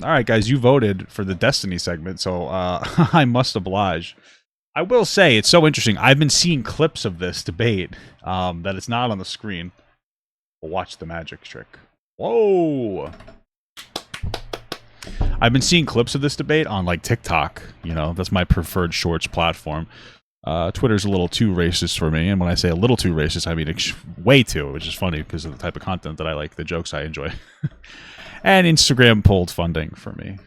All right, guys, you voted for the Destiny segment, so I must oblige. I will say, it's so interesting. I've been seeing clips of this debate that it's not on the screen. We'll watch the magic trick. Whoa! I've been seeing clips of this debate on, like, TikTok. You know, that's my preferred shorts platform. Twitter's a little too racist for me, and when I say a little too racist, I mean way too, which is funny because of the type of content that I like, the jokes I enjoy. And Instagram pulled funding for me.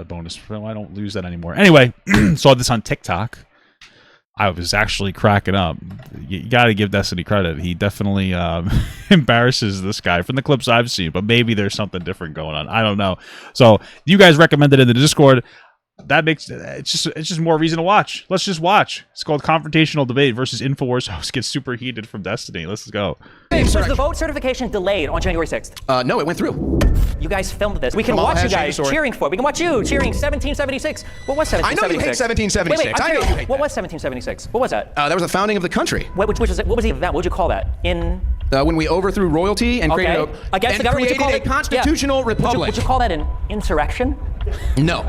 Bonus. Well, I don't lose that anymore. Anyway, saw this on TikTok. I was actually cracking up. You got to give Destiny credit. He definitely embarrasses this guy from the clips I've seen, but maybe there's something different going on. I don't know. So you guys recommended it in the Discord. That makes it's just more reason to watch. Let's just watch. It's called Confrontational Debate versus InfoWars host gets super heated from Destiny. Let's go. Was the vote certification delayed on January 6th? No, it went through. You guys filmed this. We can watch you guys cheering for it. We can watch you cheering 1776. What was 1776? I know you hate 1776. Wait, I know you hate what was 1776? What was that? that was the founding of the country. What was the event? What would you call that? When we overthrew royalty and created against the government, a constitutional republic. Would you call that an insurrection? No.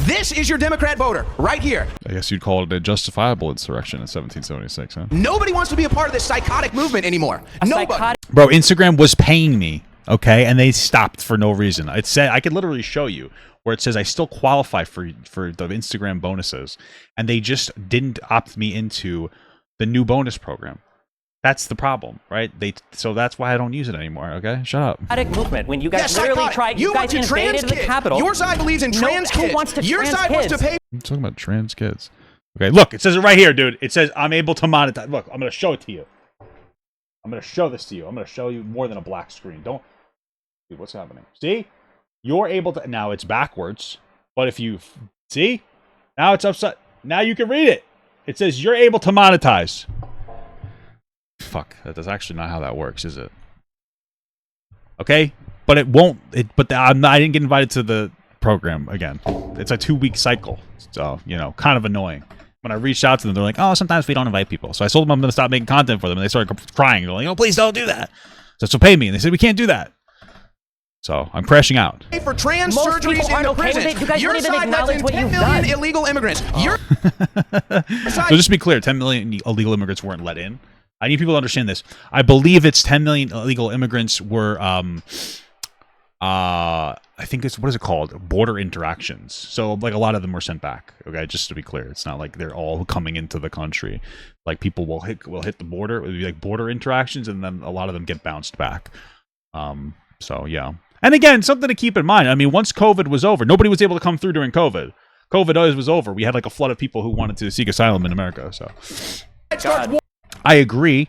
This is your Democrat voter, right here. I guess you'd call it a justifiable insurrection in 1776, huh? Nobody wants to be a part of this psychotic movement anymore. Nobody. Bro, Instagram was paying me, okay, and they stopped for no reason. It said I could literally show you where it says I still qualify for the Instagram bonuses, and they just didn't opt me into the new bonus program. That's the problem, right? So that's why I don't use it anymore, okay? Shut up. Movement. When you guys literally tried, you guys invaded the Capitol. Your side believes in trans kids. Who wants to Your side wants to pay. I'm talking about trans kids. Okay, look, it says it right here, dude. It says I'm able to monetize. Look, I'm going to show it to you. I'm going to show this to you. I'm going to show you more than a black screen. Dude, what's happening? See? You're able to... Now it's backwards, but if you... See? Now it's upside... Now you can read it. It says you're able to monetize. Fuck, that's actually not how that works, is it? Okay, but it won't. I didn't get invited to the program again. It's a 2-week cycle, so you know, kind of annoying. When I reached out to them, they're like, "Oh, sometimes we don't invite people." So I told them I'm going to stop making content for them, and they started crying. They're like, "Oh, please don't do that." So pay me, and they said we can't do that. So I'm crashing out. For trans surgeries in the prison. You guys Your don't even side lets in acknowledge what 10 you've million done. illegal immigrants. So just to be clear, 10 million illegal immigrants weren't let in. I need people to understand this. I believe it's 10 million illegal immigrants were, I think it's, what is it called? Border interactions. So, like, a lot of them were sent back. Okay, just to be clear. It's not like they're all coming into the country. Like, people will hit the border. It would be like border interactions, and then a lot of them get bounced back. So, yeah. And again, something to keep in mind. I mean, once COVID was over, nobody was able to come through during COVID. COVID always was over. We had, like, a flood of people who wanted to seek asylum in America, so... I agree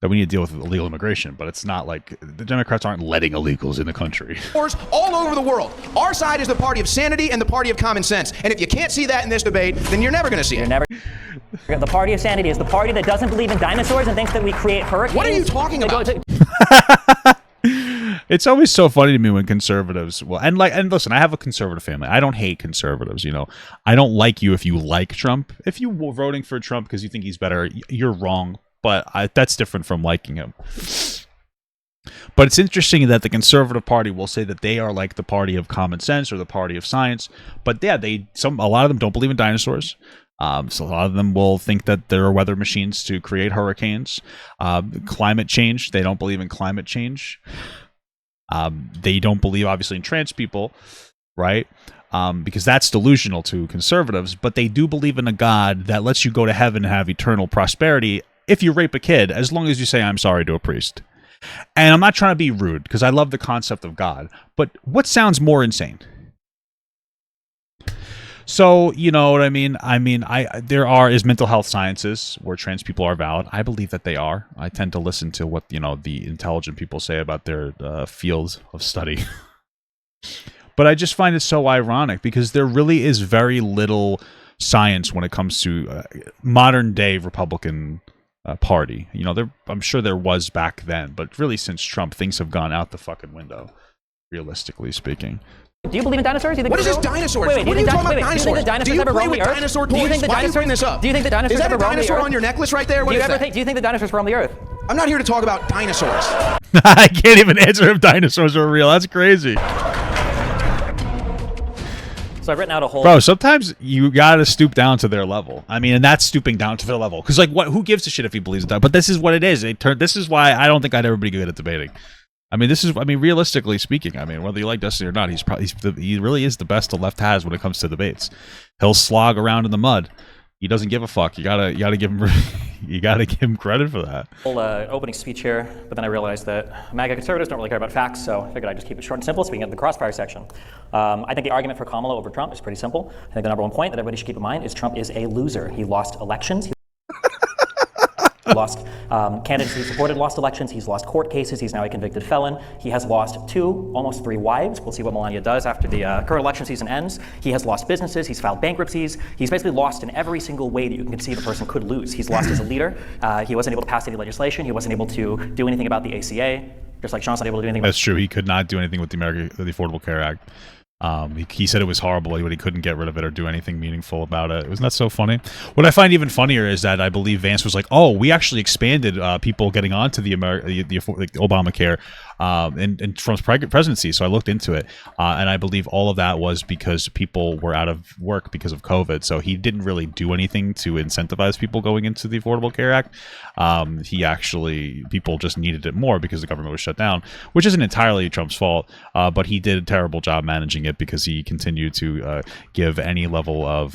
that we need to deal with illegal immigration, but it's not like the Democrats aren't letting illegals in the country. All over the world. Our side is the party of sanity and the party of common sense. And if you can't see that in this debate, then you're never going to see it. The party of sanity is the party that doesn't believe in dinosaurs and thinks that we create hurricanes. What are you talking about? It's always so funny to me when conservatives and listen, I have a conservative family. I don't hate conservatives, you know. I don't like you if you like Trump. If you were voting for Trump because you think he's better, you're wrong. But that's different from liking him. But it's interesting that the Conservative Party will say that they are like the party of common sense or the party of science. But yeah, a lot of them don't believe in dinosaurs. So a lot of them will think that there are weather machines to create hurricanes. Climate change, they don't believe in climate change. They don't believe, obviously, in trans people, right? Because that's delusional to conservatives. But they do believe in a God that lets you go to heaven and have eternal prosperity if you rape a kid, as long as you say, "I'm sorry" to a priest. And I'm not trying to be rude, because I love the concept of God. But what sounds more insane? So, you know what I mean? There is mental health sciences where trans people are valid. I believe that they are. I tend to listen to what, you know, the intelligent people say about their fields of study. But I just find it so ironic, because there really is very little science when it comes to modern day Republican party. You know, I'm sure there was back then, but really since Trump, things have gone out the fucking window, realistically speaking. Do you believe in dinosaurs? What is this dinosaurs? Wait, what are you talking about dinosaurs? dinosaurs? Do you think the dinosaurs ever roamed the earth? Dinosaur toys? Do you think the Why do you bring this up? Do you think the dinosaurs ever roamed the earth? Is that a dinosaur on your necklace right there? What is that? Do you think the dinosaurs roamed the earth? I'm not here to talk about dinosaurs. I can't even answer if dinosaurs are real. That's crazy. So I've written out a whole... Bro, sometimes you gotta stoop down to their level. I mean, and that's stooping down to their level. Because, like, what? Who gives a shit if he believes that? But this is what it is. This is why I don't think I'd ever be good at debating. I mean, realistically speaking, I mean, whether you like Dustin or not, he really is the best the left has when it comes to debates. He'll slog around in the mud. He doesn't give a fuck. You gotta give him you gotta give him credit for that. Whole opening speech here, but then I realized that MAGA conservatives don't really care about facts, so I figured I'd just keep it short and simple. Speaking of the crossfire section, I think the argument for Kamala over Trump is pretty simple. I think the number one point that everybody should keep in mind is Trump is a loser. He lost elections. He lost candidates he supported lost elections. He's lost court cases. He's now a convicted felon. He has lost 2, almost 3 wives. We'll see what Melania does after the current election season ends. He has lost businesses. He's filed bankruptcies. He's basically lost in every single way that you can conceive a person could lose. He's lost as a leader. He wasn't able to pass any legislation. He wasn't able to do anything about the ACA. Just like Sean's not able to do anything. That's true. He could not do anything with the Affordable Care Act. He said it was horrible, but he couldn't get rid of it or do anything meaningful about it. Wasn't that so funny? What I find even funnier is that I believe Vance was like, "Oh, we actually expanded people getting onto the Obamacare in Trump's presidency." So I looked into it, and I believe all of that was because people were out of work because of COVID. So he didn't really do anything to incentivize people going into the Affordable Care Act. People just needed it more because the government was shut down, which isn't entirely Trump's fault, but he did a terrible job managing it because he continued to give any level of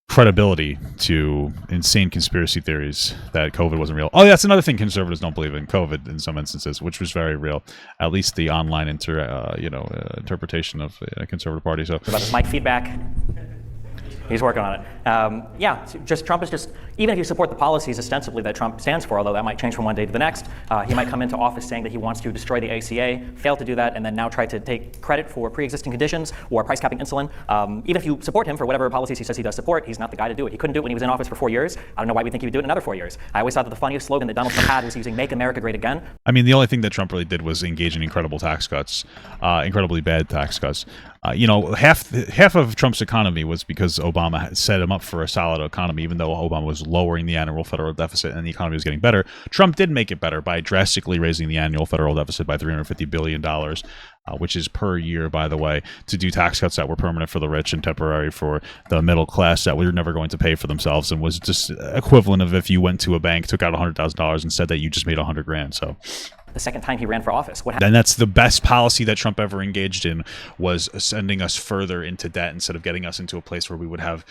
credibility to insane conspiracy theories that COVID wasn't real. Oh, that's another thing conservatives don't believe in, COVID in some instances, which was very real. At least the online interpretation of the conservative party. So about this mic feedback. He's working on it. Trump is just, even if you support the policies ostensibly that Trump stands for, although that might change from one day to the next, he might come into office saying that he wants to destroy the ACA, fail to do that, and then now try to take credit for pre-existing conditions or price capping insulin. Even if you support him for whatever policies he says he does support, he's not the guy to do it. He couldn't do it when he was in office for 4 years. I don't know why we think he would do it in another 4 years. I always thought that the funniest slogan that Donald Trump had was using "Make America Great Again." I mean, the only thing that Trump really did was engage in incredible tax cuts, incredibly bad tax cuts. Half of Trump's economy was because Obama had set him up for a solid economy, even though Obama was lowering the annual federal deficit and the economy was getting better. Trump did make it better by drastically raising the annual federal deficit by $350 billion, which is per year, by the way, to do tax cuts that were permanent for the rich and temporary for the middle class that were never going to pay for themselves, and was just equivalent of if you went to a bank, took out $100,000 and said that you just made $100,000. So the second time he ran for office. What happened? And that's the best policy that Trump ever engaged in, was sending us further into debt instead of getting us into a place where we would have,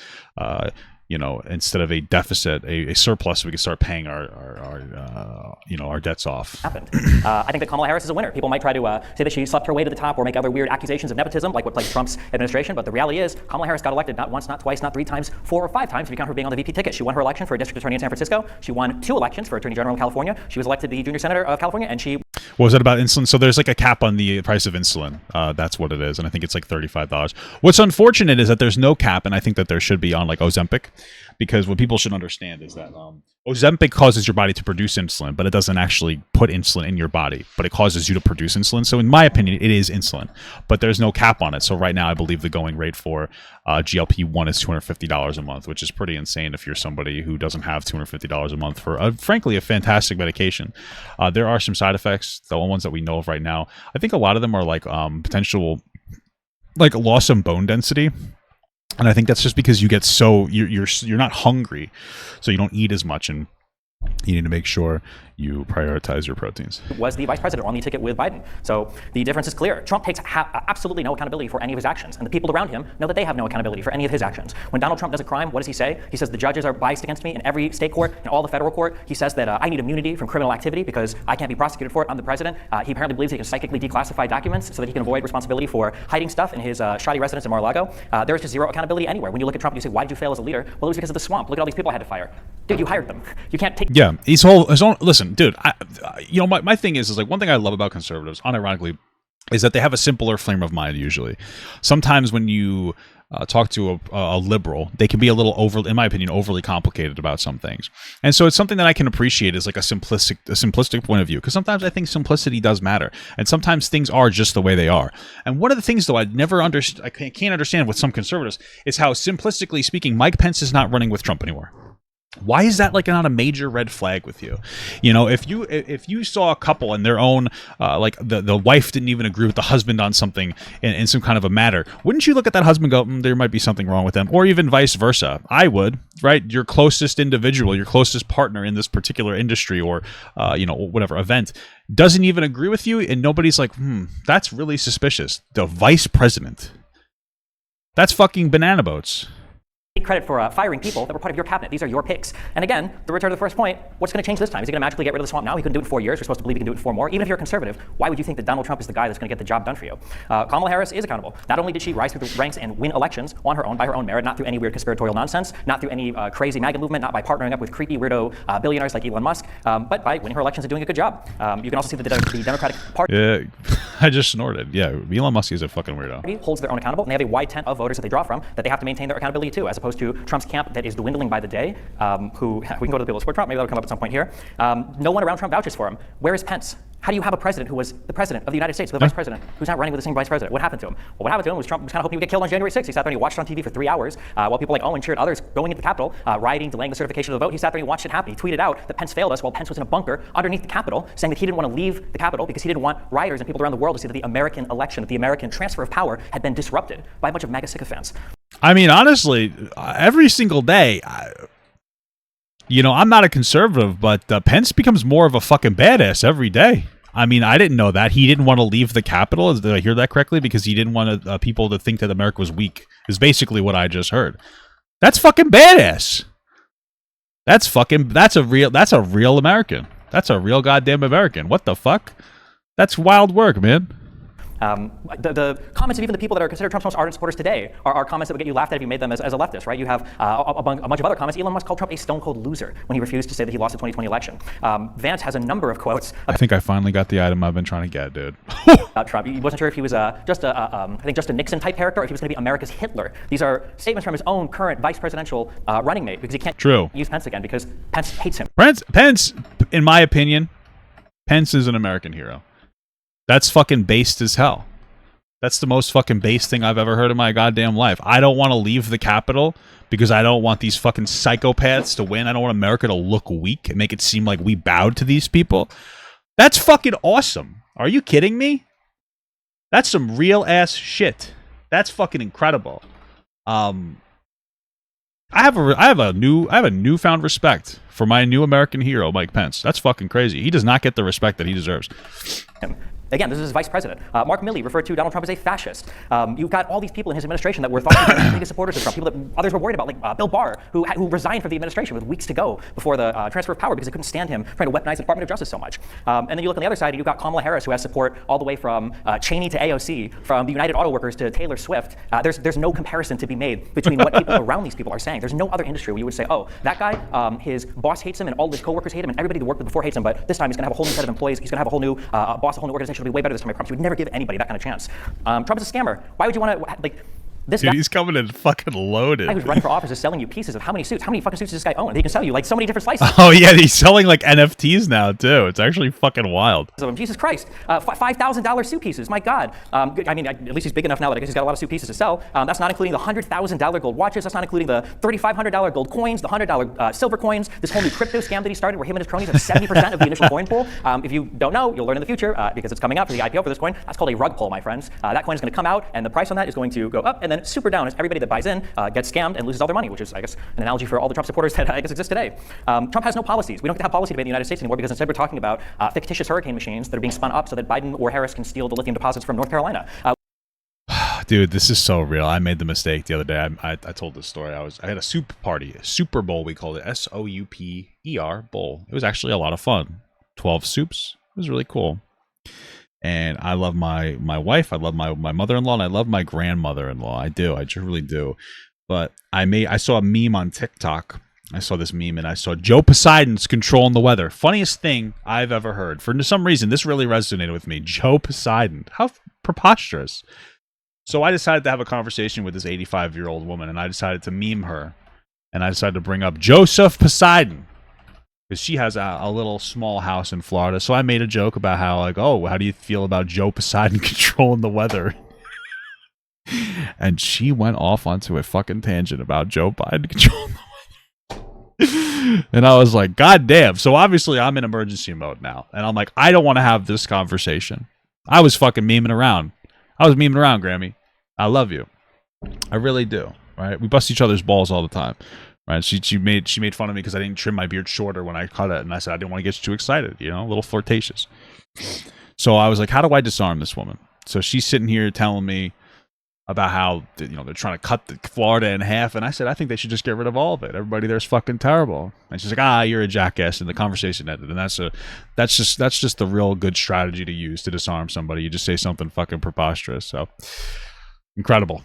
instead of a deficit, a surplus, we could start paying our debts off. Happened. I think that Kamala Harris is a winner. People might try to say that she slept her way to the top or make other weird accusations of nepotism, like what plagued Trump's administration. But the reality is, Kamala Harris got elected not once, not twice, not 3 times, 4 or 5 times if you count her being on the VP ticket. She won her election for a district attorney in San Francisco. She won 2 elections for attorney general in California. She was elected the junior senator of California, and she... What was that about insulin? So there's like a cap on the price of insulin. That's what it is. And I think it's like $35. What's unfortunate is that there's no cap, and I think that there should be on like Ozempic, because what people should understand is that Ozempic causes your body to produce insulin, but it doesn't actually put insulin in your body, but it causes you to produce insulin. So in my opinion, it is insulin, but there's no cap on it. So right now, I believe the going rate for GLP-1 is $250 a month, which is pretty insane if you're somebody who doesn't have $250 a month for, frankly, a fantastic medication. There are some side effects, the ones that we know of right now. I think a lot of them are like potential, like loss in bone density. And I think that's just because you get you're not hungry, so you don't eat as much, and you need to make sure you prioritize your proteins. Was the vice president on the ticket with Biden. So the difference is clear. Trump takes absolutely no accountability for any of his actions, and the people around him know that they have no accountability for any of his actions. When Donald Trump does a crime, what does he say? He says the judges are biased against me in every state court and all the federal court. He says that I need immunity from criminal activity because I can't be prosecuted for it. I'm the president. He apparently believes he can psychically declassify documents so that he can avoid responsibility for hiding stuff in his shoddy residence in Mar-a-Lago. There is just zero accountability anywhere. When you look at Trump and you say, why did you fail as a leader? Well, it was because of the swamp. Look at all these people I had to fire. Dude, you hired them. You can't take... Yeah, his own... Listen, dude, my thing is like, one thing I love about conservatives, unironically, is that they have a simpler frame of mind usually. Sometimes when you talk to a liberal, they can be a little in my opinion, overly complicated about some things. And so it's something that I can appreciate as like a simplistic point of view, because sometimes I think simplicity does matter. And sometimes things are just the way they are. And one of the things, though, I can't understand with some conservatives is how, simplistically speaking, Mike Pence is not running with Trump anymore. Why is that like not a major red flag with you? You know, if you saw a couple and their own like the wife didn't even agree with the husband on something in some kind of a matter, wouldn't you look at that husband and go, there might be something wrong with them? Or even vice versa. I would, right? Your closest individual, your closest partner in this particular industry or you know, whatever event doesn't even agree with you, and nobody's like, that's really suspicious. The vice president. That's fucking banana boats. Credit for firing people that were part of your cabinet. These are your picks. And again, the return to the first point, what's going to change this time? Is he going to magically get rid of the swamp now? He couldn't do it in 4 years. We're supposed to believe he can do it in 4 more. Even if you're a conservative, why would you think that Donald Trump is the guy that's going to get the job done for you? Kamala Harris is accountable. Not only did she rise through the ranks and win elections on her own, by her own merit, not through any weird conspiratorial nonsense, not through any crazy MAGA movement, not by partnering up with creepy weirdo billionaires like Elon Musk, but by winning her elections and doing a good job. You can also see that the Democratic Party I just snorted. Yeah, Elon Musk is a fucking weirdo. Holds their own accountable, and they have a wide tent of voters that they draw from that they have to maintain their accountability to, as opposed to Trump's camp that is dwindling by the day, who, we can go to the people who support Trump, maybe that'll come up at some point here. No one around Trump vouches for him. Where is Pence? How do you have a president who was the president of the United States, the vice president, who's not running with the same vice president? What happened to him? Well, what happened to him was Trump was kind of hoping he would get killed on January 6th. He sat there and he watched it on TV for 3 hours while people like Owen cheered others going into the Capitol, rioting, delaying the certification of the vote. He sat there and he watched it happen. He tweeted out that Pence failed us while Pence was in a bunker underneath the Capitol, saying that he didn't want to leave the Capitol because he didn't want rioters and people around the world to see that the American election, that the American transfer of power had been disrupted by a bunch of MAGA sycophants. I mean, honestly, every single day, you know, I'm not a conservative, but Pence becomes more of a fucking badass every day. I mean, I didn't know that. He didn't want to leave the Capitol. Did I hear that correctly? Because he didn't want people to think that America was weak, is basically what I just heard. That's fucking badass. That's a real American. That's a real goddamn American. What the fuck? That's wild work, man. The comments of even the people that are considered Trump's most ardent supporters today are comments that would get you laughed at if you made them as a leftist, right? You have a bunch of other comments. Elon Musk called Trump a stone-cold loser when he refused to say that he lost the 2020 election. Vance has a number of quotes. I think I finally got the item I've been trying to get, dude. About Trump. He wasn't sure if he was I think just a Nixon-type character, or if he was going to be America's Hitler. These are statements from his own current vice presidential running mate, because he can't use Pence again because Pence hates him. Pence, in my opinion, Pence is an American hero. That's fucking based as hell. That's the most fucking base thing I've ever heard in my goddamn life. I don't want to leave the Capitol because I don't want these fucking psychopaths to win. I don't want America to look weak and make it seem like we bowed to these people. That's fucking awesome. Are you kidding me? That's some real ass shit. That's fucking incredible. I have a newfound respect for my new American hero, Mike Pence. That's fucking crazy. He does not get the respect that he deserves. Again, this is his vice president. Mark Milley referred to Donald Trump as a fascist. You've got all these people in his administration that were thought to be the biggest supporters of Trump, people that others were worried about, like Bill Barr, who resigned from the administration with weeks to go before the transfer of power because they couldn't stand him trying to weaponize the Department of Justice so much. And then you look on the other side, and you've got Kamala Harris, who has support all the way from Cheney to AOC, from the United Auto Workers to Taylor Swift. There's no comparison to be made between what people around these people are saying. There's no other industry where you would say, oh, that guy, his boss hates him, and all of his coworkers hate him, and everybody that worked with before hates him, but this time he's going to have a whole new set of employees. He's going to have a whole new boss, a whole new organization. It'll be way better this time, I promise. You would never give anybody that kind of chance. Trump is a scammer. Why would you want to, like, this Dude, guy, he's coming in fucking loaded. who's running for office is selling you pieces of how many suits? How many fucking suits does this guy own? He can sell you like so many different slices. Oh yeah, he's selling like NFTs now too. It's actually fucking wild. Jesus Christ, $5,000 suit pieces. My God. I mean, at least he's big enough now that I guess he's got a lot of suit pieces to sell. That's not including the $100,000 gold watches. That's not including the $3,500 gold coins, the $100 silver coins. This whole new crypto scam that he started, where him and his cronies have 70% of the initial coin pool. If you don't know, you'll learn in the future because it's coming up for the IPO for this coin. That's called a rug pull, my friends. That coin is going to come out, and the price on that is going to go up and then super down as everybody that buys in gets scammed and loses all their money, which is, I guess, an analogy for all the Trump supporters that I guess exist today. Trump has no policies. We don't have policy debate in the United States anymore because instead we're talking about fictitious hurricane machines that are being spun up so that Biden or Harris can steal the lithium deposits from North Carolina. Dude, this is so real. I made the mistake the other day. I told this story. I had a soup party, a Super Bowl. We called it SOUPER bowl. It was actually a lot of fun. 12 soups. It was really cool. And I love my wife. I love my mother-in-law, and I love my grandmother-in-law. I do. I just really do. But I saw a meme on TikTok. I saw this meme, and I saw Joe Poseidon's controlling the weather. Funniest thing I've ever heard. For some reason, this really resonated with me. Joe Poseidon. How preposterous. So I decided to have a conversation with this 85-year-old woman, and I decided to meme her. And I decided to bring up Joseph Poseidon, because she has a little small house in Florida. So I made a joke about how, like, oh, how do you feel about Joe Poseidon controlling the weather? And she went off onto a fucking tangent about Joe Biden controlling the weather. And I was like, God damn. So obviously I'm in emergency mode now. And I'm like, I don't want to have this conversation. I was fucking memeing around. I was memeing around, Grammy. I love you. I really do. Right? We bust each other's balls all the time. Right? She made fun of me because I didn't trim my beard shorter when I cut it. And I said I didn't want to get you too excited, you know, a little flirtatious. So I was like, how do I disarm this woman? So she's sitting here telling me about how, you know, they're trying to cut the Florida in half. And I said, I think they should just get rid of all of it. Everybody there's fucking terrible. And she's like, you're a jackass. And the conversation ended. And that's just the real good strategy to use to disarm somebody. You just say something fucking preposterous. So incredible.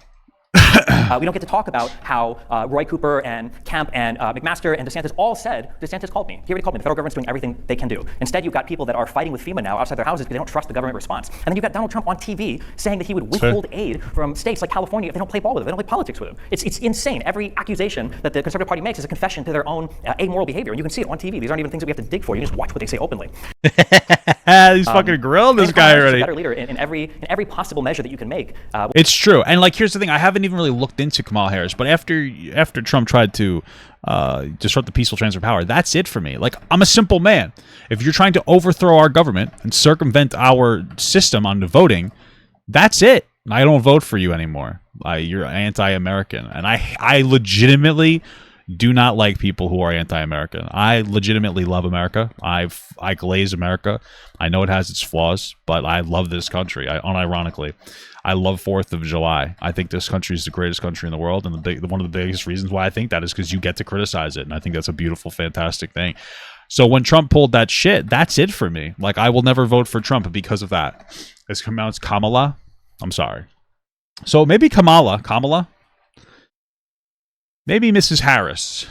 We don't get to talk about how Roy Cooper and Kemp and McMaster and DeSantis all said, DeSantis called me. He already called me. The federal government's doing everything they can do. Instead, you've got people that are fighting with FEMA now outside their houses because they don't trust the government response. And then you've got Donald Trump on TV saying that he would withhold aid from states like California if they don't play ball with him, they don't play politics with him. It's insane. Every accusation that the Conservative Party makes is a confession to their own amoral behavior. And you can see it on TV. These aren't even things that we have to dig for. You just watch what they say openly. He's fucking grilled this guy already. He's a better leader in every possible measure that you can make. It's true. And like, here's the thing. I haven't even really looked into Kamala Harris, but after Trump tried to disrupt the peaceful transfer of power, that's it for me. Like, I'm a simple man. If you're trying to overthrow our government and circumvent our system on the voting, that's it. I don't vote for you anymore. You're anti-American. And I legitimately do not like people who are anti-American. I legitimately love America. I glaze America. I know it has its flaws, but I love this country. Unironically, I love 4th of July. I think this country is the greatest country in the world, and one of the biggest reasons why I think that is because you get to criticize it, and I think that's a beautiful, fantastic thing. So when Trump pulled that shit, that's it for me. Like, I will never vote for Trump because of that. It's pronounced Kamala. I'm sorry. So maybe Kamala. Maybe Mrs. Harris.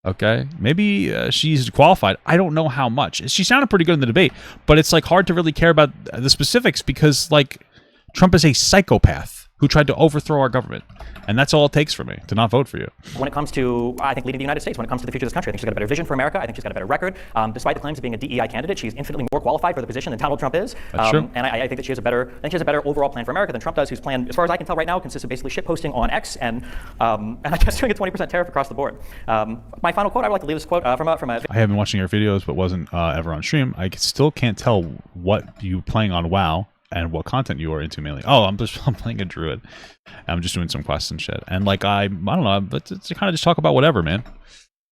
Okay, maybe she's qualified. I don't know how much. She sounded pretty good in the debate, but it's like hard to really care about the specifics because like Trump is a psychopath who tried to overthrow our government. And that's all it takes for me to not vote for you. When it comes to, I think, leading the United States, when it comes to the future of this country, I think she's got a better vision for America. I think she's got a better record. Despite the claims of being a DEI candidate, she's infinitely more qualified for the position than Donald Trump is. That's true. And I think that she has a better overall plan for America than Trump does, whose plan, as far as I can tell right now, consists of basically shitposting on X and I guess doing a 20% tariff across the board. My final quote, I would like to leave this quote from a I have been watching your videos, but wasn't ever on stream. I still can't tell what you playing on WoW and what content you are into mainly. Oh, I'm playing a druid. I'm just doing some quests and shit. And like I don't know, but to kind of just talk about whatever, man.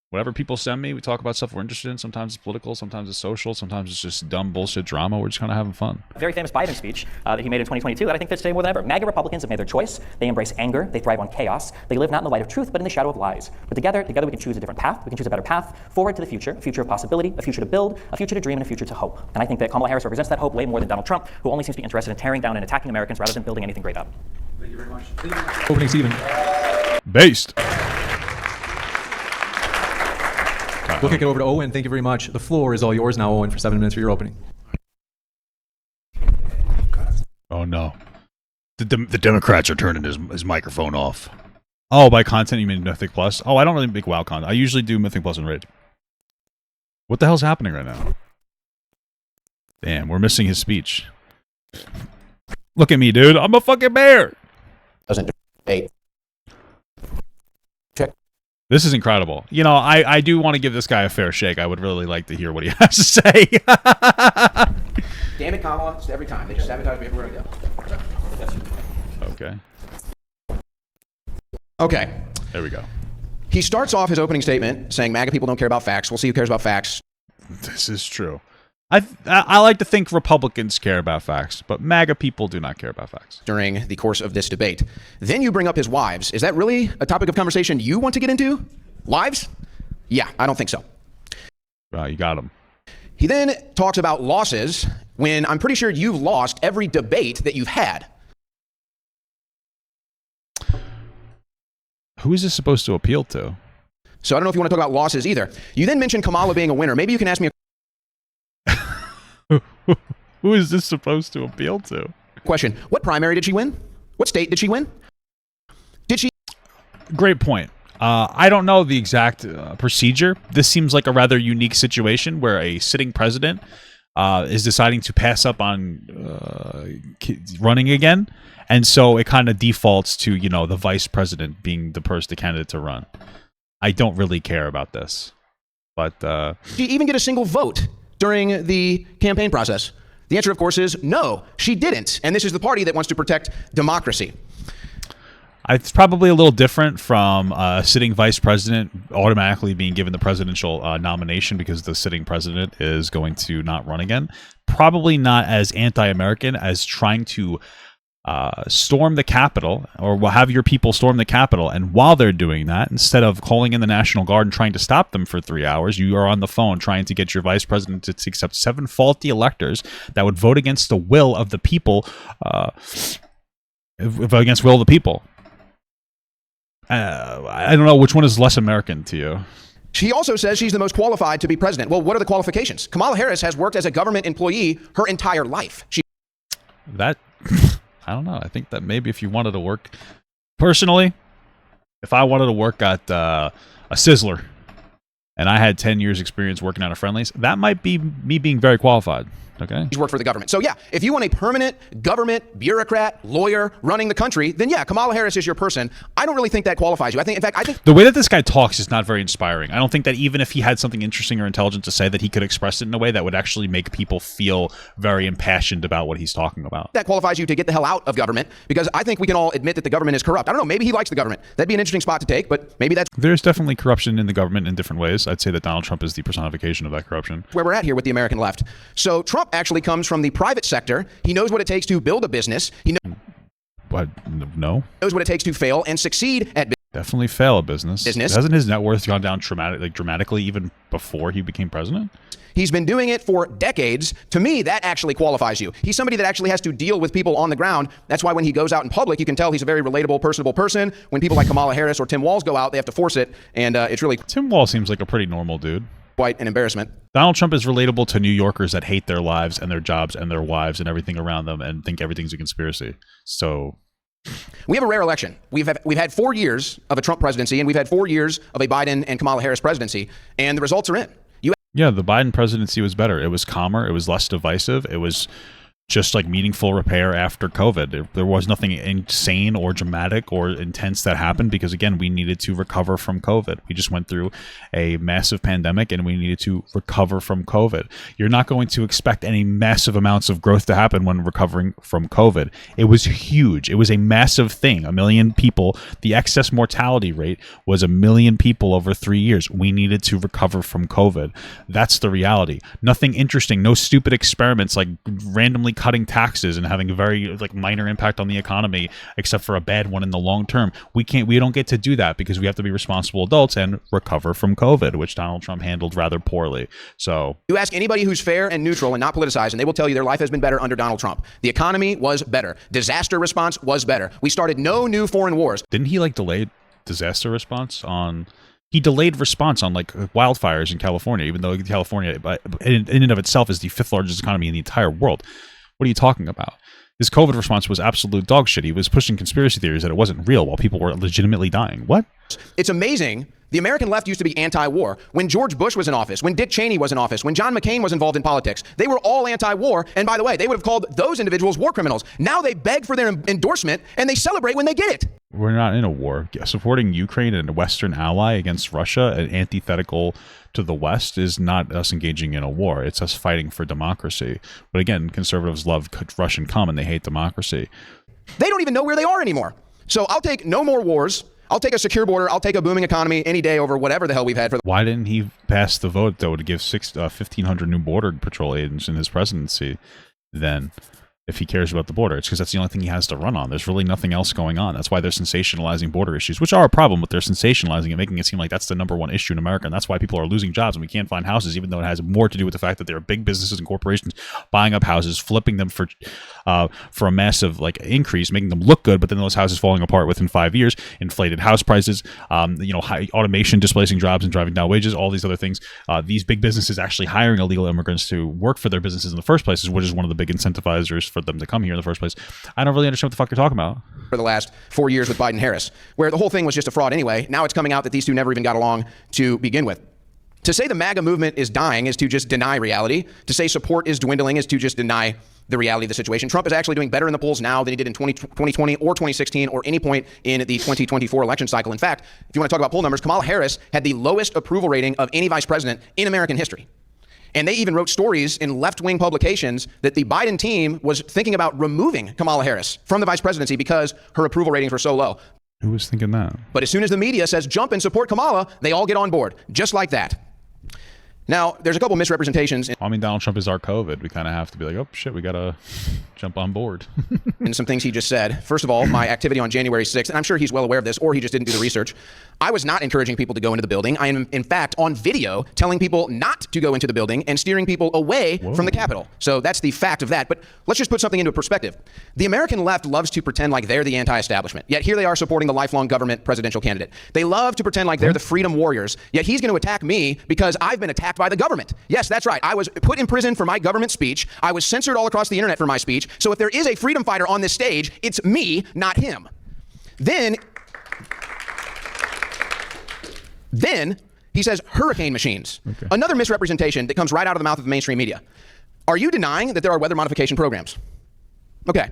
Whatever people send me, we talk about stuff we're interested in. Sometimes it's political, sometimes it's social, sometimes it's just dumb bullshit drama. We're just kind of having fun. Very famous Biden speech that he made in 2022 that I think fits today more than ever. MAGA Republicans have made their choice. They embrace anger. They thrive on chaos. They live not in the light of truth, but in the shadow of lies. But together we can choose a different path. We can choose a better path forward to the future, a future of possibility, a future to build, a future to dream, and a future to hope. And I think that Kamala Harris represents that hope way more than Donald Trump, who only seems to be interested in tearing down and attacking Americans rather than building anything great up. Thank you very much. Opening Stephen. Based. We'll kick it over to Owen. Thank you very much. The floor is all yours now, Owen, for 7 minutes for your opening. Oh no, the Democrats are turning his microphone off. Oh, by content you mean Mythic Plus? Oh, I don't really make WoW content. I usually do Mythic Plus and Raid. What the hell's happening right now? Damn, we're missing his speech. Look at me, dude. I'm a fucking bear. Doesn't debate. Check. This is incredible. You know, I do want to give this guy a fair shake. I would really like to hear what he has to say. Damn it, Kamala. It's every time. They just sabotage me everywhere I go. Okay. Okay. There we go. He starts off his opening statement saying MAGA people don't care about facts. We'll see who cares about facts. This is true. I like to think Republicans care about facts, but MAGA people do not care about facts. During the course of this debate. Then you bring up his wives. Is that really a topic of conversation you want to get into? Wives? Yeah, I don't think so. You got him. He then talks about losses when I'm pretty sure you've lost every debate that you've had. Who is this supposed to appeal to? So I don't know if you want to talk about losses either. You then mentioned Kamala being a winner. Maybe you can ask me a Who is this supposed to appeal to? question. What primary did she win? What state did she win? Did she? Great point. I don't know the exact procedure. This seems like a rather unique situation where a sitting president is deciding to pass up on running again. And so it kind of defaults to, you know, the vice president being the candidate to run. I don't really care about this. But did she even get a single vote during the campaign process? The answer, of course, is no, she didn't. And this is the party that wants to protect democracy. It's probably a little different from a sitting vice president automatically being given the presidential nomination because the sitting president is going to not run again. Probably not as anti-American as trying to storm the Capitol, or have your people storm the Capitol, and while they're doing that, instead of calling in the National Guard and trying to stop them for 3 hours, you are on the phone trying to get your vice president to accept 7 faulty electors that would vote against the will of the people, against will of the people. I don't know which one is less American to you. She also says she's the most qualified to be president. Well, what are the qualifications? Kamala Harris has worked as a government employee her entire life. I don't know. I think that maybe if you wanted to work, personally, if I wanted to work at a Sizzler and I had 10 years experience working at a Friendly's, that might be me being very qualified. Okay. She's worked for the government. So yeah, if you want a permanent government bureaucrat, lawyer running the country, then yeah, Kamala Harris is your person. I don't really think that qualifies you. I think the way that this guy talks is not very inspiring. I don't think that even if he had something interesting or intelligent to say, that he could express it in a way that would actually make people feel very impassioned about what he's talking about. That qualifies you to get the hell out of government, because I think we can all admit that the government is corrupt. I don't know, maybe he likes the government. That'd be an interesting spot to take, but maybe that's... There's definitely corruption in the government in different ways. I'd say that Donald Trump is the personification of that corruption. Where we're at here with the American left. So Trump actually comes from the private sector. He knows what it takes to build a business. He knows what it takes to fail and succeed at business. Definitely fail a business. Hasn't his net worth gone down dramatically even before he became president? He's been doing it for decades. To me, that actually qualifies you. He's somebody that actually has to deal with people on the ground. That's why when he goes out in public, you can tell he's a very relatable, personable person. When people like Kamala Harris or Tim Walz go out, they have to force it, and it's really... Tim Walz seems like a pretty normal dude. Quite an embarrassment. Donald Trump is relatable to New Yorkers that hate their lives and their jobs and their wives and everything around them and think everything's a conspiracy. So... we have a rare election. We've had 4 years of a Trump presidency, and we've had 4 years of a Biden and Kamala Harris presidency, and the results are in. Yeah, the Biden presidency was better. It was calmer. It was less divisive. It was just like meaningful repair after COVID. There was nothing insane or dramatic or intense that happened because, again, we needed to recover from COVID. We just went through a massive pandemic and we needed to recover from COVID. You're not going to expect any massive amounts of growth to happen when recovering from COVID. It was huge. It was a massive thing. 1 million people. The excess mortality rate was 1 million people over 3 years. We needed to recover from COVID. That's the reality. Nothing interesting. No stupid experiments like randomly cutting taxes and having a very minor impact on the economy, except for a bad one in the long term. We don't get to do that because we have to be responsible adults and recover from COVID, which Donald Trump handled rather poorly. So you ask anybody who's fair and neutral and not politicized, and they will tell you their life has been better under Donald Trump. The economy was better. Disaster response was better. We started no new foreign wars. Didn't he delay disaster response on... He delayed response on wildfires in California, even though California in and of itself is the 5th largest economy in the entire world. What are you talking about? His COVID response was absolute dog shit. He was pushing conspiracy theories that it wasn't real while people were legitimately dying. What? It's amazing. The American left used to be anti-war. When George Bush was in office, when Dick Cheney was in office, when John McCain was involved in politics, they were all anti-war. And by the way, they would have called those individuals war criminals. Now they beg for their endorsement and they celebrate when they get it. We're not in a war. Supporting Ukraine and a Western ally against Russia, and antithetical to the West, is not us engaging in a war. It's us fighting for democracy. But again, conservatives love Russian cum and they hate democracy. They don't even know where they are anymore. So I'll take no more wars. I'll take a secure border. I'll take a booming economy any day over whatever the hell we've had. Why didn't he pass the vote, though, to give 1,500 new border patrol agents in his presidency then? If he cares about the border, it's because that's the only thing he has to run on. There's really nothing else going on. That's why they're sensationalizing border issues, which are a problem, but they're sensationalizing it, making it seem like that's the #1 issue in America. And that's why people are losing jobs and we can't find houses, even though it has more to do with the fact that there are big businesses and corporations buying up houses, flipping them for a massive increase, making them look good, but then those houses falling apart within 5 years, inflated house prices, high automation displacing jobs and driving down wages, all these other things. These big businesses actually hiring illegal immigrants to work for their businesses in the first place, which is one of the big incentivizers for them to come here in the first place. I don't really understand what the fuck you're talking about. For the last 4 years with Biden-Harris, where the whole thing was just a fraud anyway. Now it's coming out that these two never even got along to begin with. To say the MAGA movement is dying is to just deny reality. To say support is dwindling is to just deny the reality of the situation. Trump is actually doing better in the polls now than he did in 2020 or 2016 or any point in the 2024 election cycle. In fact, if you want to talk about poll numbers, Kamala Harris had the lowest approval rating of any vice president in American history. And they even wrote stories in left-wing publications that the Biden team was thinking about removing Kamala Harris from the vice presidency because her approval ratings were so low. Who was thinking that? But as soon as the media says jump and support Kamala, they all get on board, just like that. Now, there's a couple misrepresentations. I mean, Donald Trump is our COVID. We kind of have to be like, oh, shit, we got to jump on board. And some things he just said. First of all, my activity on January 6th, and I'm sure he's well aware of this, or he just didn't do the research. I was not encouraging people to go into the building. I am, in fact, on video telling people not to go into the building and steering people away from the Capitol. So that's the fact of that. But let's just put something into perspective. The American left loves to pretend like they're the anti-establishment, yet here they are supporting the lifelong government presidential candidate. They love to pretend like they're the freedom warriors, yet he's going to attack me because I've been attacked by the government. Yes, that's right. I was put in prison for my government speech. I was censored all across the internet for my speech. So if there is a freedom fighter on this stage, it's me, not him. Then he says hurricane machines. Okay. Another misrepresentation that comes right out of the mouth of the mainstream media. Are you denying that there are weather modification programs? Okay.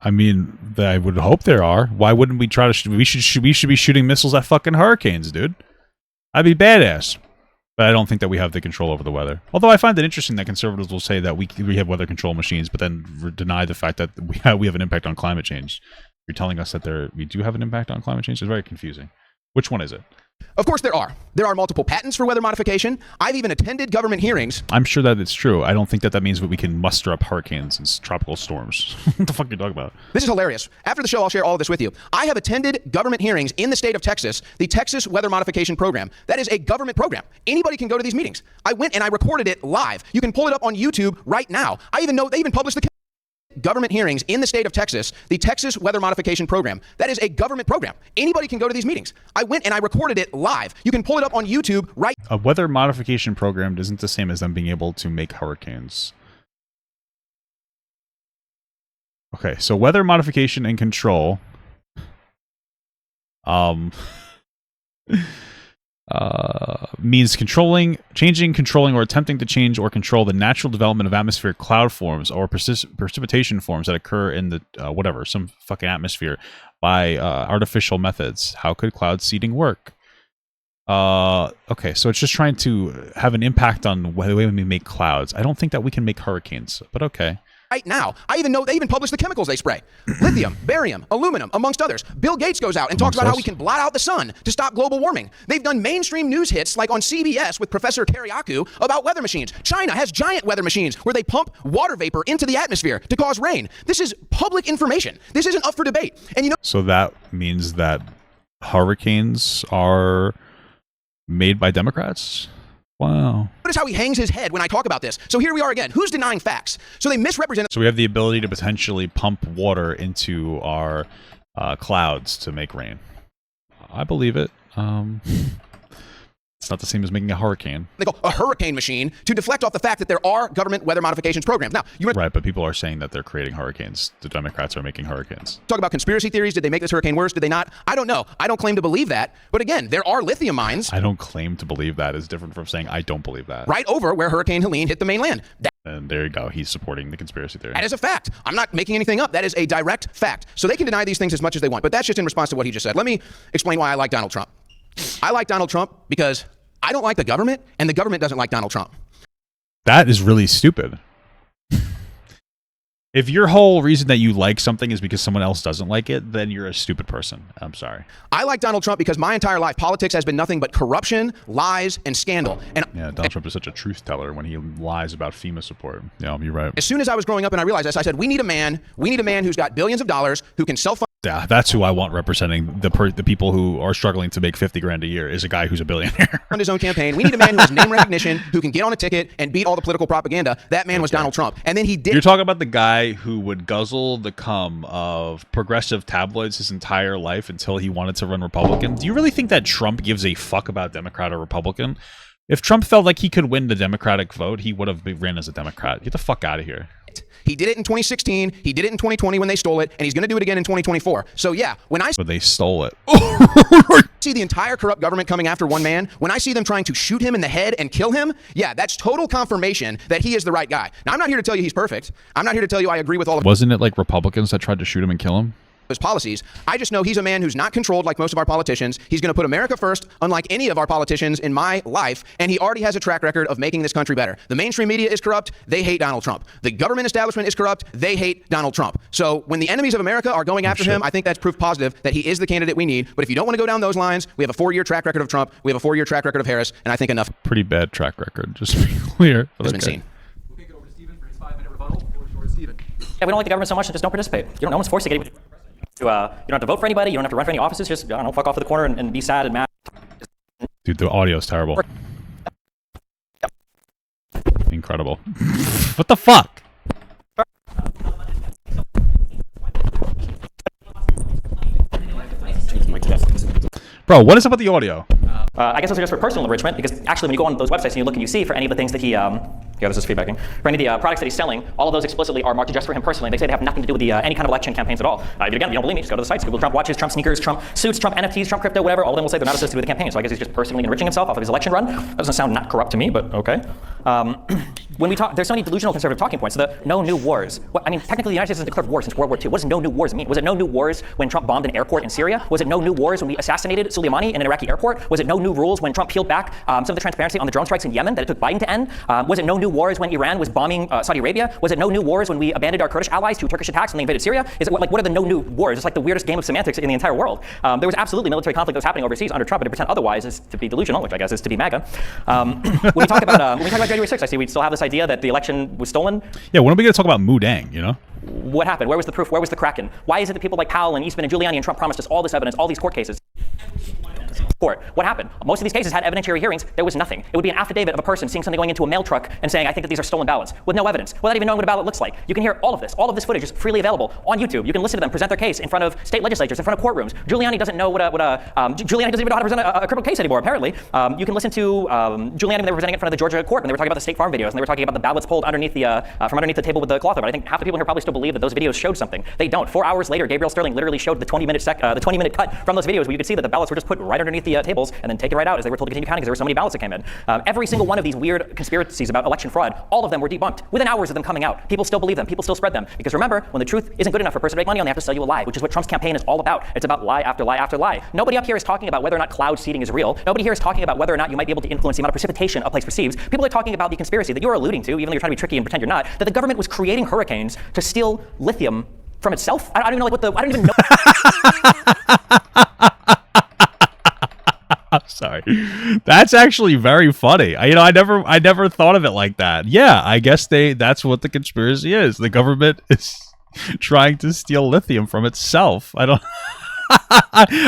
I mean, I would hope there are. Why wouldn't we try to? We should be shooting missiles at fucking hurricanes, dude. That'd be badass. But I don't think that we have the control over the weather. Although I find it interesting that conservatives will say that we have weather control machines, but then deny the fact that we have an impact on climate change. You're telling us that we do have an impact on climate change? It's very confusing. Which one is it? Of course there are. There are multiple patents for weather modification. I've even attended government hearings. I'm sure that it's true. I don't think that means that we can muster up hurricanes and tropical storms. What the fuck are you talking about? This is hilarious. After the show, I'll share all of this with you. I have attended government hearings in the state of Texas, the Texas Weather Modification Program. That is a government program. Anybody can go to these meetings. I went and I recorded it live. You can pull it up on YouTube right now. I even know they even published the government hearings in the state of Texas, the Texas Weather Modification Program. That is a government program. Anybody can go to these meetings. I went and I recorded it live. You can pull it up on YouTube right. A weather modification program isn't the same as them being able to make hurricanes. Okay, so weather modification and control means changing, controlling, or attempting to change or control the natural development of atmospheric cloud forms or precipitation forms that occur in the some fucking atmosphere by artificial methods. How could cloud seeding work? Okay, so it's just trying to have an impact on the way we make clouds. I don't think that we can make hurricanes, but okay. Right now. I even know they even publish the chemicals they spray. Lithium, barium, aluminum, amongst others. Bill Gates goes out and talks about how we can blot out the sun to stop global warming. They've done mainstream news hits like on CBS with Professor Kariakou about weather machines. China has giant weather machines where they pump water vapor into the atmosphere to cause rain. This is public information. This isn't up for debate. And you know, so that means that hurricanes are made by Democrats? Wow. Notice how he hangs his head when I talk about this. So here we are again. Who's denying facts? So they misrepresent. So we have the ability to potentially pump water into our clouds to make rain. I believe it. It's not the same as making a hurricane. They call a hurricane machine to deflect off the fact that there are government weather modifications programs. Now, right, but people are saying that they're creating hurricanes. The Democrats are making hurricanes. Talk about conspiracy theories. Did they make this hurricane worse? Did they not? I don't know. I don't claim to believe that. But again, there are lithium mines. I don't claim to believe that is different from saying I don't believe that. Right over where Hurricane Helene hit the mainland. And there you go. He's supporting the conspiracy theory. That is a fact. I'm not making anything up. That is a direct fact. So they can deny these things as much as they want. But that's just in response to what he just said. Let me explain why I like Donald Trump. I like Donald Trump because I don't like the government, and the government doesn't like Donald Trump. That is really stupid. If your whole reason that you like something is because someone else doesn't like it, then you're a stupid person. I'm sorry. I like Donald Trump because my entire life, politics has been nothing but corruption, lies, and scandal. And yeah, Donald Trump is such a truth teller when he lies about FEMA support. Yeah, you're right. As soon as I was growing up and I realized this, I said, we need a man who's got billions of dollars, who can self-fund. Yeah, that's who I want representing the people who are struggling to make $50,000 a year is a guy who's a billionaire. On his own campaign. We need a man who has name recognition, who can get on a ticket and beat all the political propaganda. That man was Donald Trump. And then he did. You're talking about the guy who would guzzle the cum of progressive tabloids his entire life until he wanted to run Republican. Do you really think that Trump gives a fuck about Democrat or Republican? If Trump felt like he could win the Democratic vote, he would have ran as a Democrat. Get the fuck out of here. He did it in 2016. He did it in 2020 when they stole it, and he's going to do it again in 2024. So yeah, when I But they stole it. see the entire corrupt government coming after one man, when I see them trying to shoot him in the head and kill him, yeah, that's total confirmation that he is the right guy. Now, I'm not here to tell you he's perfect. I'm not here to tell you I agree with all of Wasn't it like Republicans that tried to shoot him and kill him? his policies. I just know he's a man who's not controlled like most of our politicians. He's going to put America first, unlike any of our politicians in my life, and he already has a track record of making this country better. The mainstream media is corrupt. They hate Donald Trump. The government establishment is corrupt. They hate Donald Trump. So when the enemies of America are going after him, I think that's proof positive that he is the candidate we need. But if you don't want to go down those lines, we have a 4-year track record of Trump. We have a 4-year track record of Harris, and I think enough Pretty bad track record, just to be clear. has been seen. We'll kick it over to Stephen for his 5-minute rebuttal. Floor is yours, Stephen. Yeah, we don't like the government so much, and just don't participate. No one's forced to get you. You don't have to vote for anybody. You don't have to run for any offices. Just, I don't know, fuck off to the corner and be sad and mad. Dude, the audio's terrible. Incredible. What the fuck? Bro, what is up with the audio? I guess those are just for personal enrichment, because actually when you go on those websites and you look and you see for any of the things that he, yeah, this is feedbacking, for any of the products that he's selling, all of those explicitly are marked just for him personally. They say they have nothing to do with the, any kind of election campaigns at all. Again, if you don't believe me, just go to the sites. Google Trump watches, Trump sneakers, Trump suits, Trump NFTs, Trump crypto, whatever. All of them will say they're not associated with the campaign. So I guess he's just personally enriching himself off of his election run. That doesn't sound not corrupt to me, but okay. When we talk, there's so many delusional conservative talking points. The no new wars. I mean, technically the United States has declared war since World War II. What does no new wars mean? Was it no new wars when Trump bombed an airport in Syria? Was it no new wars when we assassinated Soleimani in an Iraqi airport? Was it no new rules when Trump peeled back some of the transparency on the drone strikes in Yemen that it took Biden to end? Was it no new wars when Iran was bombing Saudi Arabia? Was it no new wars when we abandoned our Kurdish allies to Turkish attacks when they invaded Syria? Is it like, what are the no new wars? It's like the weirdest game of semantics in the entire world. There was absolutely military conflict that was happening overseas under Trump, and to pretend otherwise is to be delusional, which I guess is to be MAGA. When we talk about January 6th, I see we still have this idea that the election was stolen. Yeah, when are we going to talk about Mudang, you know? What happened? Where was the proof? Where was the Kraken? Why is it that people like Powell and Eastman and Giuliani and Trump promised us all this evidence, all these court cases? Court. What happened? Most of these cases had evidentiary hearings. There was nothing. It would be an affidavit of a person seeing something going into a mail truck and saying, I think that these are stolen ballots, with no evidence, without even knowing what a ballot looks like. You can hear all of this. All of this footage is freely available on YouTube. You can listen to them present their case in front of state legislatures, in front of courtrooms. Giuliani doesn't know Giuliani doesn't even know how to present a criminal case anymore, apparently. You can listen to Giuliani when they were presenting it in front of the Georgia court, when they were talking about the State Farm videos, and they were talking about the ballots pulled underneath from underneath the table with the cloth over it. I think half the people here probably still believe that those videos showed something. They don't. 4 hours later, Gabriel Sterling literally showed the 20-minute cut from those videos where you could see that the ballots were just put right underneath the tables and then taken right out as they were told to continue counting because there were so many ballots that came in. Every single one of these weird conspiracies about election fraud, all of them were debunked within hours of them coming out. People still believe them. People still spread them. Because remember, when the truth isn't good enough for a person to make money on, they have to sell you a lie, which is what Trump's campaign is all about. It's about lie after lie after lie. Nobody up here is talking about whether or not cloud seeding is real. Nobody here is talking about whether or not you might be able to influence the amount of precipitation a place receives. People are talking about the conspiracy that you're alluding to, even though you're trying to be tricky and pretend you're not, that the government was creating hurricanes to steal lithium from itself. I don't even know I don't even know. I'm sorry. That's actually very funny. I never thought of it like that. Yeah, I guess that's what the conspiracy is. The government is trying to steal lithium from itself. I don't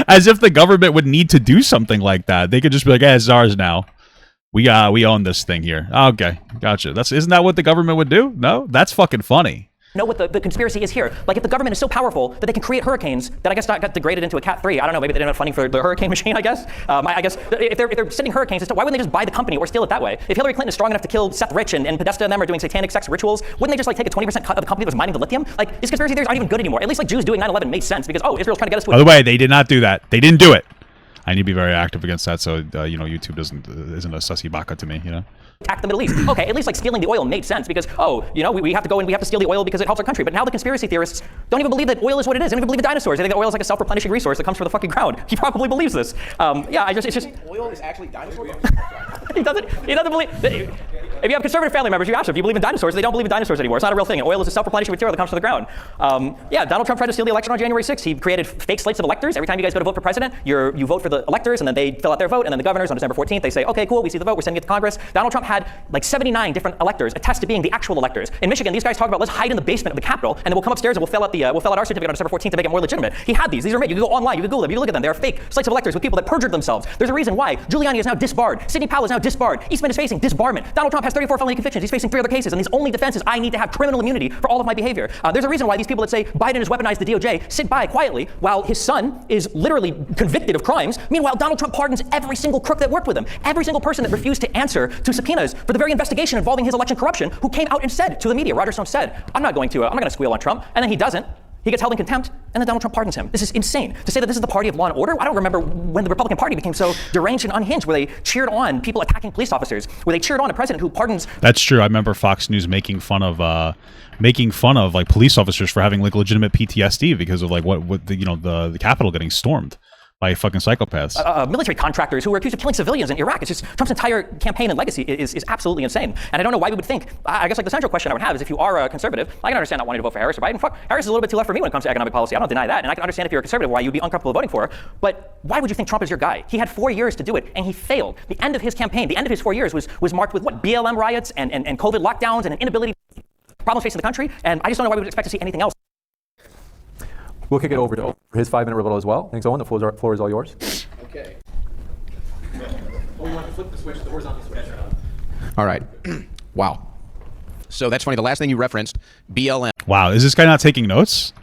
as if the government would need to do something like that. They could just be like, "Hey, it's ours now. We own this thing here." Okay, gotcha. Isn't that what the government would do? No? That's fucking funny. Know what the conspiracy is here. Like, if the government is so powerful that they can create hurricanes that I guess got degraded into a Cat 3, I don't know, maybe they didn't have funding for the hurricane machine, I guess. I guess if they're sending hurricanes, why wouldn't they just buy the company or steal it that way? If Hillary Clinton is strong enough to kill Seth Rich and Podesta and them are doing satanic sex rituals, wouldn't they just like take a 20% cut of the company that was mining the lithium? Like, these conspiracy theories aren't even good anymore. At least like Jews doing 9/11 made sense because, Israel's trying to get us to By the way, they did not do that. They didn't do it. I need to be very active against that, so YouTube isn't a sussy baka to me, you know. Attack the Middle East. Okay, at least like stealing the oil made sense because we have to go and we have to steal the oil because it helps our country. But now the conspiracy theorists don't even believe that oil is what it is. They don't even believe in dinosaurs. They think that oil is like a self-replenishing resource that comes from the fucking ground. He probably believes this. It's just oil is actually dinosaurs. He doesn't believe. If you have conservative family members, you ask them, do you believe in dinosaurs? They don't believe in dinosaurs anymore. It's not a real thing. And oil is a self-replenishing material that comes from the ground. Donald Trump tried to steal the election on January 6th. He created fake slates of electors. Every time you guys go to vote for president, you vote for the electors, and then they fill out their vote, and then the governors on December 14th, they say, okay, cool, we see the vote, we're sending it to Congress. Donald Trump had like 79 different electors attest to being the actual electors. In Michigan, these guys talk about let's hide in the basement of the Capitol, and then we'll come upstairs and we'll fill out our certificate on December 14th to make it more legitimate. He had these. These are made. You can go online, you can Google them, you can look at them. They are fake slates of electors with people that perjured themselves. There's a reason why Giuliani is now disbarred. Sidney Powell is now disbarred. Eastman is facing disbarment. Donald Trump has has 34 felony convictions. He's facing 3 other cases, and his only defense is I need to have criminal immunity for all of my behavior. There's a reason why these people that say Biden has weaponized the DOJ sit by quietly while his son is literally convicted of crimes. Meanwhile, Donald Trump pardons every single crook that worked with him, every single person that refused to answer to subpoenas for the very investigation involving his election corruption, who came out and said to the media, Roger Stone said, I'm not going to squeal on Trump, and then he doesn't. He gets held in contempt, and then Donald Trump pardons him. This is insane. To say that this is the party of law and order, I don't remember when the Republican Party became so deranged and unhinged, where they cheered on people attacking police officers, where they cheered on a president who pardons. That's true. I remember Fox News making fun of like police officers for having like legitimate PTSD because of like what the Capitol getting stormed by fucking psychopaths. Military contractors who were accused of killing civilians in Iraq. It's just Trump's entire campaign and legacy is absolutely insane. And I don't know why we would think, I guess like the central question I would have is if you are a conservative, I can understand not wanting to vote for Harris or Biden. Fuck, Harris is a little bit too left for me when it comes to economic policy. I don't deny that. And I can understand if you're a conservative why you'd be uncomfortable voting for her. But why would you think Trump is your guy? He had 4 years to do it and he failed. The end of his campaign, the end of his 4 years was marked with what? BLM riots and COVID lockdowns and an inability, problems facing the country. And I just don't know why we would expect to see anything else. We'll kick it over to Owen for his 5-minute rebuttal as well. Thanks, Owen. The floor is all yours. Okay. Oh, you want to flip the switch? The horizontal switch. All right. Wow. So that's funny. The last thing you referenced, BLM. Wow, is this guy not taking notes?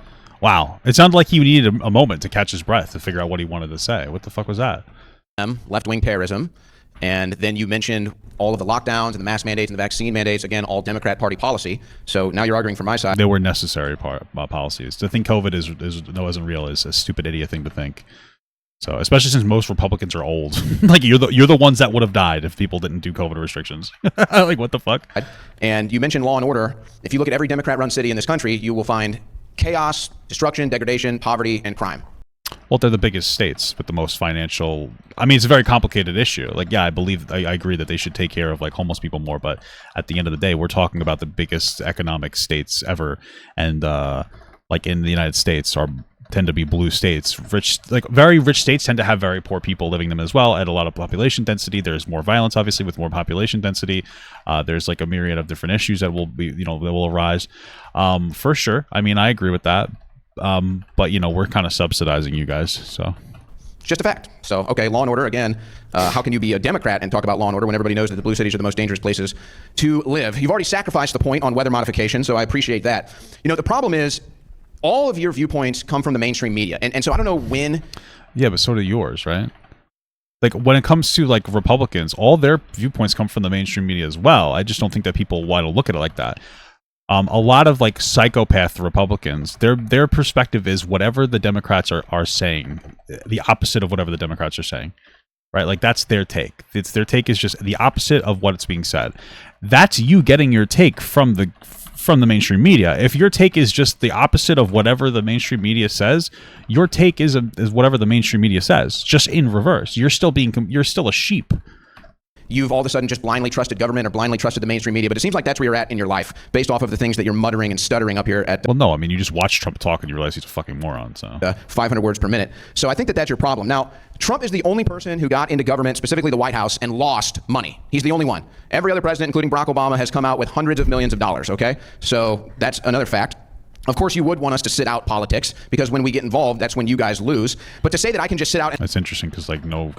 Wow, it sounded like he needed a moment to catch his breath to figure out what he wanted to say. What the fuck was that? Left-wing terrorism. And then you mentioned all of the lockdowns and the mask mandates and the vaccine mandates, again, all Democrat Party policy. So now you're arguing for my side. They were necessary policies. To think COVID isn't real is a stupid idiot thing to think. So, especially since most Republicans are old. Like, you're the ones that would have died if people didn't do COVID restrictions. Like, what the fuck? And you mentioned law and order. If you look at every Democrat-run city in this country, you will find chaos, destruction, degradation, poverty, and crime. Well, they're the biggest states with the most financial. I mean, it's a very complicated issue. Like, yeah, I agree that they should take care of like homeless people more, but at the end of the day, we're talking about the biggest economic states ever, and like in the United States tend to be blue states. Very rich states tend to have very poor people living in them as well. At a lot of population density, there's more violence, obviously, with more population density. There's like a myriad of different issues that will arise. For sure. I mean, I agree with that. But we're kind of subsidizing you guys, so it's just a fact. So, okay, law and order again. How can you be a Democrat and talk about law and order when everybody knows that the blue cities are the most dangerous places to live? You've already sacrificed the point on weather modification, so I appreciate that. The problem is all of your viewpoints come from the mainstream media, and so I don't know when. Yeah, but so do yours, right? Like, when it comes to like Republicans, all their viewpoints come from the mainstream media as well. I just don't think that people want to look at it like that. A lot of like psychopath Republicans, their perspective is whatever the Democrats are saying, the opposite of whatever the Democrats are saying, right? Like, that's their take. Their take is just the opposite of what's being said. That's you getting your take from the mainstream media. If your take is just the opposite of whatever the mainstream media says, your take is whatever the mainstream media says, just in reverse. You're still a sheep. You've all of a sudden just blindly trusted government or blindly trusted the mainstream media, but it seems like that's where you're at in your life, based off of the things that you're muttering and stuttering up here at. Well, no, I mean, you just watch Trump talk and you realize he's a fucking moron. So 500 words per minute. So I think that that's your problem. Now, Trump is the only person who got into government, specifically the White House, and lost money. He's the only one. Every other president, including Barack Obama, has come out with hundreds of millions of dollars. Okay, so that's another fact. Of course, you would want us to sit out politics because when we get involved, that's when you guys lose. But to say that I can just sit out and... That's interesting because like no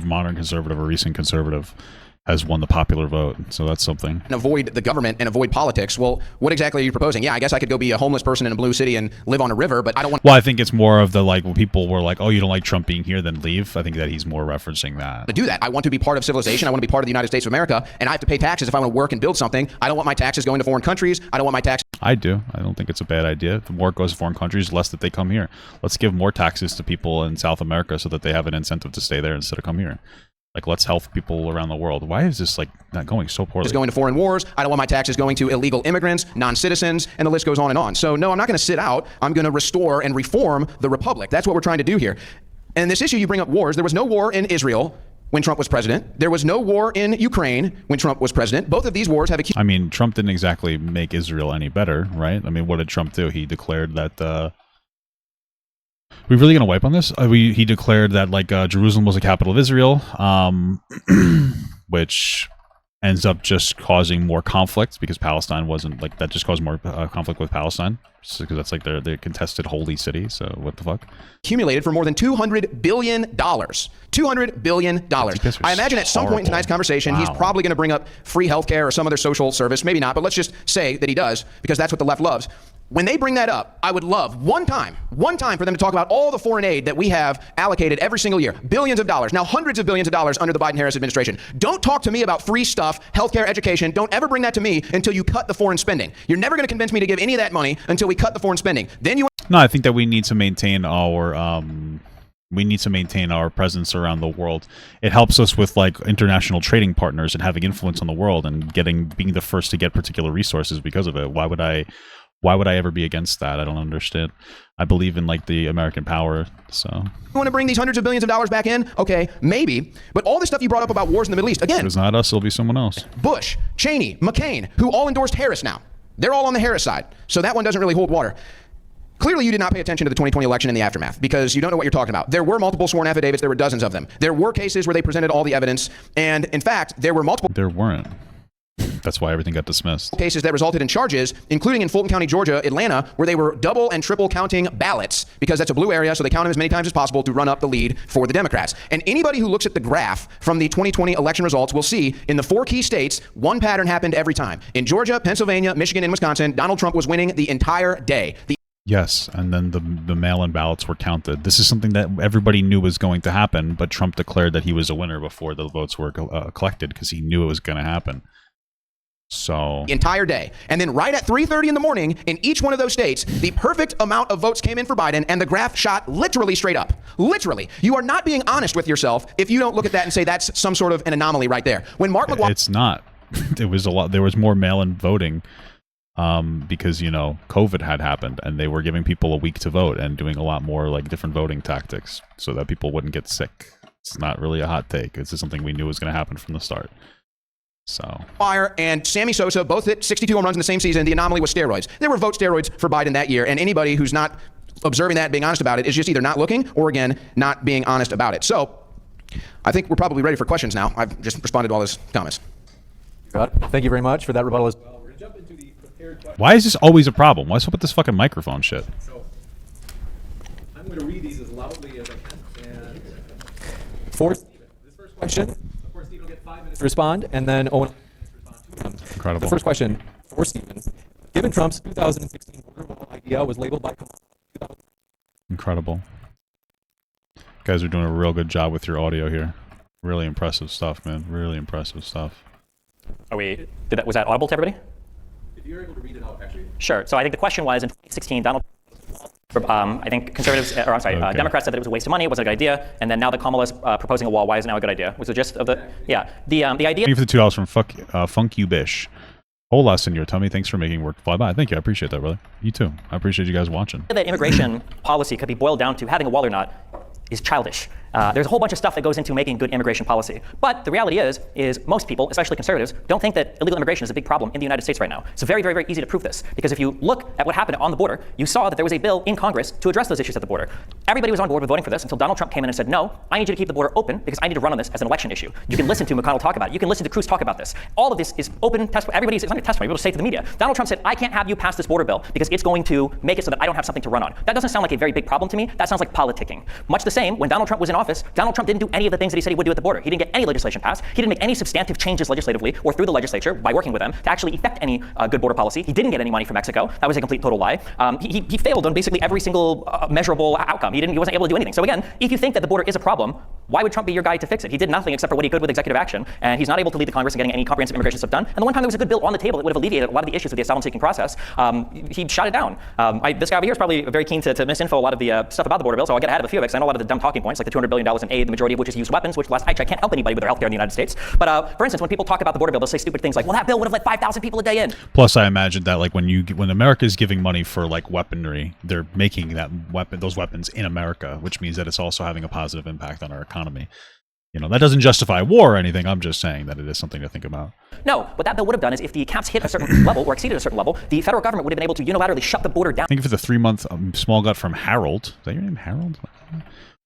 modern conservative or recent conservative has won the popular vote. So that's something. And avoid the government and avoid politics. Well, what exactly are you proposing? Yeah, I guess I could go be a homeless person in a blue city and live on a river, but I don't want... Well, I think it's more of the like when people were like, oh, you don't like Trump being here, then leave. I think that he's more referencing that. To do that. I want to be part of civilization. I want to be part of the United States of America, and I have to pay taxes if I want to work and build something. I don't want my taxes going to foreign countries. I don't want my taxes... I do. I don't think it's a bad idea. The more it goes to foreign countries, the less that they come here. Let's give more taxes to people in South America so that they have an incentive to stay there instead of come here. Like, let's help people around the world. Why is this, like, not going so poorly? Going to foreign wars. I don't want my taxes going to illegal immigrants, non-citizens, and the list goes on and on. So, no, I'm not going to sit out. I'm going to restore and reform the republic. That's what we're trying to do here. And this issue, you bring up wars. There was no war in Israel when Trump was president. There was no war in Ukraine when Trump was president. Both of these wars have... I mean, Trump didn't exactly make Israel any better, right? I mean, what did Trump do? He declared that... we really gonna wipe on this? He declared that like Jerusalem was the capital of Israel, which ends up just causing more conflict because Palestine wasn't like that. Just caused more conflict with Palestine because that's like their contested holy city. So what the fuck? Accumulated for more than $200 billion. $200 billion. I imagine at some point in tonight's conversation, he's probably going to bring up free healthcare or some other social service. Maybe not, but let's just say that he does because that's what the left loves. When they bring that up, I would love one time for them to talk about all the foreign aid that we have allocated every single year. Billions of dollars, now hundreds of billions of dollars under the Biden-Harris administration. Don't talk to me about free stuff, healthcare, education. Don't ever bring that to me until you cut the foreign spending. You're never going to convince me to give any of that money until we cut the foreign spending. Then you... No, I think that we need to maintain our presence around the world. It helps us with like international trading partners and having influence on the world and being the first to get particular resources because of it. Why would I ever be against that? I don't understand. I believe in like the American power. So you want to bring these hundreds of billions of dollars back in? Okay, maybe. But all this stuff you brought up about wars in the Middle East, again, if it's not us, it'll be someone else. Bush, Cheney, McCain, who all endorsed Harris now. They're all on the Harris side. So that one doesn't really hold water. Clearly, you did not pay attention to the 2020 election in the aftermath because you don't know what you're talking about. There were multiple sworn affidavits. There were dozens of them. There were cases where they presented all the evidence. And in fact, there were multiple... There weren't. That's why everything got dismissed. Cases that resulted in charges, including in Fulton County, Georgia, Atlanta, where they were double and triple counting ballots because that's a blue area, so they count them as many times as possible to run up the lead for the Democrats. And anybody who looks at the graph from the 2020 election results will see in the 4 key states, one pattern happened every time. In Georgia, Pennsylvania, Michigan, and Wisconsin, Donald Trump was winning the entire day. Yes, and then the mail-in ballots were counted. This is something that everybody knew was going to happen, but Trump declared that he was a winner before the votes were collected because he knew it was going to happen. So entire day. And then right at 3:30 in the morning in each one of those states, the perfect amount of votes came in for Biden and the graph shot literally straight up. Literally. You are not being honest with yourself if you don't look at that and say that's some sort of an anomaly right there. When Mark McGuire... It's not. It was a lot. There was more mail-in voting because, you know, COVID had happened and they were giving people a week to vote and doing a lot more like different voting tactics so that people wouldn't get sick. It's not really a hot take. It's just something we knew was going to happen from the start. So Fire and Sammy Sosa both hit 62 home runs in the same season. The anomaly was steroids. There were vote steroids for Biden that year, and anybody who's not observing that and being honest about it is just either not looking or, again, not being honest about it. So I think we're probably ready for questions now. I've just responded to all his comments. Thank you very much for that rebuttal as well. We're going to jump into the prepared questions. Why is this always a problem? What's up with this fucking microphone shit? So I'm going to read these as loudly as I can. And for Stephen, this first question, of course, Stephen will get 5 minutes to respond, and then Owen will respond to them. Incredible. The first question for Stephen. Given Trump's 2016 border wall idea was labeled by Incredible. You guys are doing a real good job with your audio here. Really impressive stuff, man. Really impressive stuff. Was that audible to everybody? If you're able to read it out, actually. Sure. So I think the question was, in 2016, Donald I think conservatives, or I'm sorry, Democrats said that it was a waste of money, it wasn't a good idea, and then now that Kamala's proposing a wall, why is it now a good idea? Was the gist of the, the idea. Thank you for the $2 from Funk You Bish. Hola, senor Tummy. Thanks for making work fly by. Thank you. I appreciate that, brother. You too. I appreciate you guys watching. That immigration policy could be boiled down to having a wall or not is childish. There's a whole bunch of stuff that goes into making good immigration policy. But the reality is most people, especially conservatives, don't think that illegal immigration is a big problem in the United States right now. It's very, very, very easy to prove this. Because if you look at what happened on the border, you saw that there was a bill in Congress to address those issues at the border. Everybody was on board with voting for this until Donald Trump came in and said, no, I need you to keep the border open because I need to run on this as an election issue. You can listen to McConnell talk about it. You can listen to Cruz talk about this. All of this is open testimony. Everybody's under testimony. People say to the media. Donald Trump said, I can't have you pass this border bill because it's going to make it so that I don't have something to run on. That doesn't sound like a very big problem to me. That sounds like politicking. Much the same, when Donald Trump was in office, Donald Trump didn't do any of the things that he said he would do at the border. He didn't get any legislation passed. He didn't make any substantive changes legislatively or through the legislature by working with them to actually effect any good border policy. He didn't get any money from Mexico. That was a complete total lie. He failed on basically every single measurable outcome. He wasn't able to do anything. So again, if you think that the border is a problem, why would Trump be your guy to fix it? He did nothing except for what he could with executive action, and he's not able to lead the Congress in getting any comprehensive immigration stuff done. And the one time there was a good bill on the table that would have alleviated a lot of the issues with the asylum-seeking process, he shot it down. This guy over here is probably very keen to misinfo a lot of the stuff about the border bill, so I'll get ahead of a few of it because I know a lot of the dumb talking points, like the $200 billion in aid, the majority of which is used weapons, which last I checked can't help anybody with their healthcare in the United States. But for instance, when people talk about the border bill, they'll say stupid things like, well, that bill would have let 5,000 people a day in. Plus, I imagine that like when America is giving money for like weaponry, they're making those weapons in America, which means that it's also having a positive impact on our economy. You know, that doesn't justify war or anything. I'm just saying that it is something to think about. No, what that bill would have done is if the caps hit a certain level or exceeded a certain level, the federal government would have been able to unilaterally shut the border down. Thank you for the 3-month small gut from Harold. Is that your name, Harold?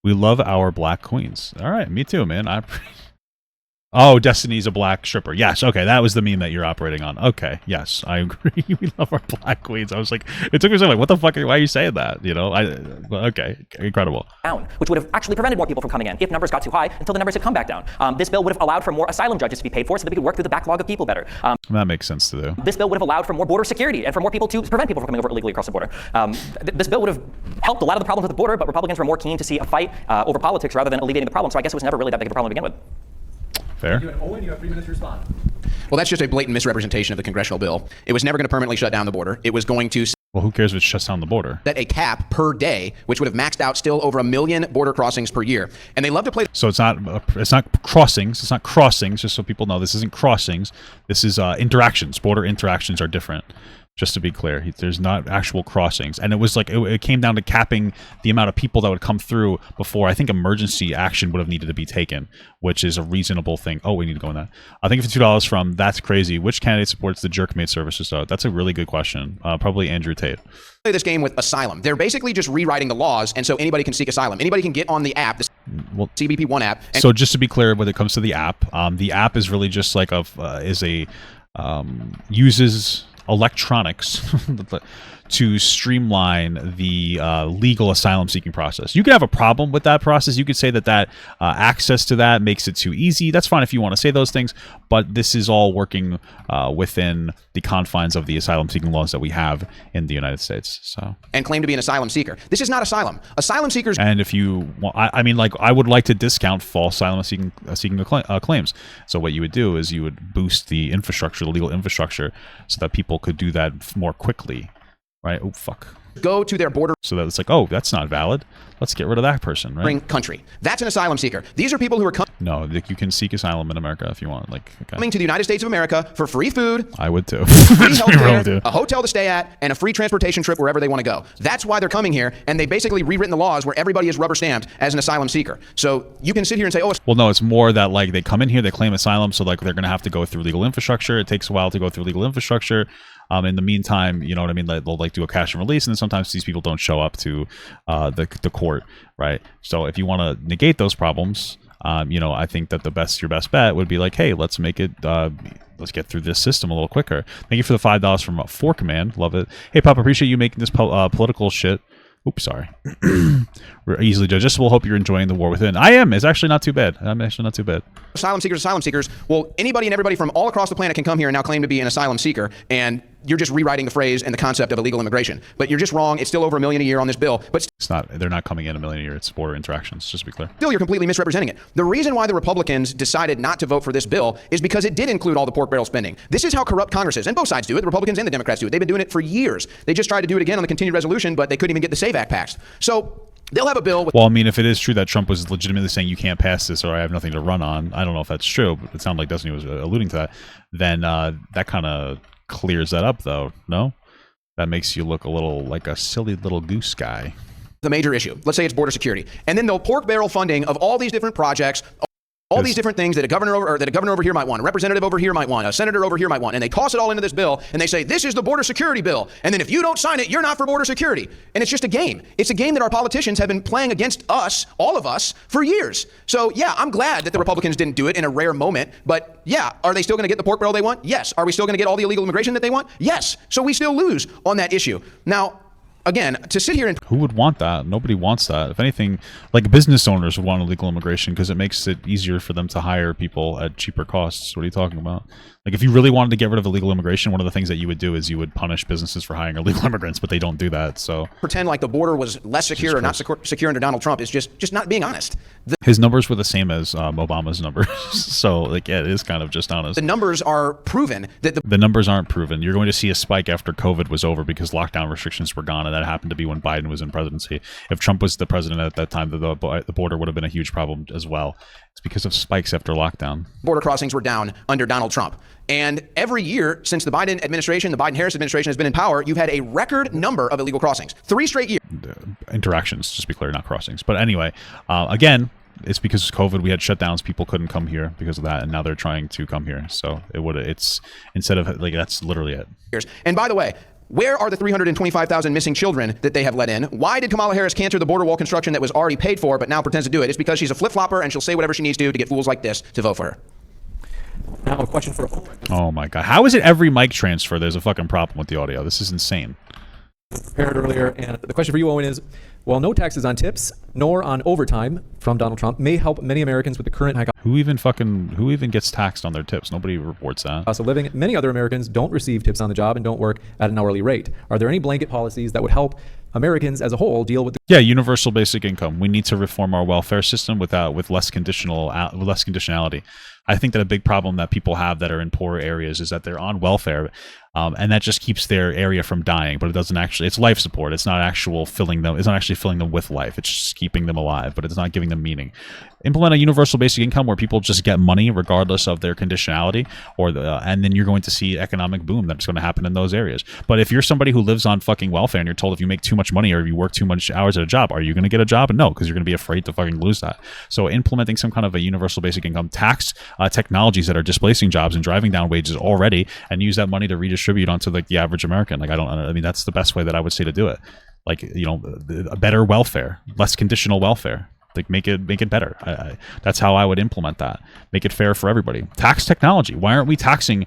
We love our black queens. All right, me too, man. Oh, Destiny's a black stripper. Yes. Okay. That was the meme that you're operating on. Okay. Yes. I agree. We love our black queens. I was like, it took me a second, like, what the fuck? Why are you saying that? You know, okay. Incredible. Down, which would have actually prevented more people from coming in if numbers got too high until the numbers had come back down. This bill would have allowed for more asylum judges to be paid for so that we could work through the backlog of people better. That makes sense to do. This bill would have allowed for more border security and for more people to prevent people from coming over illegally across the border. This bill would have helped a lot of the problems with the border, but Republicans were more keen to see a fight over politics rather than alleviating the problem. So I guess it was never really that big of a problem to begin with. Fair. Owen, you have 3 minutes to respond. Well, that's just a blatant misrepresentation of the congressional bill. It was never going to permanently shut down the border. It was going to Well, who cares if it shuts down the border? set a cap per day, which would have maxed out still over 1 million border crossings per year. And they love to play. So it's not crossings. It's not crossings. Just so people know, this isn't crossings. This is interactions. Border interactions are different. Just to be clear, there's not actual crossings. And it was like, it came down to capping the amount of people that would come through before I think emergency action would have needed to be taken, which is a reasonable thing. Oh, we need to go on that. I think $52 from That's Crazy. Which candidate supports the jerkmate services? So that's a really good question. Probably Andrew Tate. Play this game with asylum. They're basically just rewriting the laws, and so anybody can seek asylum. Anybody can get on the app, the CBP One app. So just to be clear, when it comes to the app is really just like uses electronics to streamline the legal asylum seeking process. You could have a problem with that process. You could say that access to that makes it too easy. That's fine if you want to say those things, but this is all working within the confines of the asylum seeking laws that we have in the United States. So, and claim to be an asylum seeker. This is not asylum. Asylum seekers. And if you want, I mean, like, I would like to discount false asylum seeking claims. So what you would do is you would boost the infrastructure, the legal infrastructure, so that people could do that more quickly. Right? Oh, fuck. Go to their border. So that it's like, oh, that's not valid. Let's get rid of that person, right? Country. That's an asylum seeker. These are people who are No, you can seek asylum in America if you want. Like, okay. coming to the United States of America for free food. I would too. Free healthcare, a hotel to stay at, and a free transportation trip wherever they want to go. That's why they're coming here, and they basically rewritten the laws where everybody is rubber stamped as an asylum seeker. So you can sit here and say, oh, well, no, it's more that like they come in here, they claim asylum, so like they're going to have to go through legal infrastructure. It takes a while to go through legal infrastructure. In the meantime, you know what I mean? They'll like do a cash and release, and then sometimes these people don't show up to the court, right? So if you want to negate those problems, I think that your best bet would be like, hey, let's make it, let's get through this system a little quicker. Thank you for the $5 from 4Command. Love it. Hey, Pop, appreciate you making this political shit. Oops, sorry. We're easily digestible. Hope you're enjoying the war within. I am. It's actually not too bad. I'm actually not too bad. Asylum seekers. Well, anybody and everybody from all across the planet can come here and now claim to be an asylum seeker, and you're just rewriting the phrase and the concept of illegal immigration. But you're just wrong. It's still over 1 million a year on this bill. But it's not. They're not coming in 1 million a year. It's border interactions. Just to be clear. Still, you're completely misrepresenting it. The reason why the Republicans decided not to vote for this bill is because it did include all the pork barrel spending. This is how corrupt Congress is, and both sides do it. The Republicans and the Democrats do it. They've been doing it for years. They just tried to do it again on the continued resolution, but they couldn't even get the SAVE Act passed. So they'll have a bill with. Well, I mean, if it is true that Trump was legitimately saying you can't pass this or I have nothing to run on, I don't know if that's true, but it sounded like Destiny was alluding to that. Then that kind of clears that up, though. No, that makes you look a little like a silly little goose guy. The major issue. Let's say it's border security, and then the pork barrel funding of all these different projects. All these different things that a governor over here might want, a representative over here might want, a senator over here might want, and they toss it all into this bill, and they say, this is the border security bill, and then if you don't sign it, you're not for border security. And it's just a game. It's a game that our politicians have been playing against us, all of us, for years. So yeah, I'm glad that the Republicans didn't do it in a rare moment, but yeah, are they still going to get the pork barrel they want? Yes. Are we still going to get all the illegal immigration that they want? Yes. So we still lose on that issue. Now, again, to sit here and... Who would want that? Nobody wants that. If anything, like business owners would want illegal immigration because it makes it easier for them to hire people at cheaper costs. What are you talking about? Like, if you really wanted to get rid of illegal immigration, one of the things that you would do is you would punish businesses for hiring illegal immigrants, but they don't do that, so... Pretend like the border was less secure or not secure under Donald Trump is just not being honest. His numbers were the same as Obama's numbers, so, like, yeah, it is kind of just honest. The numbers are proven that the numbers aren't proven. You're going to see a spike after COVID was over because lockdown restrictions were gone, and that happened to be when Biden was in presidency. If Trump was the president at that time, the border would have been a huge problem as well. It's because of spikes after lockdown. Border crossings were down under Donald Trump. And every year since the Biden administration, the Biden-Harris administration has been in power, you've had a record number of illegal crossings. 3 straight years. Interactions, just to be clear, not crossings. But anyway, again, it's because of COVID. We had shutdowns. People couldn't come here because of that, and now they're trying to come here. So it's instead of like that's literally it. And by the way, where are the 325,000 missing children that they have let in? Why did Kamala Harris cancel the border wall construction that was already paid for, but now pretends to do it? It's because she's a flip-flopper and she'll say whatever she needs to get fools like this to vote for her. Now a question for Owen. Oh my god. How is it every mic transfer there's a fucking problem with the audio? This is insane. Prepared earlier, and the question for you, Owen, is: while no taxes on tips nor on overtime from Donald Trump may help many Americans with the current high Who even gets taxed on their tips? Nobody reports that. cost of living, many other Americans don't receive tips on the job and don't work at an hourly rate. Are there any blanket policies that would help Americans as a whole deal with the Yeah, universal basic income. We need to reform our welfare system with less conditionality. I think that a big problem that people have that are in poor areas is that they're on welfare, and that just keeps their area from dying. But it doesn't actually. It's life support. It's not actual filling them. It's not actually filling them with life. It's just keeping them alive, but it's not giving them meaning. Implement a universal basic income where people just get money regardless of their conditionality, and then you're going to see economic boom that's going to happen in those areas. But if you're somebody who lives on fucking welfare and you're told if you make too much money or if you work too much hours at a job, are you going to get a job? No, because you're going to be afraid to fucking lose that. So implementing some kind of a universal basic income tax, technologies that are displacing jobs and driving down wages already, and use that money to redistribute onto like the average American. I mean, that's the best way that I would say to do it. Like, a better welfare, less conditional welfare. Like, make it better. That's how I would implement that. Make it fair for everybody. Tax technology. Why aren't we taxing?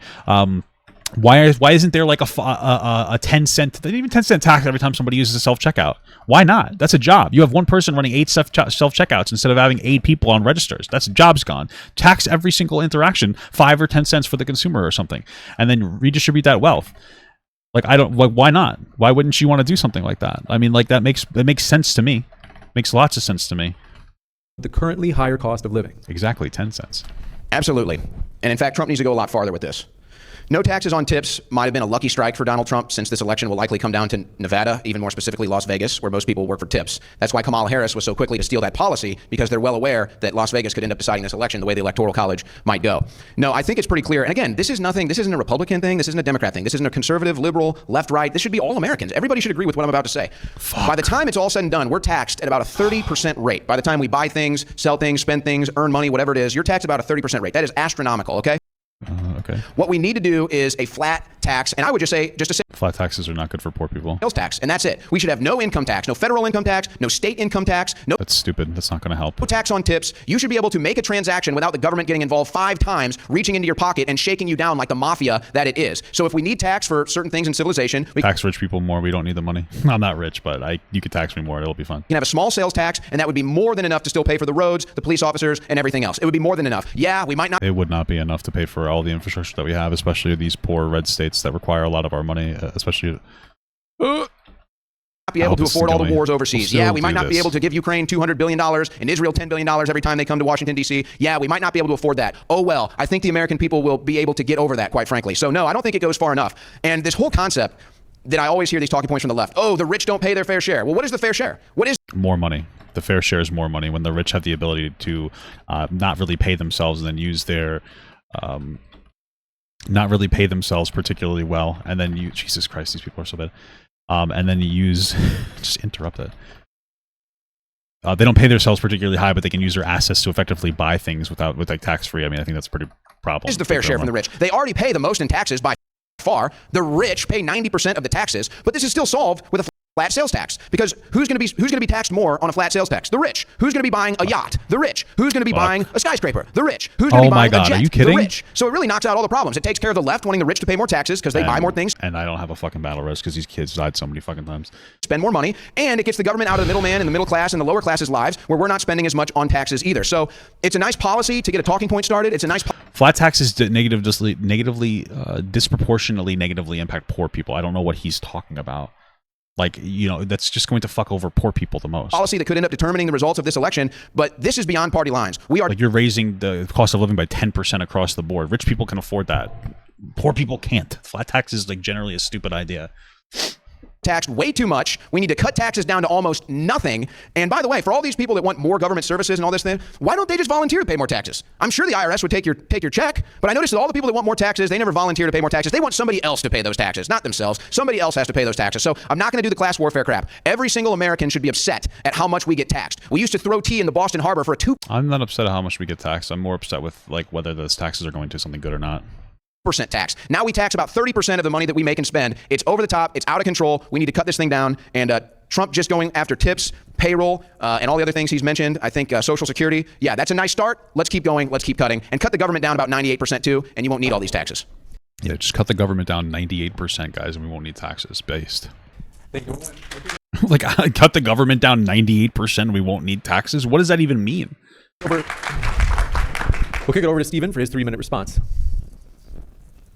Why isn't there like a 10 cent, even 10 cent tax every time somebody uses a self checkout? Why not? That's a job. You have one person running 8 self checkouts instead of having 8 people on registers. That's job's gone. Tax every single interaction 5 or 10 cents for the consumer or something, and then redistribute that wealth. Like, why not? Why wouldn't you want to do something like that? I mean, like, that makes sense to me. Makes lots of sense to me. the currently higher cost of living? Exactly, 10 cents. Absolutely. And in fact, Trump needs to go a lot farther with this. No taxes on tips might have been a lucky strike for Donald Trump, since this election will likely come down to Nevada, even more specifically Las Vegas, where most people work for tips. That's why Kamala Harris was so quickly to steal that policy, because they're well aware that Las Vegas could end up deciding this election the way the Electoral College might go. No, I think it's pretty clear. And again, this isn't a Republican thing. This isn't a Democrat thing. This isn't a conservative, liberal, left, right. This should be all Americans. Everybody should agree with what I'm about to say. By the time it's all said and done, we're taxed at about a 30% rate. By the time we buy things, sell things, spend things, earn money, whatever it is, you're taxed about a 30% rate. That is astronomical, okay? Okay. What we need to do is a flat tax, and I would just say, flat taxes are not good for poor people. sales tax, and that's it. We should have no income tax, no federal income tax, no state income tax, no That's stupid. That's not going to help. tax on tips. You should be able to make a transaction without the government getting involved 5 times, reaching into your pocket and shaking you down like the mafia that it is. So if we need tax for certain things in civilization, we Tax rich people more. We don't need the money. I'm not rich, but you could tax me more. It'll be fun. can have a small sales tax, and that would be more than enough to still pay for the roads, the police officers, and everything else. It would be more than enough. Yeah, we might not It would not be enough to pay for all the infrastructure that we have, especially these poor red states that require a lot of our money, especially. be able to afford all the wars overseas. We'll Yeah, we might do not be this. able to give Ukraine $200 billion and Israel $10 billion every time they come to Washington, D.C. Yeah, we might not be able to afford that. Oh, well, I think the American people will be able to get over that, quite frankly. So, no, I don't think it goes far enough. And this whole concept that I always hear these talking points from the left. Oh, the rich don't pay their fair share. Well, what is the fair share? What is More money. The fair share is more money when the rich have the ability to not really pay themselves and then use their. Not really pay themselves particularly well, and then you, Jesus Christ, these people are so bad. And then you use, just interrupt it. They don't pay themselves particularly high, but they can use their assets to effectively buy things with like tax free. I mean, I think that's a pretty problem. the fair share from the rich? They already pay the most in taxes by far. The rich pay 90% of the taxes, but this is still solved with a flat sales tax, because who's going to be taxed more on a flat sales tax? The rich. Who's going to be buying a yacht? The rich. Who's going to be buying a skyscraper? The rich. Who's going to be buying a jet? Are you kidding? The rich. So it really knocks out all the problems. It takes care of the left wanting the rich to pay more taxes because they buy more things, And I don't have a fucking battle risk because these kids died so many fucking times. spend more money, and it gets the government out of the middleman and the middle class and the lower classes' lives, where we're not spending as much on taxes either. So it's a nice policy to get a talking point started. It's a nice Flat taxes disproportionately negatively impact poor people. I don't know what he's talking about. Like, that's just going to fuck over poor people the most. policy that could end up determining the results of this election, but this is beyond party lines. We are Like, you're raising the cost of living by 10% across the board. Rich people can afford that. Poor people can't. Flat tax is like generally a stupid idea. taxed way too much. We need to cut taxes down to almost nothing. And by the way, for all these people that want more government services and all this thing, why don't they just volunteer to pay more taxes? I'm sure the IRS would take your check, but I noticed that all the people that want more taxes, they never volunteer to pay more taxes. They want somebody else to pay those taxes, not themselves. Somebody else has to pay those taxes. So I'm not going to do the class warfare crap. Every single American should be upset at how much we get taxed. We used to throw tea in the Boston Harbor for a 2% I'm not upset at how much we get taxed. I'm more upset with like whether those taxes are going to something good or not. tax. Now we tax about 30% of the money that we make and spend. It's over the top. It's out of control. We need to cut this thing down, and Trump just going after tips, payroll, and all the other things he's mentioned. I think Social Security. Yeah, that's a nice start. Let's keep going. Let's keep cutting. And cut the government down about 98% too, and you won't need all these taxes. Yeah, just cut the government down 98%, guys, and we won't need taxes based. Like, cut the government down 98% and we won't need taxes? What does that even mean? We'll kick it over to Stephen for his 3-minute response.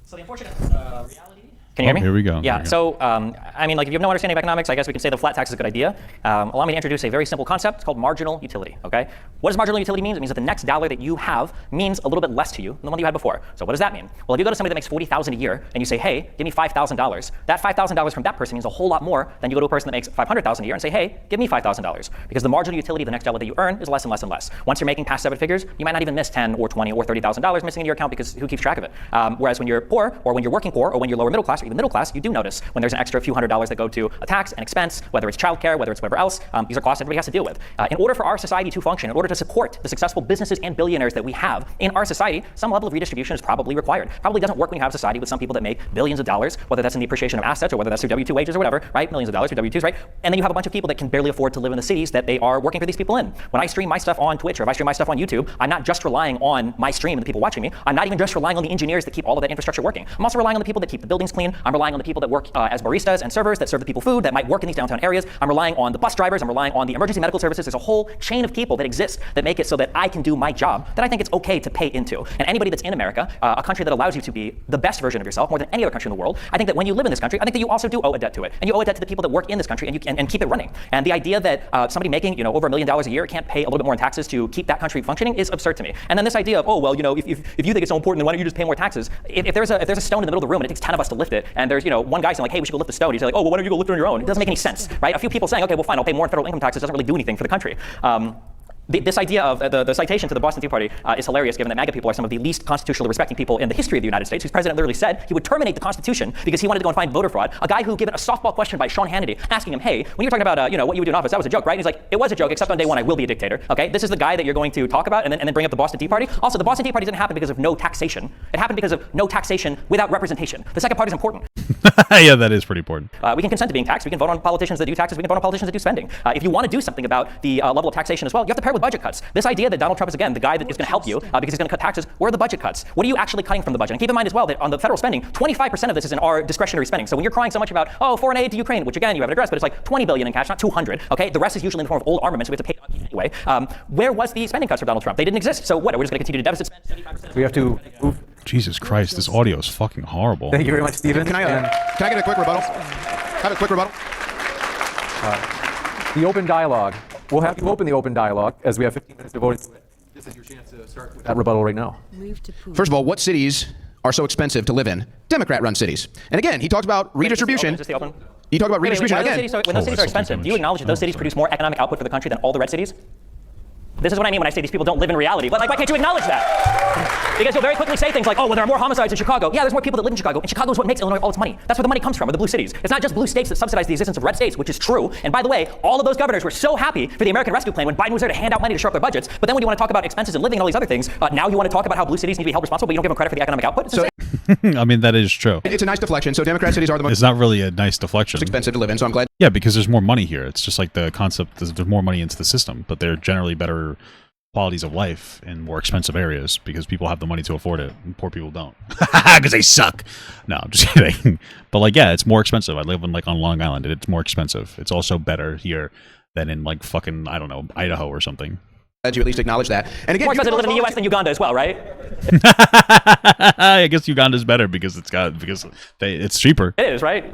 So the unfortunate reality. Can you hear me? Here we go. Yeah. So, I mean, like, if you have no understanding of economics, I guess we can say the flat tax is a good idea. Allow me to introduce a very simple concept. It's called marginal utility. Okay. What does marginal utility mean? It means that the next dollar that you have means a little bit less to you than the one you had before. So, what does that mean? Well, if you go to somebody that makes $40,000 a year and you say, "Hey, give me $5,000," that $5,000 from that person means a whole lot more than you go to a person that makes $500,000 a year and say, "Hey, give me $5,000," because the marginal utility of the next dollar that you earn is less and less and less. Once you're making past 7 figures, you might not even miss $10 or $20 or $30,000 missing in your account because who keeps track of it? Whereas when you're poor, or when you're working poor, or when you're lower middle class, or even middle class, you do notice when there's an extra few $100s that go to a tax, an expense, whether it's childcare, whether it's whatever else. These are costs everybody has to deal with. In order for our society to function, in order to support the successful businesses and billionaires that we have in our society, some level of redistribution is probably required. Probably doesn't work when you have a society with some people that make billions of dollars, whether that's in the appreciation of assets or whether that's through W-2 wages or whatever, right? Millions of dollars through W-2s, right? And then you have a bunch of people that can barely afford to live in the cities that they are working for these people in. When I stream my stuff on Twitch or if I stream my stuff on YouTube, I'm not just relying on my stream and the people watching me. I'm not even just relying on the engineers that keep all of that infrastructure working. I'm also relying on the people that keep the buildings clean. I'm relying on the people that work as baristas and servers that serve the people food that might work in these downtown areas. I'm relying on the bus drivers. I'm relying on the emergency medical services. There's a whole chain of people that exist that make it so that I can do my job that I think it's okay to pay into. And anybody that's in America, a country that allows you to be the best version of yourself more than any other country in the world, I think that when you live in this country, I think that you also do owe a debt to it. And you owe a debt to the people that work in this country and keep it running. And the idea that somebody making over $1 million a year can't pay a little bit more in taxes to keep that country functioning is absurd to me. And then this idea of, oh, well, if you think it's so important, then why don't you just pay more taxes? If there's a stone in the middle of the room and it takes 10 of us to lift it, and there's one guy saying like, hey, we should go lift the stone. He's like, oh, well, why don't you go lift it on your own? It doesn't make any sense, right? A few people saying, okay, well, fine, I'll pay more in federal income taxes doesn't really do anything for the country. This idea of the citation to the Boston Tea Party is hilarious, given that MAGA people are some of the least constitutionally respecting people in the history of the United States, whose president literally said he would terminate the Constitution because he wanted to go and find voter fraud. A guy who given a softball question by Sean Hannity, asking him, hey, when you were talking about what you would do in office, that was a joke, right? And he's like, it was a joke, except on day one I will be a dictator. Okay, this is the guy that you're going to talk about and then bring up the Boston Tea Party. Also, the Boston Tea Party didn't happen because of no taxation. It happened because of no taxation without representation. The second part is important. Yeah, that is pretty important. We can consent to being taxed. We can vote on politicians that do taxes. We can vote on politicians that do spending. If you want to do something about the level of taxation as well, you have to pair it with budget cuts. This idea that Donald Trump is, again, the guy that is going to help you because he's going to cut taxes, where are the budget cuts? What are you actually cutting from the budget? And keep in mind as well that on the federal spending, 25% of this is in our discretionary spending. So when you're crying so much about, oh, foreign aid to Ukraine, which again, you haven't addressed, but it's like $20 billion in cash, not 200, okay? The rest is usually in the form of old armaments, so we have to pay it anyway. Where was the spending cuts for Donald Trump? They didn't exist. So what? Are we just going to continue to deficit spend 75%? We have to move. Jesus Christ, this audio is fucking horrible. Thank you very much, Stephen. Can I get a quick rebuttal? Have a quick rebuttal. The open dialogue. We'll have you open the open dialogue as we have 15 minutes to vote. This is your chance to start with that rebuttal right now. First of all, what cities are so expensive to live in? Democrat-run cities. And again, he talked about redistribution. Just the open. You talk about redistribution When again. those cities are expensive, do you acknowledge that those cities produce more economic output for the country than all the red cities? This is what I mean when I say these people don't live in reality. Like, why can't you acknowledge that? Because you'll very quickly say things like, oh, well, there are more homicides in Chicago. Yeah, there's more people that live in Chicago. And Chicago is what makes Illinois all its money. That's where the money comes from, or the blue cities. It's not just blue states that subsidize the existence of red states, which is true. And by the way, all of those governors were so happy for the American Rescue Plan when Biden was there to hand out money to shore up their budgets. But then when you want to talk about expenses and living and all these other things, now you want to talk about how blue cities need to be held responsible, but you don't give them credit for the economic output. It's I mean, that is true. It's a nice deflection. So Democrat cities are the most It's not really a nice deflection. expensive to live in, so I'm glad. Yeah, because there's more money here. It's just like the concept, there's more money into the system, but they're generally better qualities of life in more expensive areas because people have the money to afford it and poor people don't because they suck. No, I'm just kidding. But like, yeah, it's more expensive. I live in on Long Island and it's more expensive. It's also better here than in like fucking, I don't know, Idaho or something. Glad you at least acknowledge that. And again, more expensive to live in the US than Uganda as well, right? I guess Uganda's better because it's cheaper. It is, right?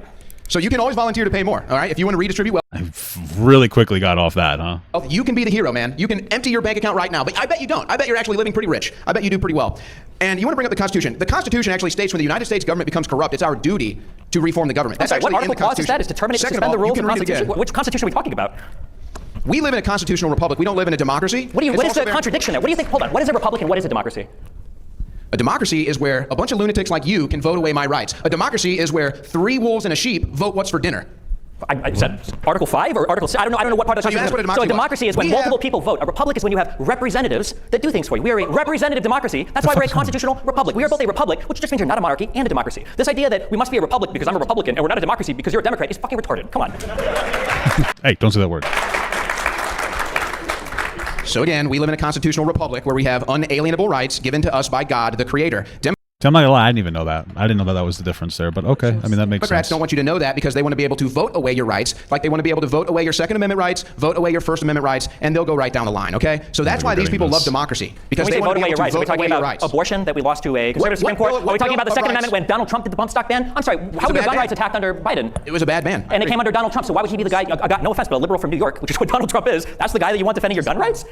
So you can always volunteer to pay more, all right? If you want to redistribute wealth. I really quickly got off that, huh? You can be the hero, man. You can empty your bank account right now, but I bet you don't. I bet you're actually living pretty rich. I bet you do pretty well. And you want to bring up the Constitution. The Constitution actually states when the United States government becomes corrupt, it's our duty to reform the government. That's what actually article in the clause is Constitution. that? Is to terminate, Second suspend of the all, rules you of the can read it Constitution? again. Which Constitution are we talking about? We live in a constitutional republic. We don't live in a democracy. What is the contradiction there? What do you think? Hold on. What is a republic and what is a democracy? A democracy is where a bunch of lunatics like you can vote away my rights. A democracy is where 3 wolves and a sheep vote what's for dinner. I said Article 5 or Article 6? I don't know what part of the So you asked what a So a democracy democracy was. is when We multiple have- people vote. A republic is when you have representatives that do things for you. We are a representative democracy. That's why we're a constitutional republic. We are both a republic, which just means you're not a monarchy and a democracy. This idea that we must be a republic because I'm a Republican and we're not a democracy because you're a Democrat is fucking retarded. Come on. Hey, don't say that word. So again, we live in a constitutional republic where we have unalienable rights given to us by God, the Creator. I'm not gonna lie, I didn't even know that. I didn't know that was the difference there, but okay. I mean, that makes Democrats sense. don't want you to know that because they want to be able to vote away your rights, like they want to be able to vote away your Second Amendment rights, vote away your First Amendment rights, and they'll go right down the line, okay? So that's why these people love democracy, because When we they say want vote to away be your able rights, to are we vote talking away your about rights. abortion that we lost to a conservative Supreme Court? Are we talking about the Second Amendment when Donald Trump did the bump stock ban? I'm sorry, how were your bad gun ban. rights attacked under Biden? It was a bad ban. And it came under Donald Trump, so why would he be the guy, I got no offense, but a liberal from New York, which is what Donald Trump is, that's the guy that you want defending your gun rights?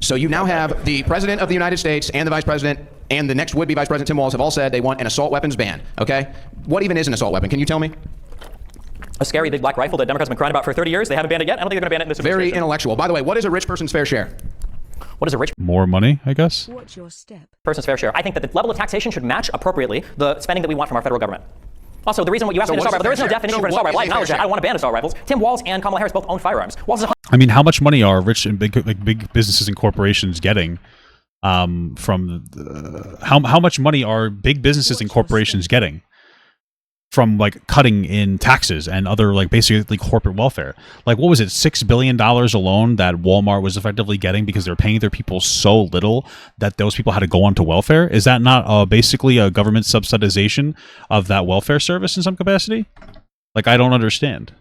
So you now have the President of the United States and the Vice President and the next would-be Vice President Tim Walz have all said they want an assault weapons ban, okay? What even is an assault weapon? Can you tell me? A scary big black rifle that Democrats have been crying about for 30 years. They haven't banned it yet. I don't think they're going to ban it in this Very administration. intellectual. By the way, what is a rich person's fair share? What is a rich More money, I guess. Watch your step. person's fair share? I think that the level of taxation should match appropriately the spending that we want from our federal government. Also, the reason what you asked So me to what assault is rifle, there is no fair share? definition So for an assault what rifle. I is a acknowledge fair that. I don't want to ban assault rifles. Tim Walz and Kamala Harris both own firearms. Walz is I mean, how much money are rich and big businesses and corporations getting from how much money are big businesses and corporations getting from like cutting in taxes and other like basically corporate welfare? Like, what was it, $6 billion alone that Walmart was effectively getting because they're paying their people so little that those people had to go onto welfare? Is that not basically a government subsidization of that welfare service in some capacity? Like, I don't understand.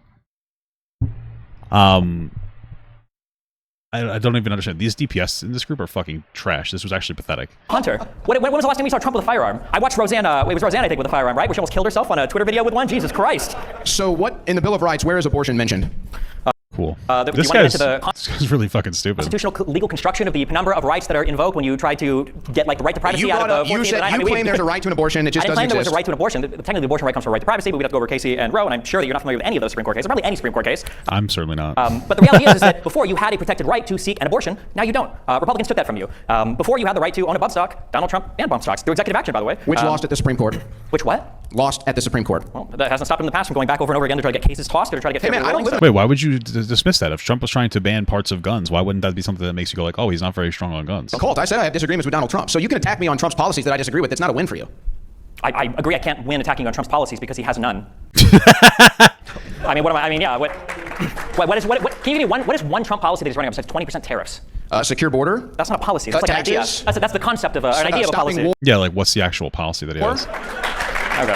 I don't even understand. These DPS in this group are fucking trash. This was actually pathetic. Hunter. When was the last time we saw Trump with a firearm? I watched Rosanna, it was Rosanna, I think, with a firearm, right? Where she almost killed herself on a Twitter video with one? Jesus Christ. So what, in the Bill of Rights, where is abortion mentioned? Cool. Do This you want to guy's, get into the this guy's really fucking stupid. constitutional legal construction of the number of rights that are invoked when you try to get like the right to privacy You out brought of up, the 14th you said, Amendment. you claim there's a right to an abortion, it I just didn't doesn't claim there was exist. a right to an abortion. Technically, the abortion right comes from right to privacy, but we'd have to go over Casey and Roe, and I'm sure that you're not familiar with any of those Supreme Court cases, probably any Supreme Court case. I'm certainly not. But the reality is that before you had a protected right to seek an abortion, now you don't. Republicans took that from you. Before you had the right to own a bump stock, Donald Trump banned bump stocks through executive action, by the way. Which lost at the Supreme Court. Which what? Lost at the Supreme Court. Well, that hasn't stopped him in the past from going back over and over again to try to get cases tossed or to try to get Hey, man, favorable I don't rulings. live Wait, why would you dismiss that? If Trump was trying to ban parts of guns, why wouldn't that be something that makes you go like, oh, he's not very strong on guns? Colt, I said I have disagreements with Donald Trump. So you can attack me on Trump's policies that I disagree with. It's not a win for you. I agree. I can't win attacking on Trump's policies because he has none. I mean, what am I? I mean, yeah. What can you give me one? What is one Trump policy that he's running up? It's like 20% tariffs. Secure border. That's not a policy. That's like an idea. Taxes. That's the concept of an idea of a Stopping policy. war. Yeah, like what's the actual policy that he has? Okay.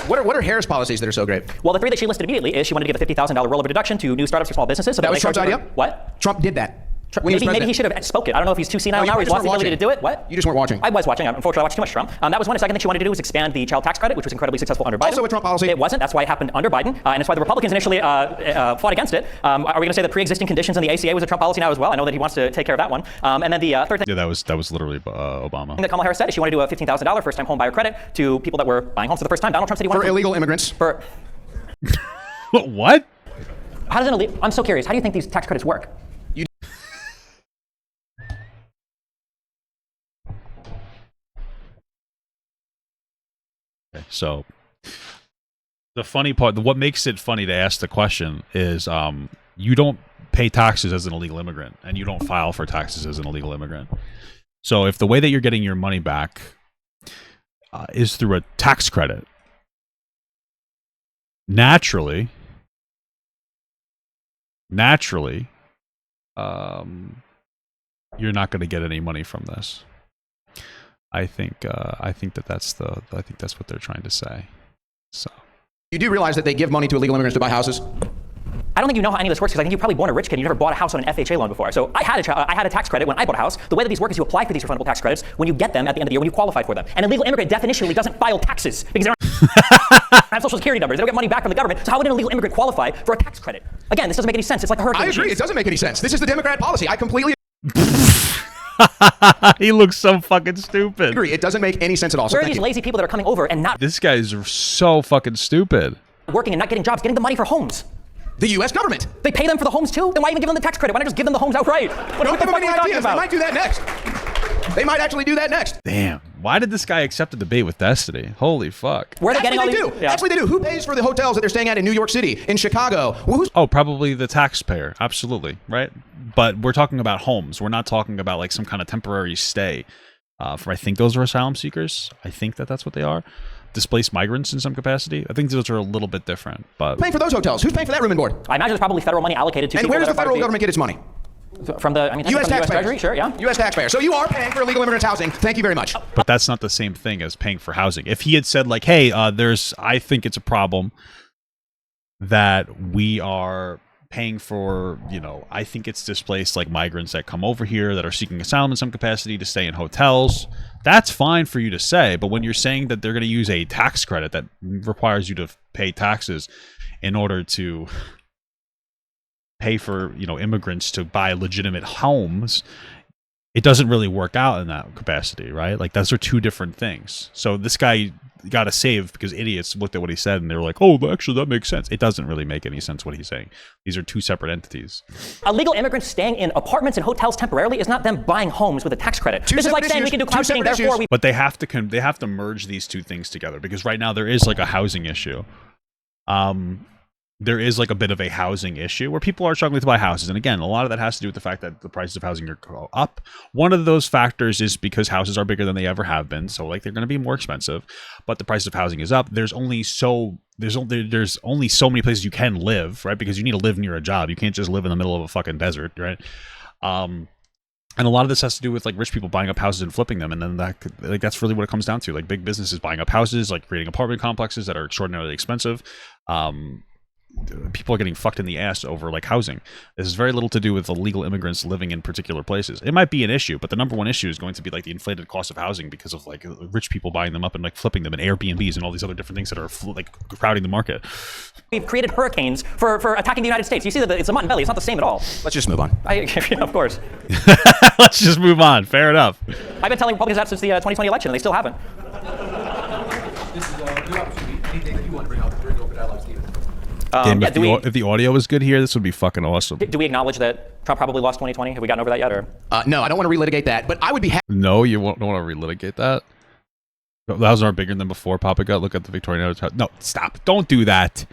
What are Harris' policies that are so great? Well, the three that she listed immediately is she wanted to give a $50,000 rollover deduction to new startups or small businesses. So That was they Trump's charge idea? them- What? Trump did that. When he was Maybe he president. should have spoke it. I don't know if he's too senile Oh, you now. He's just lost the weren't ability to watching. do it. What? You just weren't watching. I was watching. Unfortunately, I watched too much Trump. That was one. The second thing she wanted to do was expand the child tax credit, which was incredibly successful under Biden. Also a Trump policy. It wasn't. That's why it happened under Biden, and it's why the Republicans initially fought against it. Are we going to say the pre-existing conditions in the ACA was a Trump policy now as well? I know that he wants to take care of that one. And then the third thing Yeah, that was literally Obama. that Kamala Harris said is she wanted to do a $15,000 first-time home buyer credit to people that were buying homes for the first time. Donald Trump said he wanted For illegal immigrants. for. What? How does an illegal? I'm so curious. How do you think these tax credits work? So the funny part, what makes it funny to ask the question is you don't pay taxes as an illegal immigrant and you don't file for taxes as an illegal immigrant. So if the way that you're getting your money back is through a tax credit, naturally, you're not going to get any money from this. I think that's what they're trying to say. So You do realize that they give money to illegal immigrants to buy houses? I don't think you know how any of this works because I think you're probably born a rich kid. You never bought a house on an FHA loan before. So I had a tax credit when I bought a house. The way that these work is you apply for these refundable tax credits when you get them at the end of the year when you qualify for them. An illegal immigrant definitionally doesn't file taxes because they don't have social security numbers. They don't get money back from the government. So how would an illegal immigrant qualify for a tax credit? Again, this doesn't make any sense. It's like the hurricane. I agree. It doesn't make any sense. This is the Democrat policy. I completely he looks so fucking stupid. agree. It doesn't make any sense at all. So Where are thank these you. lazy people that are coming over and not This guy's so fucking stupid. working and not getting jobs, getting the money for homes? The U.S. government. They pay them for the homes too? Then why even give them the tax credit? Why not just give them the homes outright? What Don't the give them fuck any are we talking ideas. They about? might do that next. They might actually do that next. Damn. Why did this guy accept a debate with Destiny? Holy fuck. Where are they getting all Actually, these? they do. Actually, they do. Who pays for the hotels that they're staying at in New York City, in Chicago? Who's Oh, probably the taxpayer. Absolutely, right? But we're talking about homes. We're not talking about like some kind of temporary stay. For I think those are asylum seekers. I think that's what they are. Displaced migrants in some capacity. I think those are a little bit different. But paying for those hotels? Who's paying for that room and board? I imagine there's probably federal money allocated to And people where does that the are part federal of government get its money? From the, I mean, U.S. from the US taxpayers. Treasury, sure, yeah. U.S. taxpayers. So you are paying for illegal immigrants' housing. Thank you very much. but that's not the same thing as paying for housing. If he had said like, "Hey, I think it's a problem that we are paying for, I think it's displaced like migrants that come over here that are seeking asylum in some capacity to stay in hotels." That's fine for you to say, but when you're saying that they're going to use a tax credit that requires you to pay taxes in order to pay for, immigrants to buy legitimate homes, it doesn't really work out in that capacity, right? Like, those are two different things. So this guy got a save because idiots looked at what he said and they were like, "Oh, actually, that makes sense." It doesn't really make any sense what he's saying. These are two separate entities. Illegal immigrants staying in apartments and hotels temporarily is not them buying homes with a tax credit. This is like saying we can do cloud seeding, therefore we... But they have to merge these two things together, because right now there is like a housing issue. There is like a bit of a housing issue where people are struggling to buy houses. And again, a lot of that has to do with the fact that the prices of housing are up. One of those factors is because houses are bigger than they ever have been. So like they're going to be more expensive, but the price of housing is up. There's only so many places you can live, right? Because you need to live near a job. You can't just live in the middle of a fucking desert, right? And a lot of this has to do with like rich people buying up houses and flipping them, and then that's really what it comes down to. Like big businesses buying up houses, like creating apartment complexes that are extraordinarily expensive. People are getting fucked in the ass over like housing. This has very little to do with illegal immigrants living in particular places. It might be an issue, but the number one issue is going to be like the inflated cost of housing because of like rich people buying them up and like flipping them in Airbnbs and all these other different things that are like crowding the market. We've created hurricanes for attacking the United States. You see that it's a mutton belly. It's not the same at all. Let's just move on. Of course. Let's just move on. Fair enough. I've been telling Republicans that since the 2020 election, and they still haven't. This is a new opportunity. Anything that you want to bring up during the open dialogue, Stephen? Damn, if the audio was good here, this would be fucking awesome. Do we acknowledge that Trump probably lost 2020? Have we gotten over that yet? Or No, I don't want to relitigate that, but I would be happy. No, you don't want to relitigate that? The houses aren't bigger than before, Papa Gut. Look at the Victorian house. No, stop. Don't do that.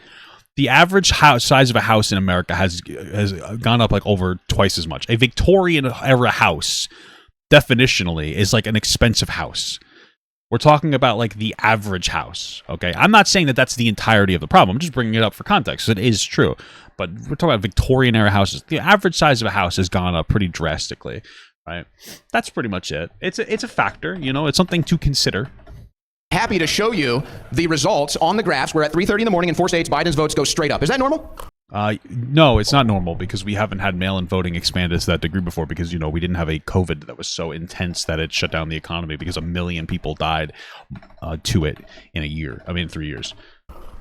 The average size of a house in America has gone up like over twice as much. A Victorian era house, definitionally, is like an expensive house. We're talking about like the average house, okay? I'm not saying that that's the entirety of the problem. I'm just bringing it up for context. It is true. But we're talking about Victorian era houses. The average size of a house has gone up pretty drastically, right? That's pretty much it. It's a factor, it's something to consider. Happy to show you the results on the graphs where at 3:30 in the morning in 4 states, Biden's votes go straight up. Is that normal? No, it's not normal because we haven't had mail-in voting expanded to that degree before because, we didn't have a COVID that was so intense that it shut down the economy because 1 million people died to it in 3 years.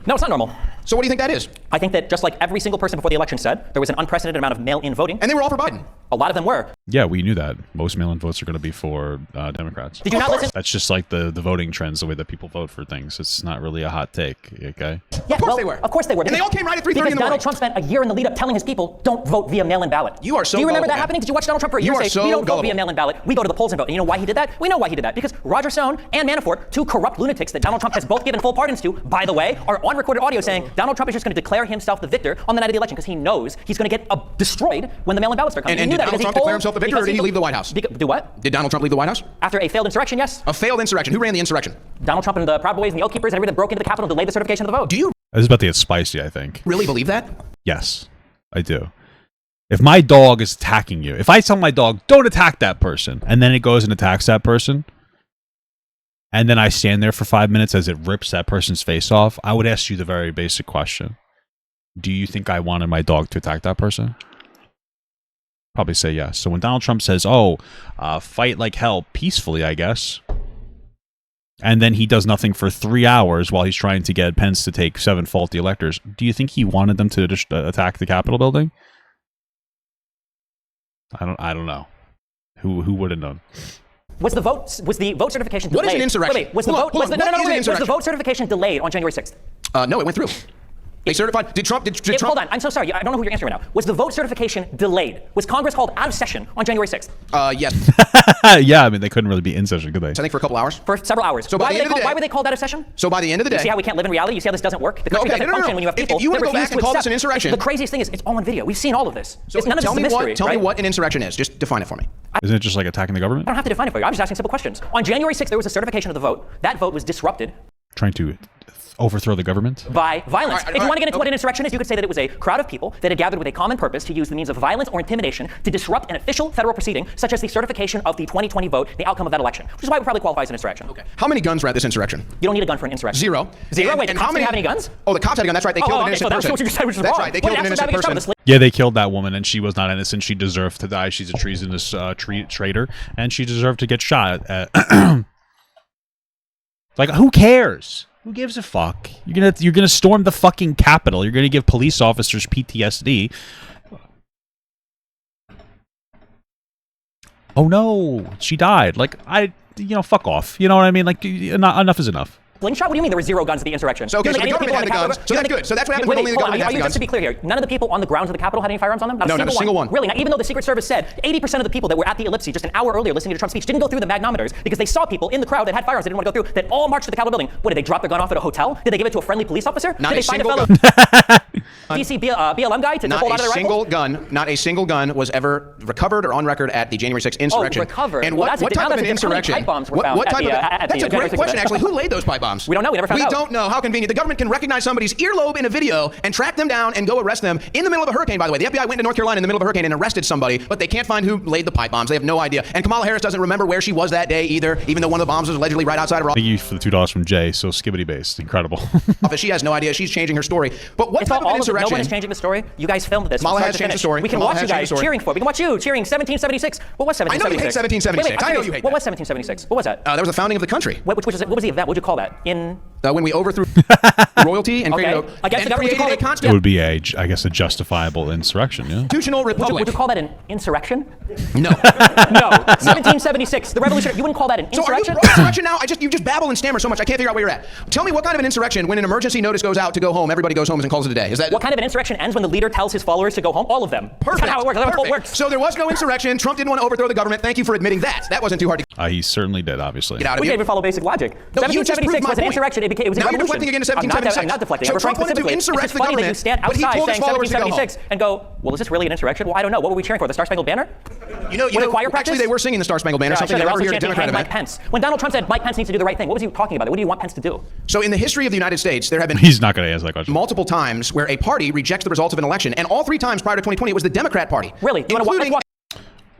no, it's not normal. So what do you think that is? I think that just like every single person before the election said, there was an unprecedented amount of mail-in voting. And they were all for Biden. A lot of them were. Yeah, we knew that. Most mail-in votes are going to be for Democrats. Did you not listen? That's just like the voting trends, the way that people vote for things. It's not really a hot take, okay? Yeah, Of course they were. Of course they were. And they all came right at 3:30 in the Because morning. Donald Trump spent a year in the lead up telling his people, don't vote via mail-in ballot. You are so Do you remember gullible, that happening? Did you watch Donald Trump for a year You are say, so we don't vote gullible. via mail-in ballot, we go to the polls and vote? And you know why he did that? We know why he did that. Because Roger Stone and Manafort, two corrupt lunatics that Donald Trump has both given full pardons to, by the way, are on recorded audio saying Donald Trump is just going to declare himself the victor on the night of the election because he knows he's going to get destroyed when the mail-in ballots start coming. And He knew did that Donald because Trump he declare told- himself the victor, or because did he leave the White House? Do what? Did Donald Trump leave the White House? After a failed insurrection, yes. A failed insurrection. Who ran the insurrection? Donald Trump and the Proud Boys and the Oath Keepers and everybody that broke into the Capitol delayed the certification of the vote. Do you This is about to get spicy, I think. really believe that? Yes, I do. If my dog is attacking you, if I tell my dog, don't attack that person, and then it goes and attacks that person, and then I stand there for 5 minutes as it rips that person's face off, I would ask you the very basic question. Do you think I wanted my dog to attack that person? Probably say yes. So when Donald Trump says, fight like hell peacefully, I guess, and then he does nothing for 3 hours while he's trying to get Pence to take 7 faulty electors, do you think he wanted them to just attack the Capitol building? I don't know. Who would have known? Was the vote certification delayed? What is an insurrection? Wait, was the Hold on, vote was the, hold on. no, no, What no, is an wait, was the insurrection? vote certification delayed on January 6th? No, it went through. They certified. Did Trump? Did Trump? Hold on. I'm so sorry. I don't know who you're answering right now. Was the vote certification delayed? Was Congress called out of session on January 6th? Yes. Yeah, I mean, they couldn't really be in session, could they? I think for a couple hours. For several hours. So why were they called out of session? So by the end of the day. You see how we can't live in reality? You see how this doesn't work? The country doesn't function when you have people If you want that to go refuse back and call this an accept. insurrection. The craziest thing is it's all on video. We've seen all of this. So It's none of this is a mystery. Tell me right? what an insurrection is. Just define it for me. Isn't it just like attacking the government? I don't have to define it for you. I'm just asking simple questions. On January 6th, there was a certification of the vote. That vote was disrupted Trying to overthrow the government? by violence. All right, If you want to get into what an insurrection is, you could say that it was a crowd of people that had gathered with a common purpose to use the means of violence or intimidation to disrupt an official federal proceeding, such as the certification of the 2020 vote, the outcome of that election, which is why it probably qualifies as an insurrection. Okay. How many guns were at this insurrection? You don't need a gun for an insurrection. Zero. Zero? Wait, the And cops how many didn't have any guns? Oh, the cops had a gun. That's right. They killed an okay, innocent so that's person. what you just said, which is That's wrong. right. They What killed an an innocent absolute person. the Yeah, they killed that woman, and she was not innocent. She deserved to die. She's a treasonous traitor, and she deserved to get shot. Like, who cares? Who gives a fuck? You're gonna storm the fucking Capitol. You're gonna give police officers PTSD. Oh no, she died. Like, fuck off. You know what I mean? Like, enough is enough. Slingshot? What do you mean there were zero guns at the insurrection? So, okay, You so think the any of government people had on the guns. Capitol- So that's good. So that's what happens when only the government has the Just guns. to be clear here, none of the people on the grounds of the Capitol had any firearms on them? No, not a single one. Really? Now, even though the Secret Service said 80% of the people that were at the ellipse just an hour earlier listening to Trump's speech didn't go through the magnometers because they saw people in the crowd that had firearms they didn't want to go through that all marched to the Capitol building. What, did they drop their gun off at a hotel? Did they give it to a friendly police officer? Not did they a find single a fellow DC BLM guy to hold Not onto a their single rifle? gun, not a single gun was ever recovered or on record at the January 6th insurrection. recovered. And Well, what that's a- type now of an that's a different insurrection? pipe bombs were What found type of? at That's the a great January 6th question, event. actually. Who laid those pipe bombs? We don't know. We never found out. We don't know. How convenient. The government can recognize somebody's earlobe in a video and track them down and go arrest them in the middle of a hurricane, by the way. The FBI went to North Carolina in the middle of a hurricane and arrested somebody, but they can't find who laid the pipe bombs. They have no idea. And Kamala Harris doesn't remember where she was that day either, even though one of the bombs was allegedly right outside of her Thank you for the $2 from Jay. So skibbity based, incredible. office. She has no idea. She's changing her story. But what It's type of all an of no insurrection? one is changing the story. You guys filmed this. Kamala from has start to changed the finish. story. We can Kamala watch has you changed guys the story. cheering for it. We can watch you cheering 1776. What was 1776? I know you hate 1776. I know you hate What that. was 1776? What was that? That was the founding of the country. What was the event? What would you call that? When we overthrew royalty and created, Okay. Against the government, you call a it- It constitutional would be I guess, a justifiable insurrection. Yeah. republic. Would you call that an insurrection? No. No. 1776. The revolution. You wouldn't call that an So are you insurrection? pro-insurrection now? You just babble and stammer so much I can't figure out where you're at. Tell me what kind of an insurrection when an emergency notice goes out to go home, everybody goes home and calls it a day. Is that What kind of an insurrection ends when the leader tells his followers to go home? All of them. perfect? That's how it works. That's how it Perfect. works. So there was no insurrection. Trump didn't want to overthrow the government. Thank you for admitting that. That wasn't too hard to He certainly did, obviously. get out of We you. can't even follow basic logic. No, you just 1776 proved my was an point. insurrection. It was a Now you're revolution. deflecting again to I'm not 1776. deflecting. So I'm referring Trump wanted to specifically. insurrect It's the funny that you government, stand but he outside told his saying followers to go home. 1776 and go, well, is this really an insurrection? Well, I don't know. What were we cheering for? The Star Spangled Banner? You choir practice? actually, they were singing the Star Spangled Banner, Yeah, something sure, they they were never also hear at a chanting Democrat "Hang event. Mike Pence." When Donald Trump said Mike Pence needs to do the right thing, what was he talking about? What do you want Pence to do? So in the history of the United States, there have been He's not going to answer that question. multiple times where a party rejects the results of an election, and all three times prior to 2020, it was the Democrat Party. Really? You wanna let's Including walk-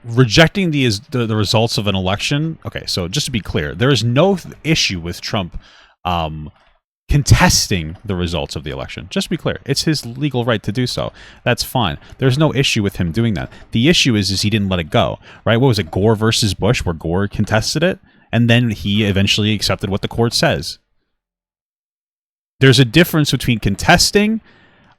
Rejecting the results of an election. Okay, so just to be clear, there is no issue with Trump contesting the results of the election. Just to be clear, it's his legal right to do so. That's fine. There's no issue with him doing that. The issue is he didn't let it go, right? What was it, Gore versus Bush, where Gore contested it, and then he eventually accepted what the court says. There's a difference between contesting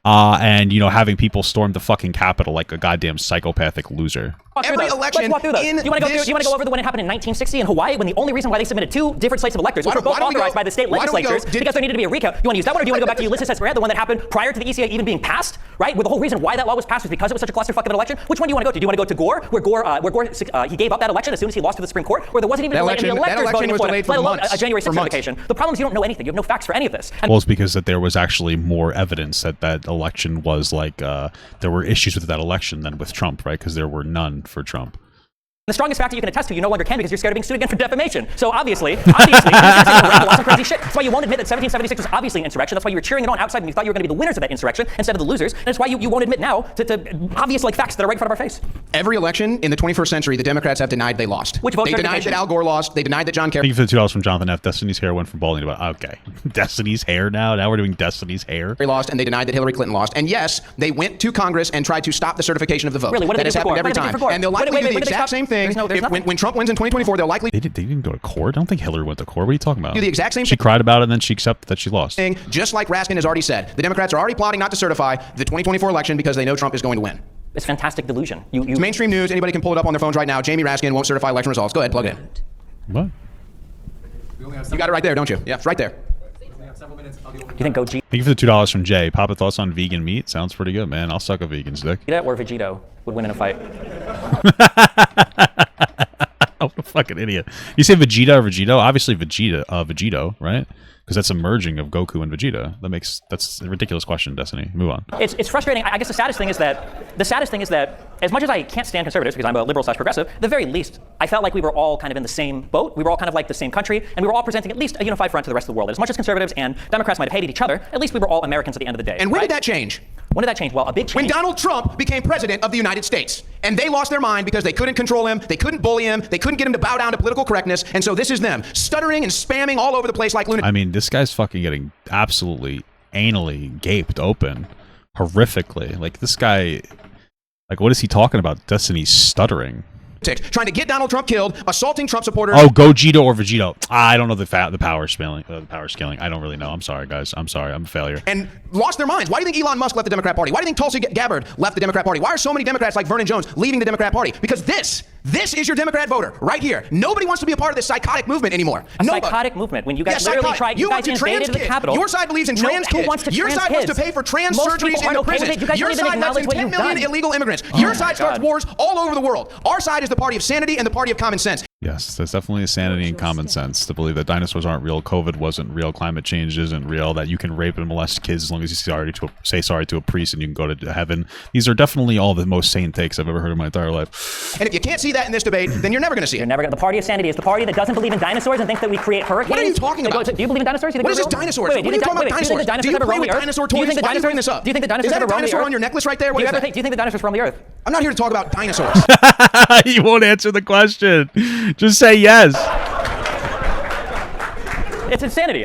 and having people storm the fucking Capitol like a goddamn psychopathic loser. Every election Let's walk through those. in Do you want to this- go over the when it happened in 1960 in Hawaii when the only reason why they submitted two different slates of electors, which were both authorized by the state legislatures because there needed to be a recount? You want to use that one, or do you want to go back to Ulysses S. Grant, the one that happened prior to the ECA even being passed, right? Where the whole reason why that law was passed was because it was such a clusterfuck of an election? Which one do you want to go to? Do you want to go to Gore, where Gore he gave up that election as soon as he lost to the Supreme Court, where there wasn't even That delay in the election electors voting was for it, delayed for let alone months. a January 6th For months. certification? The problem is you don't know anything. You have no facts for any of this. And Well, it's because that there was actually more evidence that that election was like there were issues with that election than with Trump, right? Because there were none for Trump. the strongest fact that you can attest to, you no longer can because you're scared of being sued again for defamation. So obviously, you're lots of crazy shit. That's why you won't admit that 1776 was obviously an insurrection. That's why you were cheering it on outside and you thought you were going to be the winners of that insurrection instead of the losers. And it's why you won't admit now to obvious facts that are right in front of our face. Every election in the 21st century, the Democrats have denied they lost. Which vote they denied certification? that Al Gore lost. They denied that John Kerry. Thank you for the $2 from Jonathan F. Destiny's hair went from balding to okay. Destiny's hair now? Now we're doing Destiny's hair? lost, and they denied that Hillary Clinton lost. And yes, they went to Congress and tried to stop the certification of the vote. Really? What did That they has do for happened Gore? every What did they do for time. Gore? And they'll likely Wait, do the what did they exact stop? same thing. There's nothing. When Trump wins in 2024, they'll likely They didn't go to court. I don't think Hillary went to court. What are you talking about? do the exact same She cried about it and then she accepted that she lost. thing, just like Raskin has already said. The Democrats are already plotting not to certify the 2024 election because they know Trump is going to win. It's fantastic delusion. It's mainstream news. Anybody can pull it up on their phones right now. Jamie Raskin won't certify election results. Go ahead, plug it in. What? You got it right there, don't you? Yeah, it's right there. several minutes of the opening. Do you think Gogeta Thank you for the $2 from Jay. Papa thoughts on vegan meat? Sounds pretty good, man. I'll suck a vegan's dick. or Vegito would win in a fight? Oh, what a fucking idiot. You say Vegeta or Vegito? Obviously Vegito, right? Because that's a merging of Goku and Vegeta. That's a ridiculous question, Destiny. Move on. It's frustrating. I guess the saddest thing is that as much as I can't stand conservatives because I'm a liberal / progressive, the very least I felt like we were all kind of in the same boat. We were all kind of like the same country, and we were all presenting at least a unified front to the rest of the world. As much as conservatives and Democrats might have hated each other, at least we were all Americans at the end of the day. And when right? did that change? When did that change? Well, a big change. When Donald Trump became president of the United States. And they lost their mind because they couldn't control him, they couldn't bully him, they couldn't get him to bow down to political correctness, and so this is them, stuttering and spamming all over the place like lunatics. I mean, this guy's fucking getting absolutely anally gaped open. Horrifically. Like, this guy... Like, what is he talking about? Destiny's stuttering. Trying to get Donald Trump killed, assaulting Trump supporters. Oh, Gogeta or Vegito. I don't know the power scaling. The power scaling. I don't really know. I'm sorry, guys. I'm sorry. I'm a failure. And lost their minds. Why do you think Elon Musk left the Democrat Party? Why do you think Tulsi Gabbard left the Democrat Party? Why are so many Democrats like Vernon Jones leaving the Democrat Party? Because this is your Democrat voter right here. Nobody wants to be a part of this psychotic movement anymore. Psychotic movement when you guys literally tried. You guys invaded the Capitol. Your side believes in trans kids. Who wants to Your trans side kids? wants to pay for trans Most surgeries people in the aren't okay with prisons. it. You guys Your don't even side lets in acknowledge what 10 you've million done. illegal immigrants. Oh Your my side starts God. wars all over the world. Our side is the party of sanity and the party of common sense. Yes, there's definitely a sanity and common sense to believe that dinosaurs aren't real, COVID wasn't real, climate change isn't real, that you can rape and molest kids as long as you say sorry to a priest and you can go to heaven. These are definitely all the most sane takes I've ever heard in my entire life. And if you can't see that in this debate, then you're never going to see it. You're never gonna. The party of sanity is the party that doesn't believe in dinosaurs and thinks that we create hurricanes. What are you talking about? Do you believe in dinosaurs? What is this dinosaurs? What are you talking about dinosaurs? Do you play with dinosaur toys? Why are you bringing this up? Do you think the dinosaurs Is that a ever roamed the dinosaur earth? on your necklace right there? What Do is that? you think the dinosaurs roam the earth? I'm not here to talk about dinosaurs. You won't answer the question. Just say yes. It's insanity.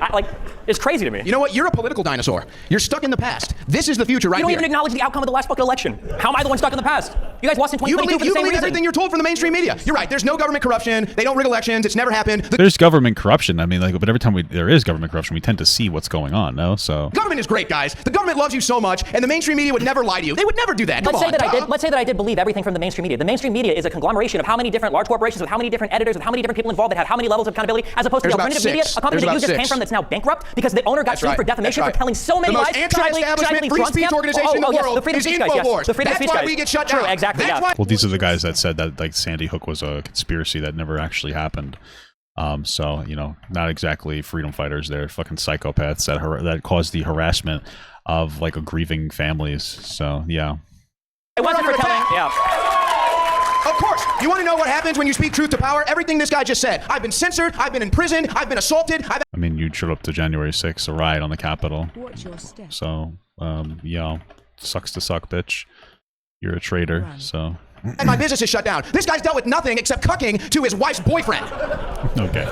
It's crazy to me. You know what? You're a political dinosaur. You're stuck in the past. This is the future right You don't here. even acknowledge the outcome of the last fucking election. How am I the one stuck in the past? You guys lost in 2022 You for the same believe reason. everything you're told from the mainstream media. You're right. There's no government corruption. They don't rig elections. It's never happened. The There's government corruption. I mean, like, but every time there is government corruption, we tend to see what's going on, no? So government is great, guys. The government loves you so much, and the mainstream media would never lie to you. They would never do that. Let's say that I did believe everything from the mainstream media. The mainstream media is a conglomeration of how many different large corporations with how many different editors with how many different people involved that have how many levels of accountability, as opposed to There's the about alternative media, six. a company There's that you about just came six. from that's now bankrupt because the owner got That's sued right. for defamation That's for telling so many the lies. most anti-establishment free speech organization in the world the freedom is of speech guys, yes. InfoWars. The freedom of That's speech why guys. we get shut True, down. exactly. That's Yeah. why. well, these are the guys that said that like Sandy Hook was a conspiracy that never actually happened. So you know, not exactly freedom fighters. They're fucking psychopaths that caused the harassment of like grieving families. So yeah. It wasn't for telling. Yeah. Of course. You want to know what happens when you speak truth to power? Everything this guy just said. I've been censored. I've been in prison. I've been assaulted. I mean, you showed up to January 6th, a riot on the Capitol. Watch your step. So, yeah, sucks to suck, bitch. You're a traitor, so. And my business is shut down. This guy's dealt with nothing except cucking to his wife's boyfriend. Okay.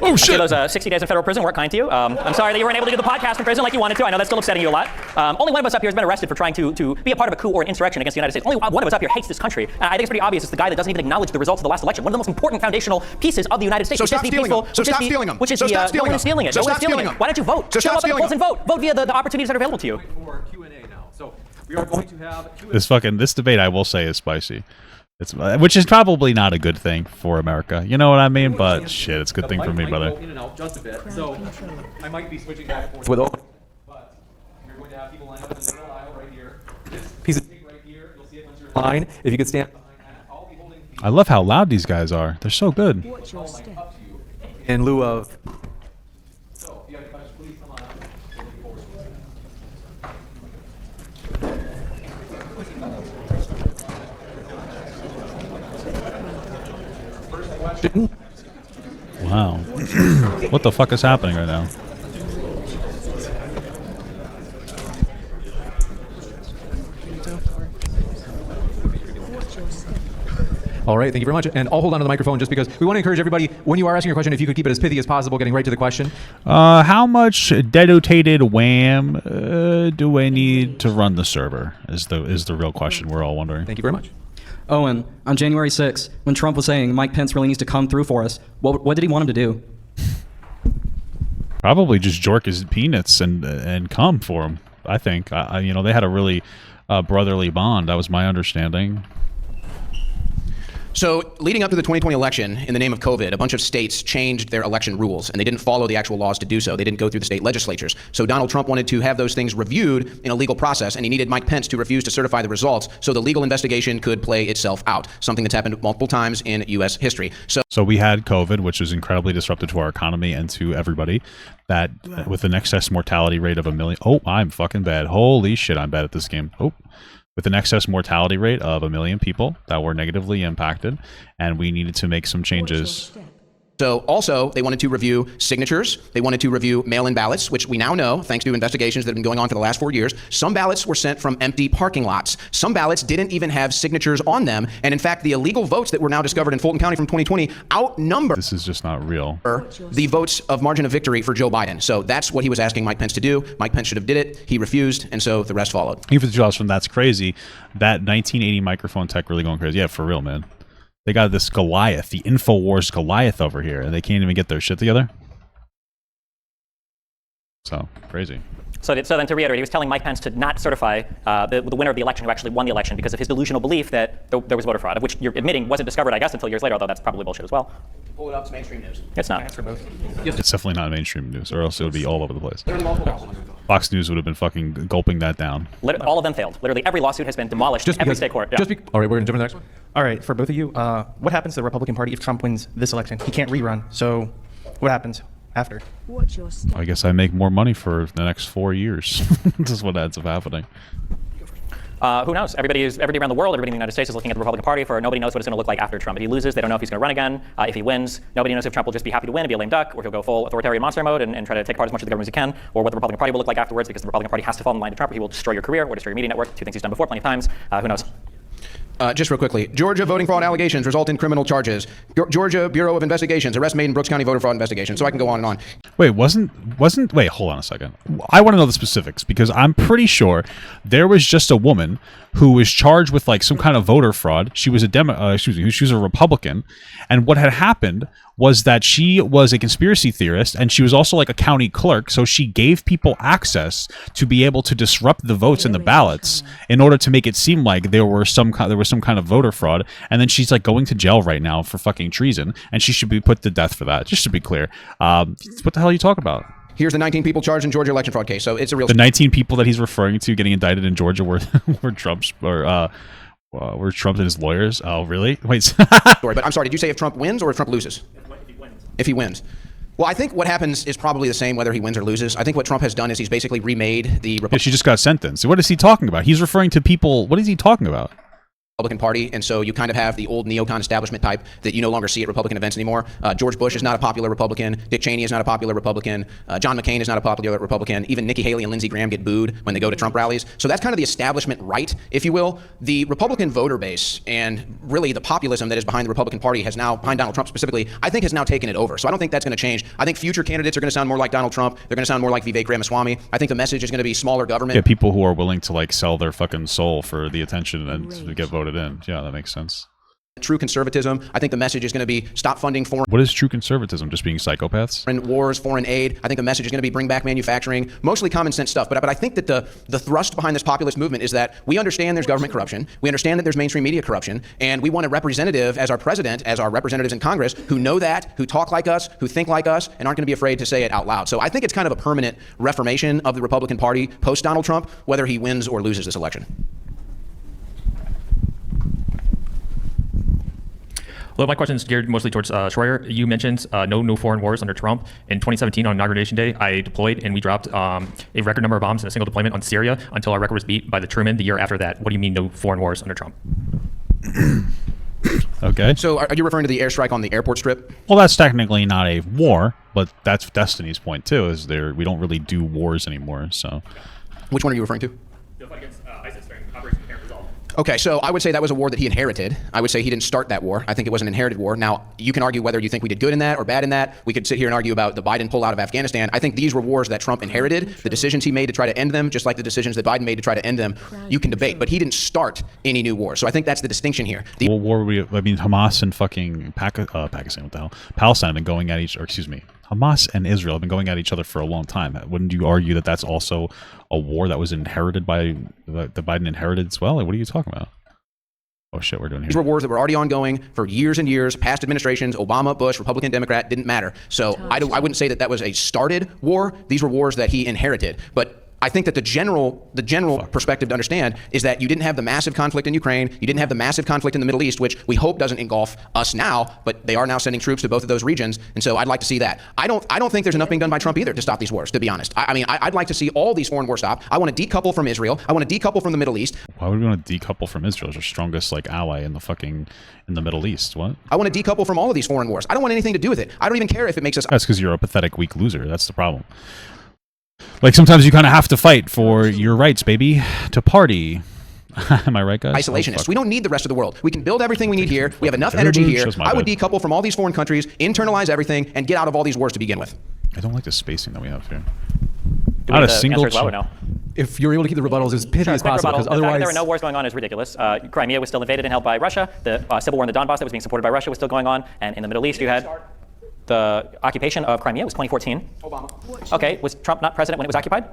Oh shit! Those 60 days in federal prison weren't kind to you. I'm sorry that you weren't able to do the podcast in prison like you wanted to. I know that's still upsetting you a lot. Only one of us up here has been arrested for trying to be a part of a coup or an insurrection against the United States. Only one of us up here hates this country. I think it's pretty obvious. It's the guy that doesn't even acknowledge the results of the last election. One of the most important foundational pieces of the United States. So stop stealing them. So stop stealing them. Which is So stop no stealing one is them. stealing it. So No one stop is stealing stealing it. Why don't you vote? So Show stop up at the stealing polls and vote. Vote via the opportunities that are available to you. For Q&A now. So we are going to have This debate, I will say, is spicy. Which is probably not a good thing for America. You know what I mean? But shit, it's a good thing for me, brother. In and out just a bit, so I might be switching back and forth with open. But you're going to have people line up in the middle aisle right here. This piece of tape right here, you'll see it once you're in line. If you could stand behind that, I'll be holding I love how loud these guys are. They're so good. Watch your step. up to you in lieu of. So if you have questions, please come on up. Wow. What the fuck is happening right now? All right, thank you very much. And I'll hold on to the microphone just because we want to encourage everybody, when you are asking your question, if you could keep it as pithy as possible, getting right to the question. How much dedicated wham do I need to run the server? Is the real question we're all wondering. Thank you very much. Owen, on January 6th, when Trump was saying Mike Pence really needs to come through for us, what did he want him to do? Probably just jork his peanuts and come for him. I think. You know, they had a really brotherly bond. That was my understanding. So leading up to the 2020 election, in the name of COVID, a bunch of states changed their election rules, and they didn't follow the actual laws to do so. They didn't go through the state legislatures. So Donald Trump wanted to have those things reviewed in a legal process, and he needed Mike Pence to refuse to certify the results so the legal investigation could play itself out, something that's happened multiple times in U.S. history. So we had COVID, which was incredibly disruptive to our economy and to everybody. That with an excess mortality rate of 1 million. Oh, I'm fucking bad. Holy shit, I'm bad at this game. Oh. With an excess mortality rate of 1 million people that were negatively impacted, and we needed to make some changes. So also, they wanted to review signatures. They wanted to review mail-in ballots, which we now know, thanks to investigations that have been going on for the last 4 years, some ballots were sent from empty parking lots. Some ballots didn't even have signatures on them. And in fact, the illegal votes that were now discovered in Fulton County from 2020 outnumber This is just not real. the votes of margin of victory for Joe Biden. So that's what he was asking Mike Pence to do. Mike Pence should have did it. He refused, and so the rest followed. Even for the from that's crazy. That 1980 microphone tech really going crazy. Yeah, for real, man. They got this Goliath, the InfoWars Goliath over here, and they can't even get their shit together. So, crazy. So then to reiterate, he was telling Mike Pence to not certify the winner of the election who actually won the election because of his delusional belief that there was voter fraud, of which you're admitting wasn't discovered, I guess, until years later, although that's probably bullshit as well. Pull it up, it's mainstream news. It's not. It's definitely not mainstream news, or else it would be all over the place. Fox News would have been fucking gulping that down. All of them failed. Literally every lawsuit has been demolished in every state court. Yeah. All right, we're going to jump to the next one. All right, for both of you, what happens to the Republican Party if Trump wins this election? He can't rerun, so what happens after? I guess I make more money for the next 4 years. This is what ends up happening. Who knows? Everybody around the world, everybody in the United States is looking at the Republican Party for nobody knows what it's going to look like after Trump. If he loses, they don't know if he's going to run again. If he wins, nobody knows if Trump will just be happy to win and be a lame duck, or he'll go full authoritarian monster mode and try to take apart as much of the government as he can, or what the Republican Party will look like afterwards, because the Republican Party has to fall in line to Trump, or he will destroy your career or destroy your media network. Two things he's done before plenty of times. Who knows? Just real quickly, Georgia voting fraud allegations result in criminal charges. Georgia Bureau of Investigations arrest made in Brooks County voter fraud investigation. So I can go on and on. Wait, wait, hold on a second. I want to know the specifics because I'm pretty sure there was just a woman who was charged with like some kind of voter fraud. She was she was a Republican, and what had happened was that she was a conspiracy theorist, and she was also like a county clerk, so she gave people access to be able to disrupt the votes in the ballots in order to make it seem like there was some kind of voter fraud, and then she's like going to jail right now for fucking treason, and she should be put to death for that, just to be clear. What the hell are you talking about? Here's the 19 people charged in Georgia election fraud case. So it's a real... The 19 people that he's referring to getting indicted in Georgia were Trump's, were Trump and his lawyers. Oh, really? Wait. story. But I'm sorry, did you say if Trump wins or if Trump loses? If he wins. Well, I think what happens is probably the same whether he wins or loses. I think what Trump has done is he's basically remade the Yeah, she just got sentenced. What is he talking about? He's referring to people. What is he talking about? Republican Party, and so you kind of have the old neocon establishment type that you no longer see at Republican events anymore. George Bush is not a popular Republican. Dick Cheney is not a popular Republican. John McCain is not a popular Republican. Even Nikki Haley and Lindsey Graham get booed when they go to Trump rallies. So that's kind of the establishment right, if you will. The Republican voter base and really the populism that is behind the Republican Party has now, behind Donald Trump specifically, I think has now taken it over. So I don't think that's going to change. I think future candidates are going to sound more like Donald Trump. They're going to sound more like Vivek Ramaswamy. I think the message is going to be smaller government. Yeah, people who are willing to like sell their fucking soul for the attention and to get voted in. Yeah, that makes sense. True conservatism. I think the message is going to be stop funding foreign... What is true conservatism? Just being psychopaths? Foreign wars, foreign aid. I think the message is going to be bring back manufacturing, mostly common sense stuff. But I think that the thrust behind this populist movement is that we understand there's government corruption. We understand that there's mainstream media corruption. And we want a representative as our president, as our representatives in Congress, who know that, who talk like us, who think like us, and aren't going to be afraid to say it out loud. So I think it's kind of a permanent reformation of the Republican Party post-Donald Trump, whether he wins or loses this election. Well, my question is geared mostly towards Schreier. You mentioned no foreign wars under Trump. In 2017, on Inauguration Day, I deployed and we dropped a record number of bombs in a single deployment on Syria until our record was beat by the Truman the year after that. What do you mean no foreign wars under Trump? Okay. So are you referring to the airstrike on the airport strip? Well, that's technically not a war, but that's Destiny's point too, is we don't really do wars anymore, so. Which one are you referring to? The fight against ISIS during Operation Inherent Resolve. Okay, so I would say that was a war that he inherited. I would say he didn't start that war. I think it was an inherited war. Now, you can argue whether you think we did good in that or bad in that. We could sit here and argue about the Biden pullout of Afghanistan. I think these were wars that Trump inherited. The decisions he made to try to end them, just like the decisions that Biden made to try to end them, you can debate. But he didn't start any new wars. So I think that's the distinction here. What war were we? I mean, Hamas and fucking Pakistan, what the hell? Palestine have been going at each, or excuse me, Hamas and Israel have been going at each other for a long time. Wouldn't you argue that that's also a war that was inherited by, that Biden inherited as well? Like, what are you talking about? Oh shit, we're doing here. These were wars that were already ongoing for years and years, past administrations, Obama, Bush, Republican, Democrat, didn't matter. So I wouldn't say that that was a started war. These were wars that he inherited. But I think that the general perspective to understand is that you didn't have the massive conflict in Ukraine, you didn't have the massive conflict in the Middle East, which we hope doesn't engulf us now, but they are now sending troops to both of those regions, and so I'd like to see that. I don't think there's enough being done by Trump either to stop these wars, to be honest. I mean, I'd like to see all these foreign wars stop. I want to decouple from Israel. I want to decouple from the Middle East. Why would we want to decouple from Israel? It's our strongest like ally in the Middle East. What? I want to decouple from all of these foreign wars. I don't want anything to do with it. I don't even care if it makes us. That's because you're a pathetic, weak loser. That's the problem. Like sometimes you kind of have to fight for your rights, baby, to party. Am I right, guys? Isolationists. We don't need the rest of the world. We can build everything we need here. We have enough energy here. I would decouple from all these foreign countries, internalize everything, and get out of all these wars to begin with. I don't like the spacing that we have here. Not a single. Well, no? If you're able to keep the rebuttals as pithy as possible, because The fact otherwise that there were no wars going on is ridiculous. Crimea was still invaded and held by Russia. The civil war in the Donbass that was being supported by Russia was still going on. And in the Middle East, you had the occupation of Crimea was 2014. Obama. Okay, was Trump not president when it was occupied?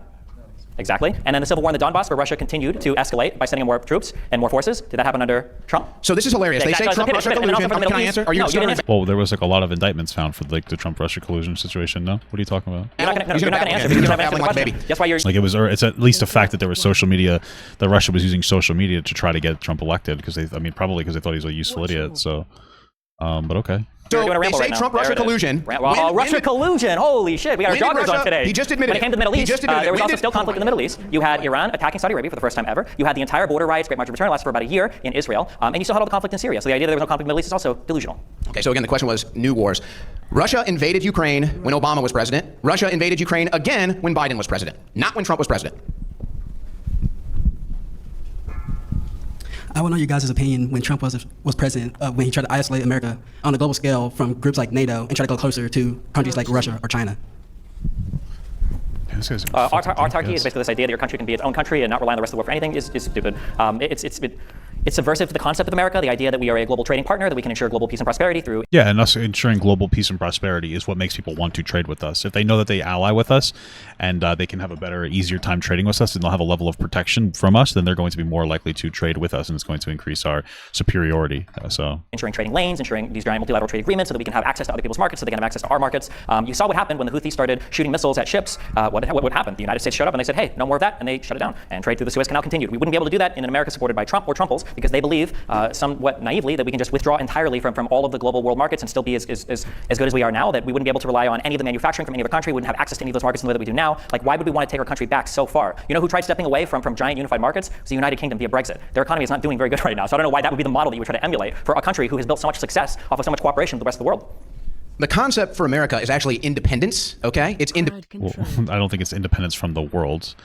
Exactly. And then the civil war in the Donbass, where Russia continued to escalate by sending in more troops and more forces. Did that happen under Trump? So this is hilarious. They say Trump-Russia collusion. Can I answer? Are you Well, there was like a lot of indictments found for like the Trump-Russia collusion situation. No, what are you talking about? You're not going to answer because you haven't answered the question. That's why you're like it's at least a fact that there was social media, that Russia was using social media to try to get Trump elected because probably because they thought he was a useful idiot. So, but okay. So they say Trump-Russia collusion. Russia collusion. Holy shit, we got our joggers on today. He just admitted when it came to the Middle East, there was also still conflict in the Middle East. You had Iran attacking Saudi Arabia for the first time ever. You had the entire border riots, Great March of Return, lasted for about a year in Israel. And you still had all the conflict in Syria. So the idea that there was no conflict in the Middle East is also delusional. Okay, so again, the question was new wars. Russia invaded Ukraine when Obama was president. Russia invaded Ukraine again when Biden was president, not when Trump was president. I want to know your guys' opinion when Trump was president, when he tried to isolate America on a global scale from groups like NATO and try to go closer to countries like Russia or China. Autarky is basically this idea that your country can be its own country and not rely on the rest of the world for anything is stupid. It's subversive to the concept of America, the idea that we are a global trading partner, that we can ensure global peace and prosperity through... Yeah, and us ensuring global peace and prosperity is what makes people want to trade with us. If they know that they ally with us and they can have a better, easier time trading with us and they'll have a level of protection from us, then they're going to be more likely to trade with us and it's going to increase our superiority. Ensuring trading lanes, ensuring these giant multilateral trade agreements so that we can have access to other people's markets, so they can have access to our markets. You saw what happened when the Houthis started shooting missiles at ships. What happened? The United States showed up and they said, hey, no more of that, and they shut it down. And trade through the Suez Canal continued. We wouldn't be able to do that in an America supported by Trump or Trumples because they believe somewhat naively that we can just withdraw entirely from all of the global world markets and still be as good as we are now, that we wouldn't be able to rely on any of the manufacturing from any other country, we wouldn't have access to any of those markets in the way that we do now. Like, why would we want to take our country back so far? You know who tried stepping away from giant unified markets? It was the United Kingdom via Brexit. Their economy is not doing very good right now, so I don't know why that would be the model that you would try to emulate for a country who has built so much success off of so much cooperation with the rest of the world. The concept for America is actually independence, okay? It's well, I don't think it's independence from the world.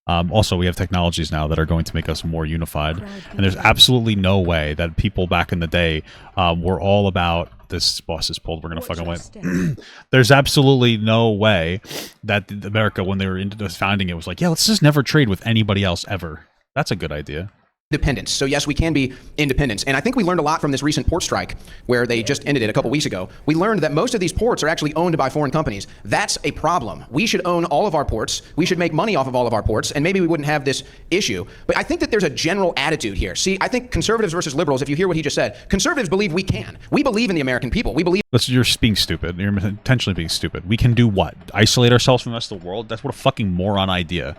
Also, we have technologies now that are going to make us more unified. And there's absolutely no way that people back in the day were all about, this boss is pulled, we're going to fucking win. There's absolutely no way that America, when they were founding it, was like, yeah, let's just never trade with anybody else ever. That's a good idea. Independence. So yes, we can be independents. And I think we learned a lot from this recent port strike where they just ended it a couple weeks ago. We learned that most of these ports are actually owned by foreign companies. That's a problem. We should own all of our ports. We should make money off of all of our ports, and maybe we wouldn't have this issue. But I think that there's a general attitude here. See, I think conservatives versus liberals, if you hear what he just said, conservatives believe we can. We believe in the American people. We believe... You're being stupid. You're intentionally being stupid. We can do what? Isolate ourselves from the rest of the world? That's what a fucking moron idea.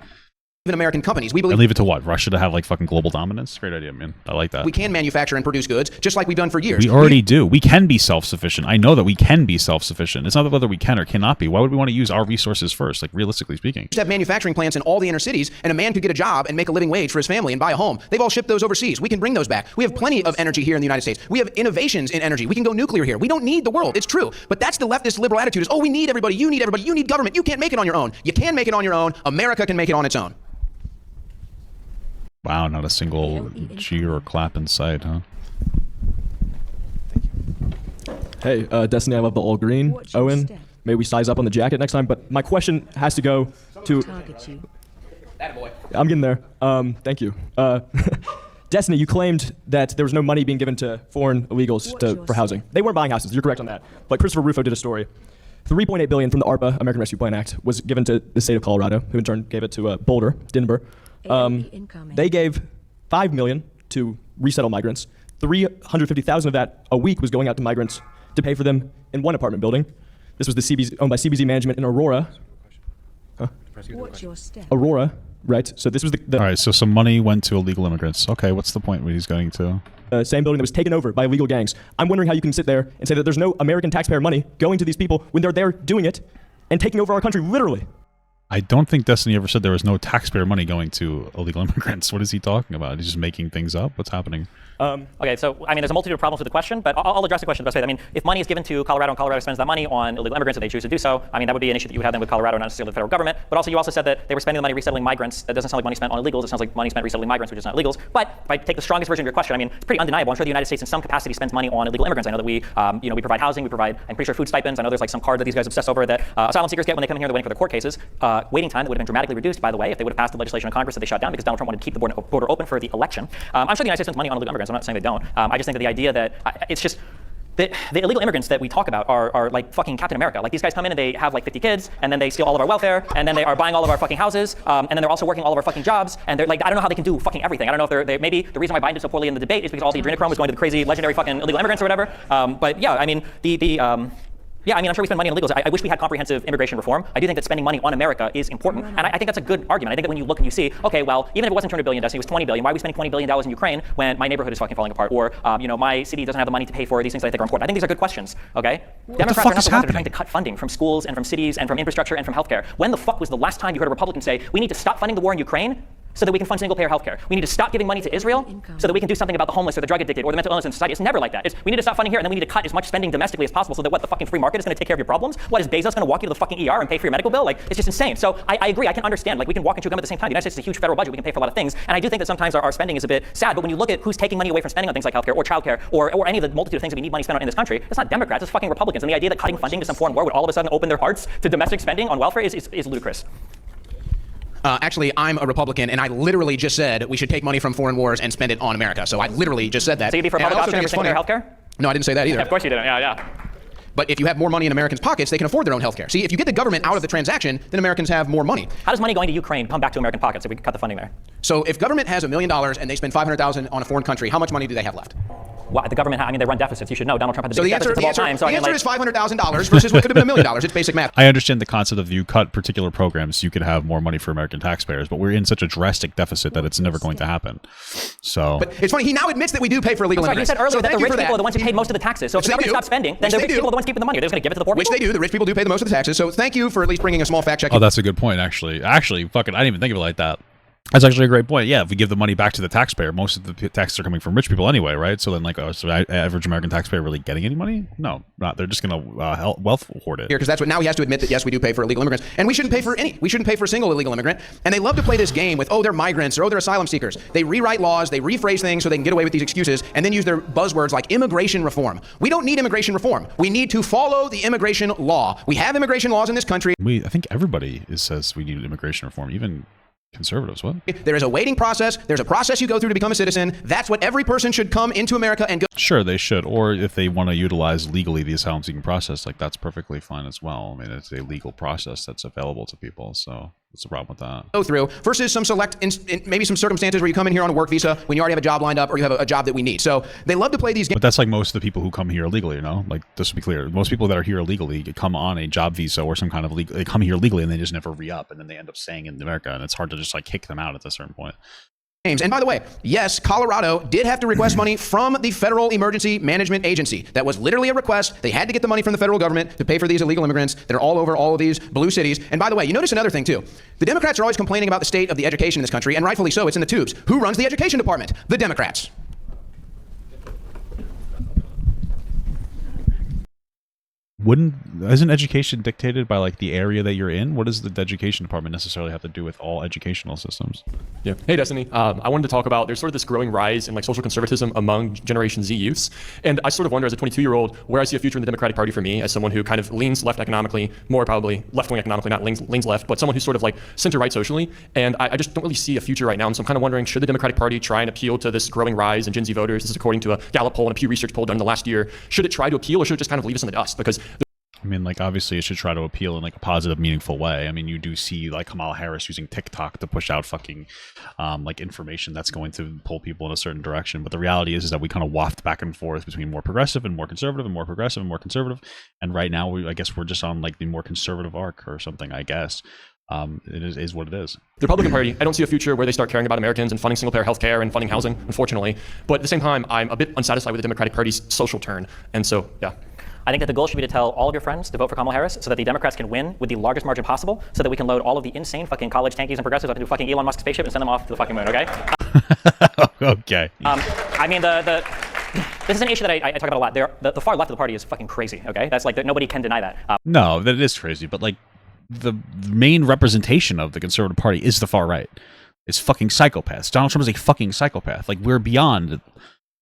In American companies. We believe and leave it to what? Russia to have like fucking global dominance? Great idea, man. I like that. We can manufacture and produce goods just like we've done for years. We already do. We can be self-sufficient. I know that we can be self-sufficient. It's not whether we can or cannot be. Why would we want to use our resources first, like realistically speaking? We used to have manufacturing plants in all the inner cities, and a man could get a job and make a living wage for his family and buy a home. They've all shipped those overseas. We can bring those back. We have plenty of energy here in the United States. We have innovations in energy. We can go nuclear here. We don't need the world. It's true. But that's the leftist liberal attitude is, oh, we need everybody. You need everybody. You need government. You can't make it on your own. You can make it on your own. America can make it on its own. Wow, not a single cheer or clap in sight, huh? Hey, Destiny, I love the all green. Owen, maybe we size up on the jacket next time. But my question has to go to... I'm getting there. Thank you. Destiny, you claimed that there was no money being given to foreign illegals for housing. They weren't buying houses. You're correct on that. But Christopher Rufo did a story. $3.8 billion from the ARPA, American Rescue Plan Act, was given to the state of Colorado, who in turn gave it to Boulder, Denver. They gave $5 million to resettle migrants, $350,000 of that a week was going out to migrants to pay for them in one apartment building. This was the owned by CBZ Management in Aurora. What's your step? Aurora, right? So this was the All right, so some money went to illegal immigrants. Okay, what's the point where he's going to? same building that was taken over by illegal gangs. I'm wondering how you can sit there and say that there's no American taxpayer money going to these people when they're there doing it and taking over our country, literally. I don't think Destiny ever said there was no taxpayer money going to illegal immigrants. What is he talking about? He's just making things up? What's happening? Okay, so I mean, there's a multitude of problems with the question, but I'll address the question the best way. I mean, if money is given to Colorado and Colorado spends that money on illegal immigrants if they choose to do so, I mean, that would be an issue that you would have then with Colorado, not necessarily the federal government. But also, you also said that they were spending the money resettling migrants. That doesn't sound like money spent on illegals. It sounds like money spent resettling migrants, which is not illegals. But if I take the strongest version of your question, I mean, it's pretty undeniable. I'm sure the United States in some capacity spends money on illegal immigrants. I know that we, we provide housing, we provide, I'm pretty sure, food stipends. I know there's like some card that these guys obsess over that asylum seekers get when they come in here, they're waiting for their court cases. Waiting time that would have been dramatically reduced, by the way, if they would have passed the legislation in Congress that they shut down because Donald Trump wanted to keep the border open for the election. I'm sure the United States spends money on illegal immigrants. I'm not saying they don't. I just think that the idea that it's just the illegal immigrants that we talk about are like fucking Captain America. Like these guys come in and they have like 50 kids, and then they steal all of our welfare, and then they are buying all of our fucking houses, and then they're also working all of our fucking jobs, and they're like, I don't know how they can do fucking everything. I don't know if they maybe the reason why Biden did so poorly in the debate is because all the adrenochrome was going to the crazy legendary fucking illegal immigrants or whatever. But yeah, I mean yeah, I mean, I'm sure we spend money on illegals. I wish we had comprehensive immigration reform. I do think that spending money on America is important, and I think that's a good argument. I think that when you look and you see, okay, well, even if it wasn't $200 billion, Destiny, it was $20 billion. Why are we spending $20 billion in Ukraine when my neighborhood is fucking falling apart, or my city doesn't have the money to pay for these things that I think are important? I think these are good questions. Okay, Democrats are not the ones that are trying to cut funding from schools and from cities and from infrastructure and from healthcare. When the fuck was the last time you heard a Republican say we need to stop funding the war in Ukraine so that we can fund single-payer healthcare? We need to stop giving money to Israel so that we can do something about the homeless or the drug addicted or the mental illness in society. It's never like that. We need to stop funding here, and then we need to cut as much spending domestically as possible so that the fucking free market is going to take care of your problems? What, is Bezos going to walk you to the fucking ER and pay for your medical bill? Like, it's just insane. So I agree. I can understand. Like, we can walk and chew gum at the same time. The United States is a huge federal budget. We can pay for a lot of things. And I do think that sometimes our spending is a bit sad. But when you look at who's taking money away from spending on things like healthcare or childcare or any of the multitude of things that we need money spent on in this country, it's not Democrats. It's fucking Republicans. And the idea that cutting funding to some foreign war would all of a sudden open their hearts to domestic spending on welfare is ludicrous. Actually, I'm a Republican, and I literally just said we should take money from foreign wars and spend it on America. So I literally just said that. So you'd be for public option over single-payer healthcare? No, I didn't say that either. Yeah, of course you didn't. Yeah. But if you have more money in Americans' pockets, they can afford their own healthcare. See, if you get the government out of the transaction, then Americans have more money. How does money going to Ukraine come back to American pockets if we cut the funding there? So if government has $1 million and they spend $500,000 on a foreign country, how much money do they have left? Well, the government, I mean, they run deficits. You should know. Donald Trump had the biggest deficits of all time. So the answer is $500,000 versus what could have been $1 million. It's basic math. I understand the concept of you cut particular programs, you could have more money for American taxpayers, but we're in such a drastic deficit that it's never going to happen. So, but it's funny. He now admits that we do pay for illegal immigrants. You said earlier that the rich people are the ones who paid most of the taxes. So if the government stops spending, then the rich people are the ones keeping the money. They're just going to give it to the poor people. Which they do. The rich people do pay the most of the taxes. So thank you for at least bringing a small fact check. Oh, that's a good point, actually. Fucking, I didn't even think of it like that. That's actually a great point. Yeah, if we give the money back to the taxpayer, most of the taxes are coming from rich people anyway, right? So then, like, so average American taxpayer really getting any money? No, not. They're just going to wealth hoard it. Here, because that's what now he has to admit that yes, we do pay for illegal immigrants, and we shouldn't pay for any. We shouldn't pay for a single illegal immigrant. And they love to play this game with they're migrants or they're asylum seekers. They rewrite laws, they rephrase things so they can get away with these excuses, and then use their buzzwords like immigration reform. We don't need immigration reform. We need to follow the immigration law. We have immigration laws in this country. I think everybody says we need immigration reform, even conservatives. What? There is a waiting process. There's a process you go through to become a citizen. That's what every person should come into America and go. Sure, they should. Or if they want to utilize legally the asylum seeking process, like that's perfectly fine as well. I mean, it's a legal process that's available to people. So what's the problem with that? Go through versus some select, maybe some circumstances where you come in here on a work visa when you already have a job lined up or you have a job that we need. So they love to play these games. But that's like most of the people who come here illegally, you know? Like, just to be clear, most people that are here illegally come on a job visa or some kind of legal, they come here legally and they just never re-up and then they end up staying in America, and it's hard to just like kick them out at a certain point. And by the way, yes, Colorado did have to request money from the Federal Emergency Management Agency. That was literally a request. They had to get the money from the federal government to pay for these illegal immigrants that are all over all of these blue cities. And by the way, you notice another thing too. The Democrats are always complaining about the state of the education in this country, and rightfully so. It's in the tubes. Who runs the education department? The Democrats. Isn't education dictated by like the area that you're in? What does the education department necessarily have to do with all educational systems? Yeah. Hey, Destiny. I wanted to talk about there's sort of this growing rise in like social conservatism among Generation Z youths, and I sort of wonder as a 22-year-old where I see a future in the Democratic Party for me as someone who kind of leans left economically, more probably left-wing economically, not leans left, but someone who's sort of like center-right socially, and I just don't really see a future right now. And so I'm kind of wondering, should the Democratic Party try and appeal to this growing rise in Gen Z voters? This is according to a Gallup poll and a Pew Research poll done in the last year. Should it try to appeal, or should it just kind of leave us in the dust? Because I mean, like, obviously it should try to appeal in like a positive, meaningful way. I mean, you do see like Kamala Harris using TikTok to push out fucking like information that's going to pull people in a certain direction. But the reality is that we kind of waft back and forth between more progressive and more conservative and more progressive and more conservative. And right now, I guess we're just on like the more conservative arc or something, I guess. It is what it is. The Republican Party, I don't see a future where they start caring about Americans and funding single-payer health care and funding housing, unfortunately. But at the same time, I'm a bit unsatisfied with the Democratic Party's social turn. And so, yeah. I think that the goal should be to tell all of your friends to vote for Kamala Harris so that the Democrats can win with the largest margin possible so that we can load all of the insane fucking college tankies and progressives up into fucking Elon Musk's spaceship and send them off to the fucking moon, okay? Okay. I mean, this is an issue that I talk about a lot. The far left of the party is fucking crazy, okay? That's like, nobody can deny that. No, that is crazy, but like the main representation of the conservative party is the far right. It's fucking psychopaths. Donald Trump is a fucking psychopath. Like, we're beyond.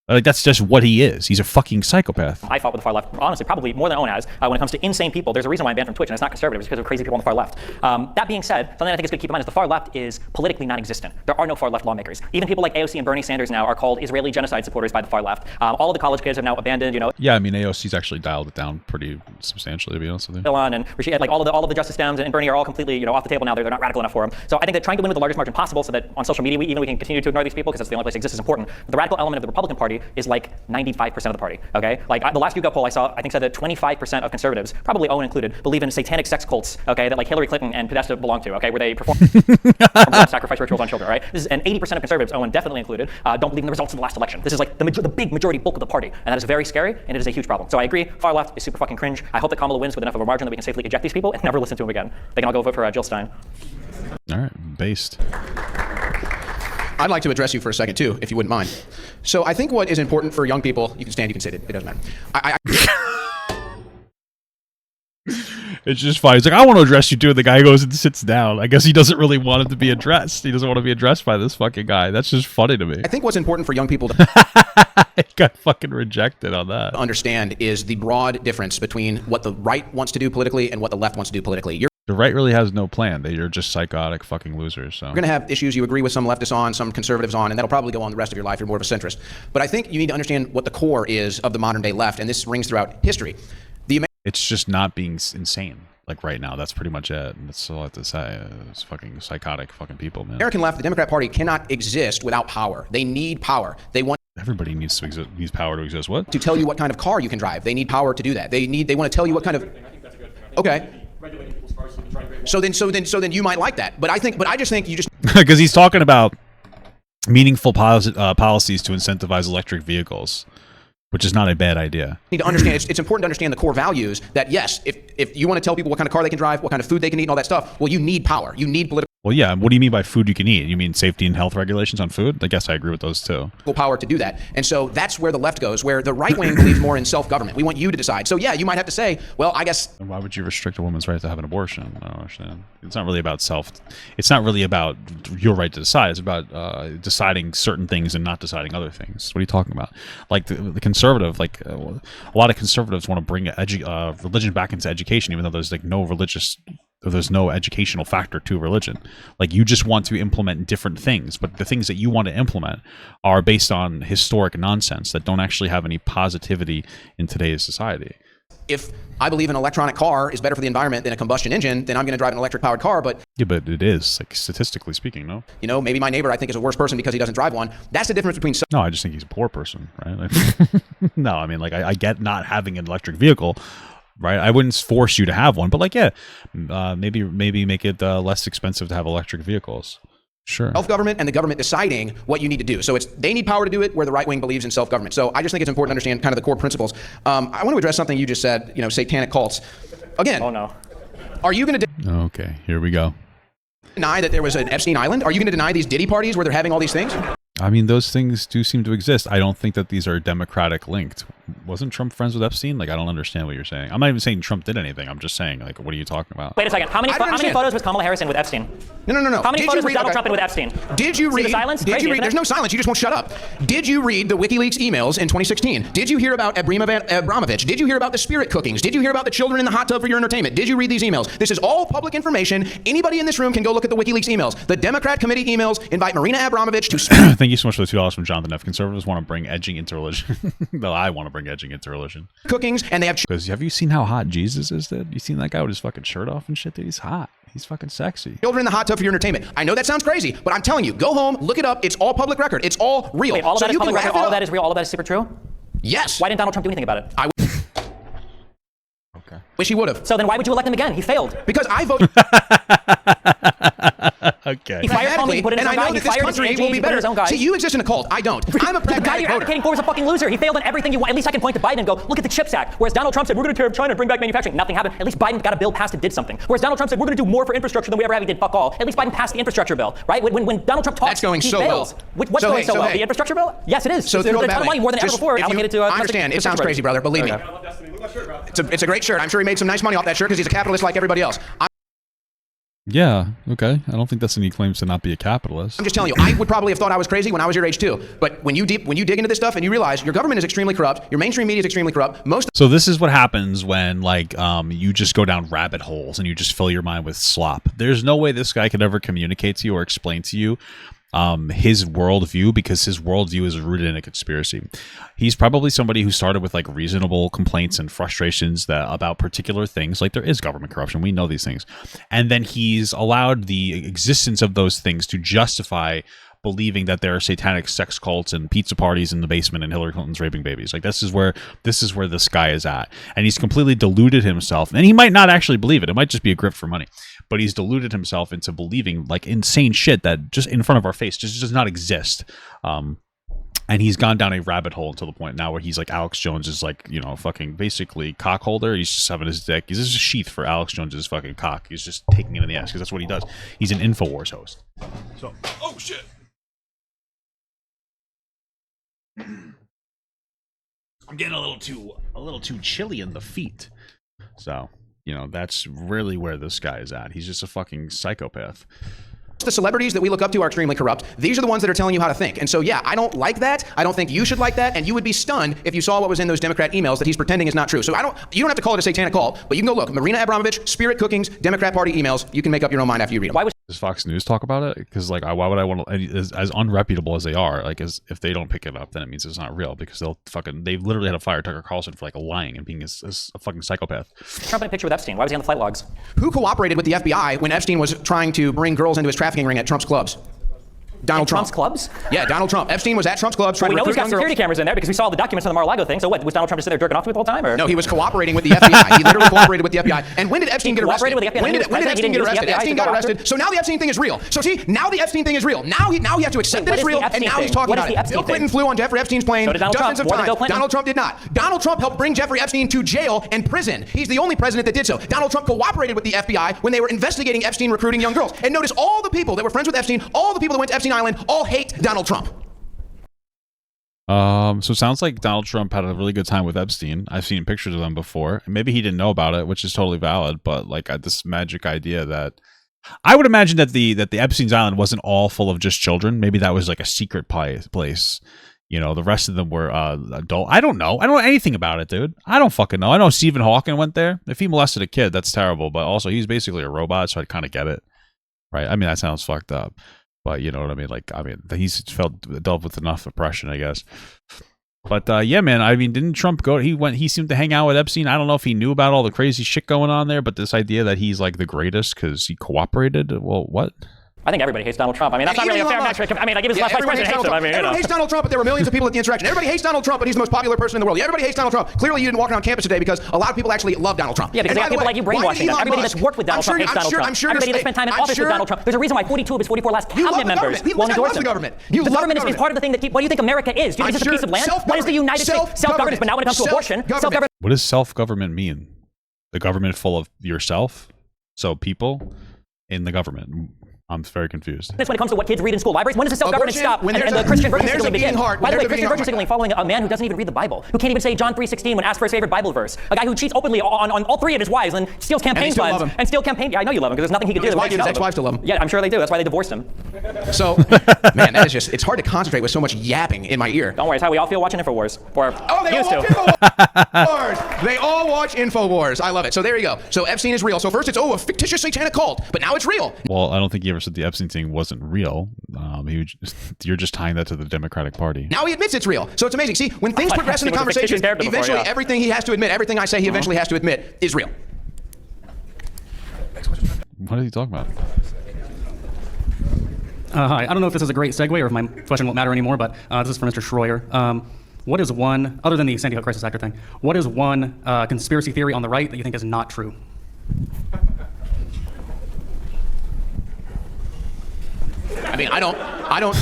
Like, that's just what he is. He's a fucking psychopath. I fought with the far left, honestly, probably more than Owen has. When it comes to insane people, there's a reason why I'm banned from Twitch, and it's not conservative. It's because of crazy people on the far left. That being said, something I think is good to keep in mind is the far left is politically non-existent. There are no far left lawmakers. Even people like AOC and Bernie Sanders now are called Israeli genocide supporters by the far left. All of the college kids have now abandoned, you know. Yeah, I mean, AOC's actually dialed it down pretty substantially, to be honest with you. Elon and Rashid, like all of the Justice Dems and Bernie are all completely, you know, off the table now. They're not radical enough for them. So I think that trying to win with the largest margin possible, so that on social media we can continue to ignore these people because that's the only place that exists, is important. But the radical element of the Republican Party is like 95% of the party, okay? Like, the last YouGov poll I saw, I think said that 25% of conservatives, probably Owen included, believe in satanic sex cults, okay, that like Hillary Clinton and Podesta belong to, okay, where they perform blood sacrifice rituals on children, right? And 80% of conservatives, Owen definitely included, don't believe in the results of the last election. This is like the big majority bulk of the party, and that is very scary, and it is a huge problem. So I agree, far left is super fucking cringe. I hope that Kamala wins with enough of a margin that we can safely eject these people and never listen to them again. They can all go vote for Jill Stein. All right, based. I'd like to address you for a second, too, if you wouldn't mind. So I think what is important for young people, you can stand, you can sit, it doesn't matter. It's just fine. He's like, I want to address you too. And the guy goes and sits down. I guess he doesn't really want it to be addressed. He doesn't want to be addressed by this fucking guy. That's just funny to me. I think what's important for young people to got fucking rejected on that. Understand is the broad difference between what the right wants to do politically and what the left wants to do politically. The right really has no plan. You're just psychotic fucking losers. So you're going to have issues you agree with some leftists on, some conservatives on, and that'll probably go on the rest of your life. You're more of a centrist. But I think you need to understand what the core is of the modern day left, and this rings throughout history. It's just not being insane. Like right now, that's pretty much it. And that's all I have to say. It's fucking psychotic fucking people, man. American left, the Democrat Party cannot exist without power. They need power. They want everybody needs to exist, needs power to exist. What? To tell you what kind of car you can drive. They need power to do that. They want to tell you what kind of. Okay. So then you might like that. But I just think you just because he's talking about meaningful policies to incentivize electric vehicles, which is not a bad idea. Need to understand. It's important to understand the core values. That yes, if you want to tell people what kind of car they can drive, what kind of food they can eat, and all that stuff, well, you need power. You need political. Well, yeah. What do you mean by food you can eat? You mean safety and health regulations on food? I guess I agree with those too. Power to do that. And so that's where the left goes, where the right wing believes more in self-government. We want you to decide. So yeah, you might have to say, well, I guess. Why would you restrict a woman's right to have an abortion? I don't understand. It's not really about it's not really about your right to decide. It's about deciding certain things and not deciding other things. What are you talking about? Like the conservative, like a lot of conservatives want to bring religion back into education, even though there's like there's no educational factor to religion. Like you just want to implement different things, but the things that you want to implement are based on historic nonsense that don't actually have any positivity in today's society. If I believe an electronic car is better for the environment than a combustion engine, then I'm going to drive an electric powered car. But yeah, but it is, like, statistically speaking, no? You know, maybe my neighbor I think is a worse person because he doesn't drive one. That's the difference between. No, I just think he's a poor person, right? Like, no, I mean, like I get not having an electric vehicle. Right, I wouldn't force you to have one, but like, yeah, maybe make it less expensive to have electric vehicles. Sure. Self-government and the government deciding what you need to do. So they need power to do it, where the right wing believes in self-government. So I just think it's important to understand kind of the core principles. I want to address something you just said. You know, satanic cults. Again. Oh no. Are you going to Okay, here we go. Deny that there was an Epstein Island? Are you going to deny these Diddy parties where they're having all these things? I mean, those things do seem to exist. I don't think that these are Democratic linked. Wasn't Trump friends with Epstein? Like, I don't understand what you're saying. I'm not even saying Trump did anything. I'm just saying, like, what are you talking about? Wait a second. How many photos was Kamala Harris in with Epstein? No. How many photos was Donald Trump in with Epstein? Did you read? See the silence? Did you read? There's no silence. You just won't shut up. Did you read the WikiLeaks emails in 2016? Did you hear about Abramovich? Did you hear about the spirit cookings? Did you hear about the children in the hot tub for your entertainment? Did you read these emails? This is all public information. Anybody in this room can go look at the WikiLeaks emails. The Democrat committee emails invite Marina Abramovich to. Thank you so much for the $2 from Jonathan F. Conservatives want to bring edging into religion. No, I want to bring edging into religion. cookings, and they have Because have you seen how hot Jesus is, dude? You seen that guy with his fucking shirt off and shit, dude? He's hot. He's fucking sexy. children in the hot tub for your entertainment. I know that sounds crazy, but I'm telling you, go home, look it up. It's all public record. It's all real. Wait, all of so that is you can public record, laugh it all of up. that is real, all of that is super true? Yes. Why didn't Donald Trump do anything about it? I wish he would have. So then why would you elect him again? He failed. Because I voted. Okay. He fired Comey, he put in his and own I guy, know he that this fired his country AG, will he be put in better. his own guy. See, you exist in a cult. I don't. I'm a The guy pragmatic you're voter. advocating for is a fucking loser. He failed in everything you want. At least I can point to Biden and go, look at the CHIPS Act. Whereas Donald Trump said, we're going to tear up China and bring back manufacturing. Nothing happened. At least Biden got a bill passed and did something. Whereas Donald Trump said, we're going to do more for infrastructure than we ever have. He did fuck all. At least Biden passed the infrastructure bill, right? When Donald Trump talks, That's going he so fails. well. What's going so well? The infrastructure bill? Yes, it is. So There's throw a it ton back of money, more than ever Just before, if you- allocated to I understand. It sounds crazy, brother. Believe me. It's a great shirt. I'm sure he made some nice money off that shirt because he's a capitalist like everybody else. Yeah, okay. I don't think Destiny claims to not be a capitalist. I'm just telling you, I would probably have thought I was crazy when I was your age too. But when you dig into this stuff and you realize your government is extremely corrupt, your mainstream media is extremely corrupt. So this is what happens when you just go down rabbit holes and you just fill your mind with slop. There's no way this guy could ever communicate to you or explain to you his worldview, because his worldview is rooted in a conspiracy. He's probably somebody who started with like reasonable complaints and frustrations about particular things, like there is government corruption. We know these things. And then he's allowed the existence of those things to justify believing that there are satanic sex cults and pizza parties in the basement and Hillary Clinton's raping babies. Like this is where this guy is at. And he's completely deluded himself. And he might not actually believe it. It might just be a grift for money. But he's deluded himself into believing like insane shit that just in front of our face just does not exist. And he's gone down a rabbit hole to the point now where he's like Alex Jones is like, you know, fucking basically cock holder. He's just having his dick. He's just a sheath for Alex Jones's fucking cock. He's just taking it in the ass because that's what he does. He's an InfoWars host. So, oh shit. I'm getting a little too chilly in the feet. So, you know, that's really where this guy is at. He's just a fucking psychopath. The celebrities that we look up to are extremely corrupt. These are the ones that are telling you how to think. And so, yeah, I don't like that. I don't think you should like that. And you would be stunned if you saw what was in those Democrat emails that he's pretending is not true. So you don't have to call it a satanic cult, but you can go look. Marina Abramovich, Spirit Cookings, Democrat Party emails. You can make up your own mind after you read them. Does Fox News talk about it? Because like, why would I want to? As unreputable as they are, like, if they don't pick it up, then it means it's not real. Because they've literally had to fire Tucker Carlson for like lying and being a fucking psychopath. Trump in a picture with Epstein. Why was he on the flight logs? Who cooperated with the FBI when Epstein was trying to bring girls into his trafficking ring at Trump's clubs? Donald Trump. Trump's clubs? Yeah, Donald Trump. Epstein was at Trump's clubs trying we to know he's recruit got young security girls. cameras in there because we saw all the documents on the Mar-a-Lago thing. So what, was Donald Trump just sitting there jerking off to it the whole time? Or? No, he was cooperating with the FBI. He literally cooperated with the FBI. And when did Epstein get arrested? Cooperated with the FBI? When did Epstein get arrested? Epstein got arrested. So now the Epstein thing is real. So see, now the Epstein thing is real. Now he has to accept that it's real, and now he's talking about it. Bill Clinton flew on Jeffrey Epstein's plane dozens of times. Donald Trump did not. Donald Trump helped bring Jeffrey Epstein to jail and prison. He's the only president that did so. Donald Trump cooperated with the FBI when they were investigating Epstein recruiting young girls. And notice all the people that were friends with Epstein, all the people that went to Epstein Island, all hate Donald Trump. So it sounds like Donald Trump had a really good time with Epstein. I've seen pictures of them before. Maybe he didn't know about it, which is totally valid. But like this magic idea that I would imagine that the Epstein's Island wasn't all full of just children. Maybe that was like a secret place. You know, the rest of them were adult. I don't know. I don't know anything about it, dude. I don't fucking know. I know Stephen Hawking went there. If he molested a kid, that's terrible. But also, he's basically a robot, so I kind of get it, right? I mean, that sounds fucked up. But you know what I mean? Like, I mean, he's dealt with enough oppression, I guess. But yeah, man, I mean, didn't Trump go? He seemed to hang out with Epstein. I don't know if he knew about all the crazy shit going on there, but this idea that he's like the greatest because he cooperated, well, what? I think everybody hates Donald Trump. I mean, that's not really a fair metric. I mean, like, even his last vice president hates him. I mean, everyone hates Donald Trump, but there were millions of people at the insurrection. Everybody hates Donald Trump, but he's the most popular person in the world. Yeah, everybody hates Donald Trump. Clearly, you didn't walk around campus today because a lot of people actually love Donald Trump. Yeah, because they have people like you brainwashing them. Everybody that's worked with Donald Trump hates Donald Trump. Everybody that spent time in office with Donald Trump. There's a reason why 42 of his 44 last cabinet members won't endorse him. The government is part of the thing that what do you think America is? Do you think it's just a piece of land? What is the United States? Self-governance. But now when it comes to abortion, self-government. What does self-government mean? The government full of yourself? So people in the government. I'm very confused. That's when it comes to what kids read in school libraries. When does the self-governance stop and the Christian virtue signaling begin? By the way, Christian virtue signaling following a man who doesn't even read the Bible, who can't even say John 3:16 when asked for his favorite Bible verse. A guy who cheats openly on all three of his wives and steals campaign funds and steals campaign. Yeah, I know you love him because there's nothing he can do. His ex-wives still love him. Yeah, I'm sure they do. That's why they divorced him. So, man, that is just, it's hard to concentrate with so much yapping in my ear. Don't worry, it's how we all feel watching InfoWars. Or they all watch InfoWars. They all watch InfoWars. I love it. So there you go. So Epstein is real. So first it's, a fictitious satanic cult, but now it's real. Well, I don't think he ever said the Epstein thing wasn't real. You're just tying that to the Democratic Party. Now he admits it's real. So it's amazing. See, when things progress in the conversation, eventually everything he has to admit, everything I say he eventually has to admit is real. What are you talking about? Hi, I don't know if this is a great segue or if my question won't matter anymore, but this is for Mr. Schroyer. What is one, other than the Sandy Hook crisis actor thing, what is one conspiracy theory on the right that you think is not true? I mean, I don't.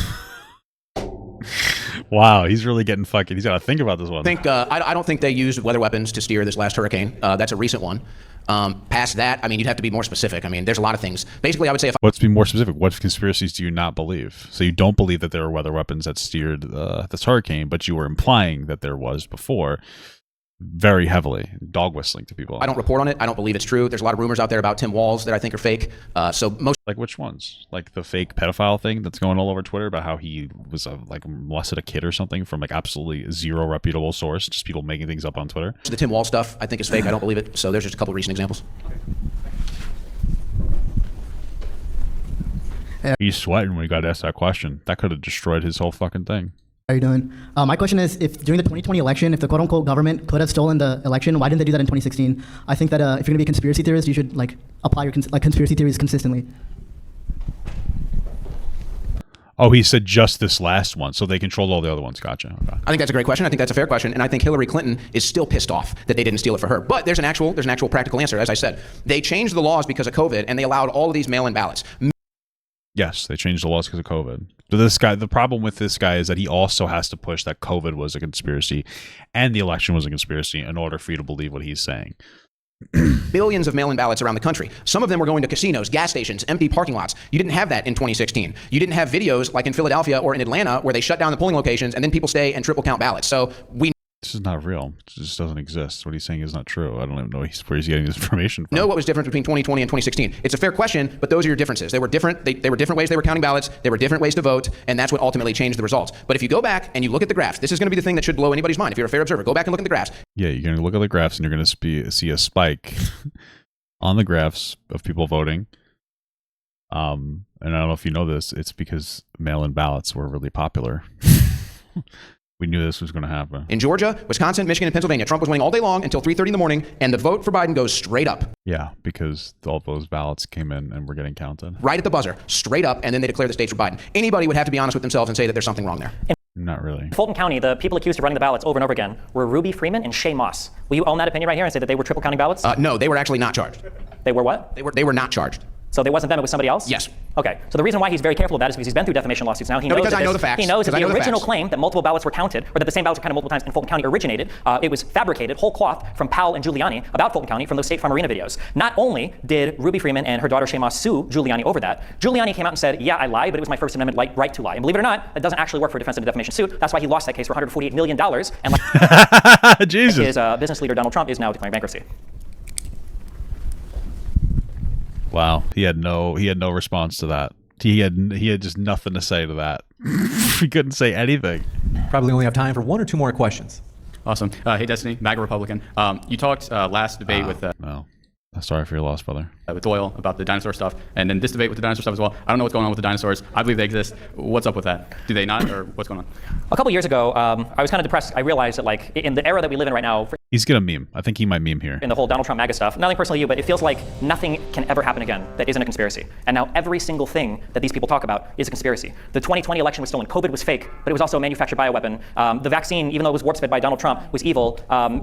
Wow, he's really getting fucking. He's got to think about this one. I don't think they used weather weapons to steer this last hurricane. That's a recent one. Past that, I mean, you'd have to be more specific. I mean, there's a lot of things. Basically, I would say if Let's be more specific. What conspiracies do you not believe? So you don't believe that there were weather weapons that steered this hurricane, but you were implying that there was before, very heavily, dog whistling to people. I don't report on it. I don't believe it's true. There's a lot of rumors out there about Tim Walz that I think are fake. So most like which ones? Like the fake pedophile thing that's going all over Twitter about how he was like molested a kid or something from like absolutely zero reputable source, just people making things up on Twitter. the Tim Walz stuff I think is fake. I don't believe it. So there's just a couple of recent examples. He's sweating when he got asked that question. That could have destroyed his whole fucking thing. How are you doing? My question is, if during the 2020 election, if the quote-unquote government could have stolen the election, why didn't they do that in 2016? I think that if you're going to be a conspiracy theorist, you should like apply your conspiracy theories consistently. Oh, he said just this last one, so they controlled all the other ones. Gotcha. Okay. I think that's a great question. I think that's a fair question, and I think Hillary Clinton is still pissed off that they didn't steal it for her. But there's an actual practical answer. As I said, they changed the laws because of COVID, and they allowed all of these mail-in ballots. Yes, they changed the laws because of COVID. But this guy, the problem with this guy is that he also has to push that COVID was a conspiracy and the election was a conspiracy in order for you to believe what he's saying. Billions of mail-in ballots around the country. Some of them were going to casinos, gas stations, empty parking lots. You didn't have that in 2016. You didn't have videos like in Philadelphia or in Atlanta where they shut down the polling locations and then people stay and triple count ballots. So this is not real. It just doesn't exist. What he's saying is not true. I don't even know where he's getting this information from. Know what was different between 2020 and 2016. It's a fair question, but those are your differences. They were different. They were different ways they were counting ballots. There were different ways to vote, and that's what ultimately changed the results. But if you go back and you look at the graphs, this is going to be the thing that should blow anybody's mind. If you're a fair observer, go back and look at the graphs. Yeah, you're going to look at the graphs and you're going to see a spike on the graphs of people voting. And I don't know if you know this, it's because mail-in ballots were really popular. We knew this was going to happen. In Georgia, Wisconsin, Michigan, and Pennsylvania, Trump was winning all day long until 3:30 in the morning, and the vote for Biden goes straight up. Yeah, because all those ballots came in and were getting counted. Right at the buzzer, straight up, and then they declare the states for Biden. Anybody would have to be honest with themselves and say that there's something wrong there. Not really. In Fulton County, the people accused of running the ballots over and over again were Ruby Freeman and Shay Moss. Will you own that opinion right here and say that they were triple counting ballots? No, they were actually not charged. They were what? They were not charged. So they wasn't them, it was somebody else? Yes. Okay, so the reason why he's very careful of that is because he's been through defamation lawsuits now. He knows because I know the facts. He knows that the original facts. claim that multiple ballots were counted, or that the same ballots were counted multiple times in Fulton County originated, it was fabricated, whole cloth, from Powell and Giuliani about Fulton County from those State Farm Arena videos. Not only did Ruby Freeman and her daughter Shay Moss sue Giuliani over that, Giuliani came out and said, yeah, I lied, but it was my First Amendment right to lie. And believe it or not, that doesn't actually work for a defense in a defamation suit. That's why he lost that case for $148 million. And like Jesus. His business leader, Donald Trump, is now declaring bankruptcy. Wow, he had no response to that. He had just nothing to say to that. He couldn't say anything. Probably only have time for one or two more questions. Awesome. Hey, Destiny, MAGA Republican. You talked last debate with no. Sorry for your loss, brother. With Doyle about the dinosaur stuff, and then this debate with the dinosaur stuff as well. I don't know what's going on with the dinosaurs. I believe they exist. What's up with that? Do they not, or what's going on? A couple years ago, I was kind of depressed. I realized that, like, in the era that we live in right now, he's gonna meme. I think he might meme here. In the whole Donald Trump MAGA stuff, nothing personally you, but it feels like nothing can ever happen again that isn't a conspiracy. And now every single thing that these people talk about is a conspiracy. The 2020 election was stolen. COVID was fake, but it was also a manufactured bioweapon. The vaccine, even though it was warp-sped by Donald Trump, was evil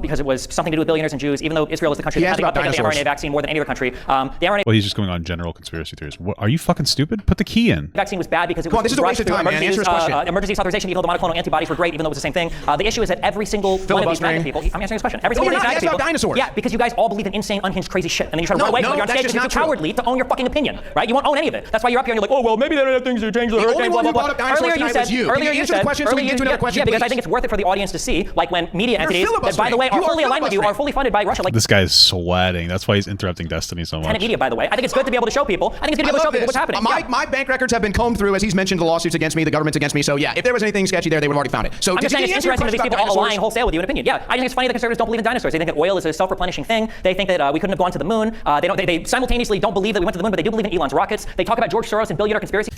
because it was something to do with billionaires and Jews. Even though Israel is the country that had the mRNA vaccine more than any other country. The mRNA. Well, he's just going on general conspiracy theories. What, are you fucking stupid? Put the key in. The vaccine was bad because it was this is a waste of time, man. Answer his question. Emergency authorization, even though the monoclonal antibodies were great, even though it was the same thing. The issue is that every single one of these MAGA people, I'm answering this question. Every single one of these MAGA people, dinosaurs. Yeah, because you guys all believe in insane, unhinged, crazy shit, and then you try to run away when you're on stage because you're too cowardly to own your fucking opinion, right? You won't own any of it. That's why you're up here and you're like, oh well, maybe they don't have things to change the hurricane. Blah blah blah. Earlier you said, yeah, because I think it's worth it for the audience to see, like when media entities that, by the way, are fully aligned with you, are fully funded by Russia. Like this guy's sweating. That's why he's interrupting Destiny so much. Tenet Media, by the way, I think it's good to be able to show people. I think it's good to be able to show people what's happening. My bank records have been combed through, as he's mentioned, the lawsuits against me, the government's against me. So yeah, if there was anything sketchy there, they would have already found it. So I'm just saying it's interesting that these people all align wholesale with you in opinion. Yeah, I think it's funny that conservatives don't believe in dinosaurs. They think that oil is a self-replenishing thing. They think that we couldn't have gone to the moon. They simultaneously don't believe that we went to the moon, but they do believe in Elon's rockets. They talk about George Soros and billionaire conspiracy.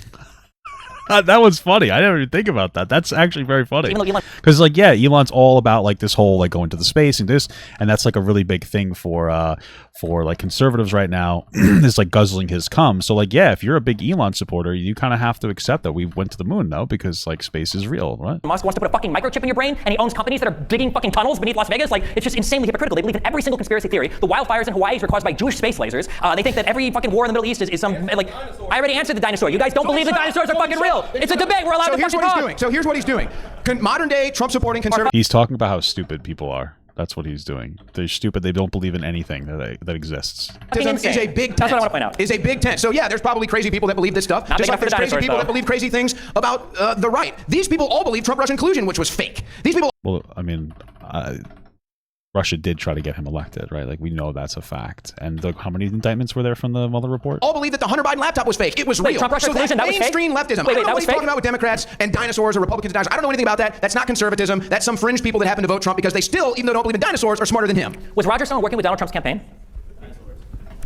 That was funny. I didn't even think about that. That's actually very funny. Even though Elon, because like, yeah, Elon's all about like this whole like going to the space and this, and that's like a really big thing for like conservatives right now. Is like guzzling his cum. So like, yeah, if you're a big Elon supporter, you kind of have to accept that we went to the moon though, because like space is real, right? Musk wants to put a fucking microchip in your brain, and he owns companies that are digging fucking tunnels beneath Las Vegas. Like, it's just insanely hypocritical. They believe in every single conspiracy theory. The wildfires in Hawaii were caused by Jewish space lasers. They think that every fucking war in the Middle East is some like. I already answered the dinosaur. You guys don't believe the dinosaurs are fucking real. It's a debate. We're allowed to fucking talk. So here's what he's doing. Modern day Trump supporting conservatives. He's talking about how stupid people are. That's what he's doing. They're stupid. They don't believe in anything that exists. Is a big tent. That's what I want to point out. Is a big tent. So yeah, there's probably crazy people that believe this stuff. Not Just like big there's enough for crazy people dinosaurs, that believe crazy things about the right. These people all believe Trump-Russia collusion, which was fake. These people. Well, I mean, Russia did try to get him elected, right? Like, we know that's a fact. And how many indictments were there from the Mueller report? All believe that the Hunter Biden laptop was fake. It was real. Trump-Russia So collusion, that that was mainstream fake? leftism. Wait, I don't know that what was he's fake? talking about with Democrats and dinosaurs or Republicans and dinosaurs. I don't know anything about that. That's not conservatism. That's some fringe people that happen to vote Trump because they still, even though they don't believe in dinosaurs, are smarter than him. Was Roger Stone working with Donald Trump's campaign?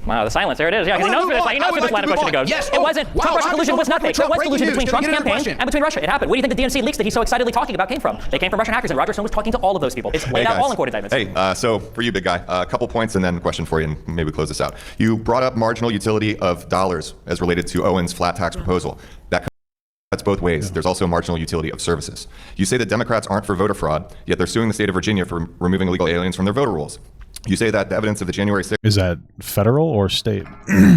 Wow, the silence. There it is. Yeah, because he knows where this, line of questioning goes. Yes. It wasn't. Wow, Trump-Russia collusion was nothing. There was collusion between Trump's campaign question. and between Russia. It happened. Where do you think the DNC leaks that he's so excitedly talking about came from? They came from Russian hackers, and Roger Stone was talking to all of those people. It's laid out all in court indictments. Hey, so for you, big guy, a couple points and then a question for you, and maybe close this out. You brought up marginal utility of dollars as related to Owen's flat tax proposal. That's both ways. There's also marginal utility of services. You say that Democrats aren't for voter fraud, yet they're suing the state of Virginia for removing illegal aliens from their voter rolls. You say that the evidence of the January 6th... Is that federal or state?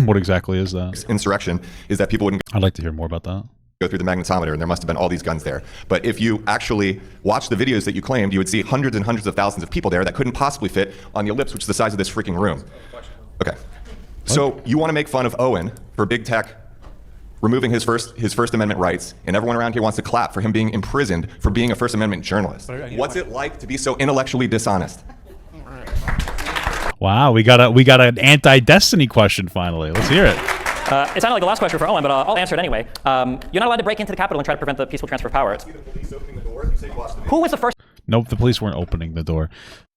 What exactly is that? Insurrection is that people wouldn't... I'd like to hear more about that. Go through the magnetometer, and there must have been all these guns there. But if you actually watch the videos that you claimed, you would see hundreds and hundreds of thousands of people there that couldn't possibly fit on the ellipse, which is the size of this freaking room. Okay. So you want to make fun of Owen for big tech removing his First Amendment rights, and everyone around here wants to clap for him being imprisoned for being a First Amendment journalist. What's it like to be so intellectually dishonest? Wow, we got an anti-Destiny question finally. Let's hear it. It sounded like the last question for Owen, but I'll answer it anyway. You're not allowed to break into the Capitol and try to prevent the peaceful transfer of power. Who was the first? Nope, the police weren't opening the door.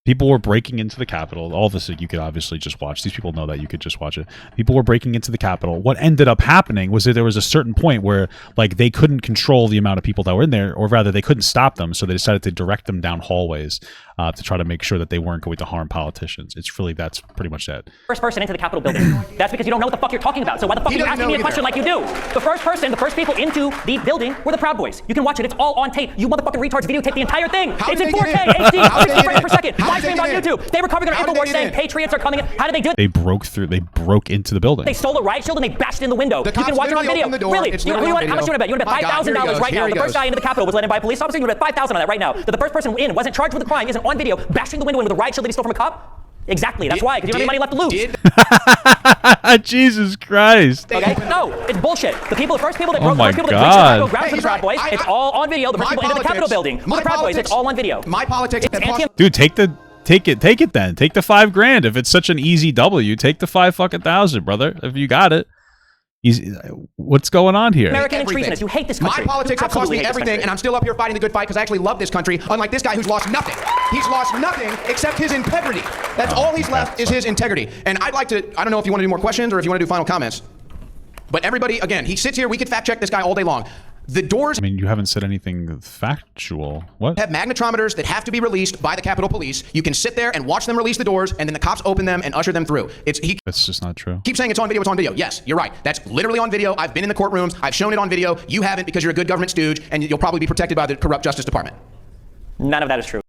People were breaking into the Capitol. All this you could obviously just watch. These people know that you could just watch it. People were breaking into the Capitol. What ended up happening was that there was a certain point where like they couldn't control the amount of people that were in there, or rather they couldn't stop them. So they decided to direct them down hallways to try to make sure that they weren't going to harm politicians. That's pretty much it. First person into the Capitol building. That's because you don't know what the fuck you're talking about. So why the fuck are you asking me a question like you do? The first people into the building were the Proud Boys. You can watch it. It's all on tape. You motherfucking retards videotape the entire thing. It's in 4K, HD, 60 frames per second. Live streamed on YouTube. They were covering their InfoWars saying Patriots are coming in. How did they do it? They broke into the building. They stole a riot shield and they bashed in the window. You can watch it on video. Really? You know what? How much you want to bet? You want to bet $5,000 right now? The first guy into the Capitol was led in by a police officer. You want to bet $5,000 on that right now. That the first person in wasn't charged with a crime, isn't on video, bashing the window in with a riot shield that he stole from a cop? Exactly. That's why, because you don't have any money left to lose. Jesus Christ. Okay? No, it's bullshit. The first people that Oh broke, my the first people that God. breached the Capitol, grabbed the Proud Boys. It's all on video. The first people into the Capitol building were the Proud Boys. It's all on video. My politics. Dude, take it then. Take the $5,000. If it's such an easing W, take the $5,000, brother. If you got it. What's going on here? American and treasonous. You hate this country. My politics have cost me everything, and I'm still up here fighting the good fight because I actually love this country, unlike this guy who's lost nothing. He's lost nothing except his integrity. That's all he's left is his integrity. And I'd like to, I don't know if you want to do more questions or if you want to do final comments. But everybody, again, he sits here, we could fact check this guy all day long. The doors... I mean, you haven't said anything factual. What? ...have magnetometers that have to be released by the Capitol Police. You can sit there and watch them release the doors, and then the cops open them and usher them through. That's just not true. Keep saying it's on video, it's on video. Yes, you're right. That's literally on video. I've been in the courtrooms. I've shown it on video. You haven't because you're a good government stooge, and you'll probably be protected by the corrupt Justice Department. None of that is true.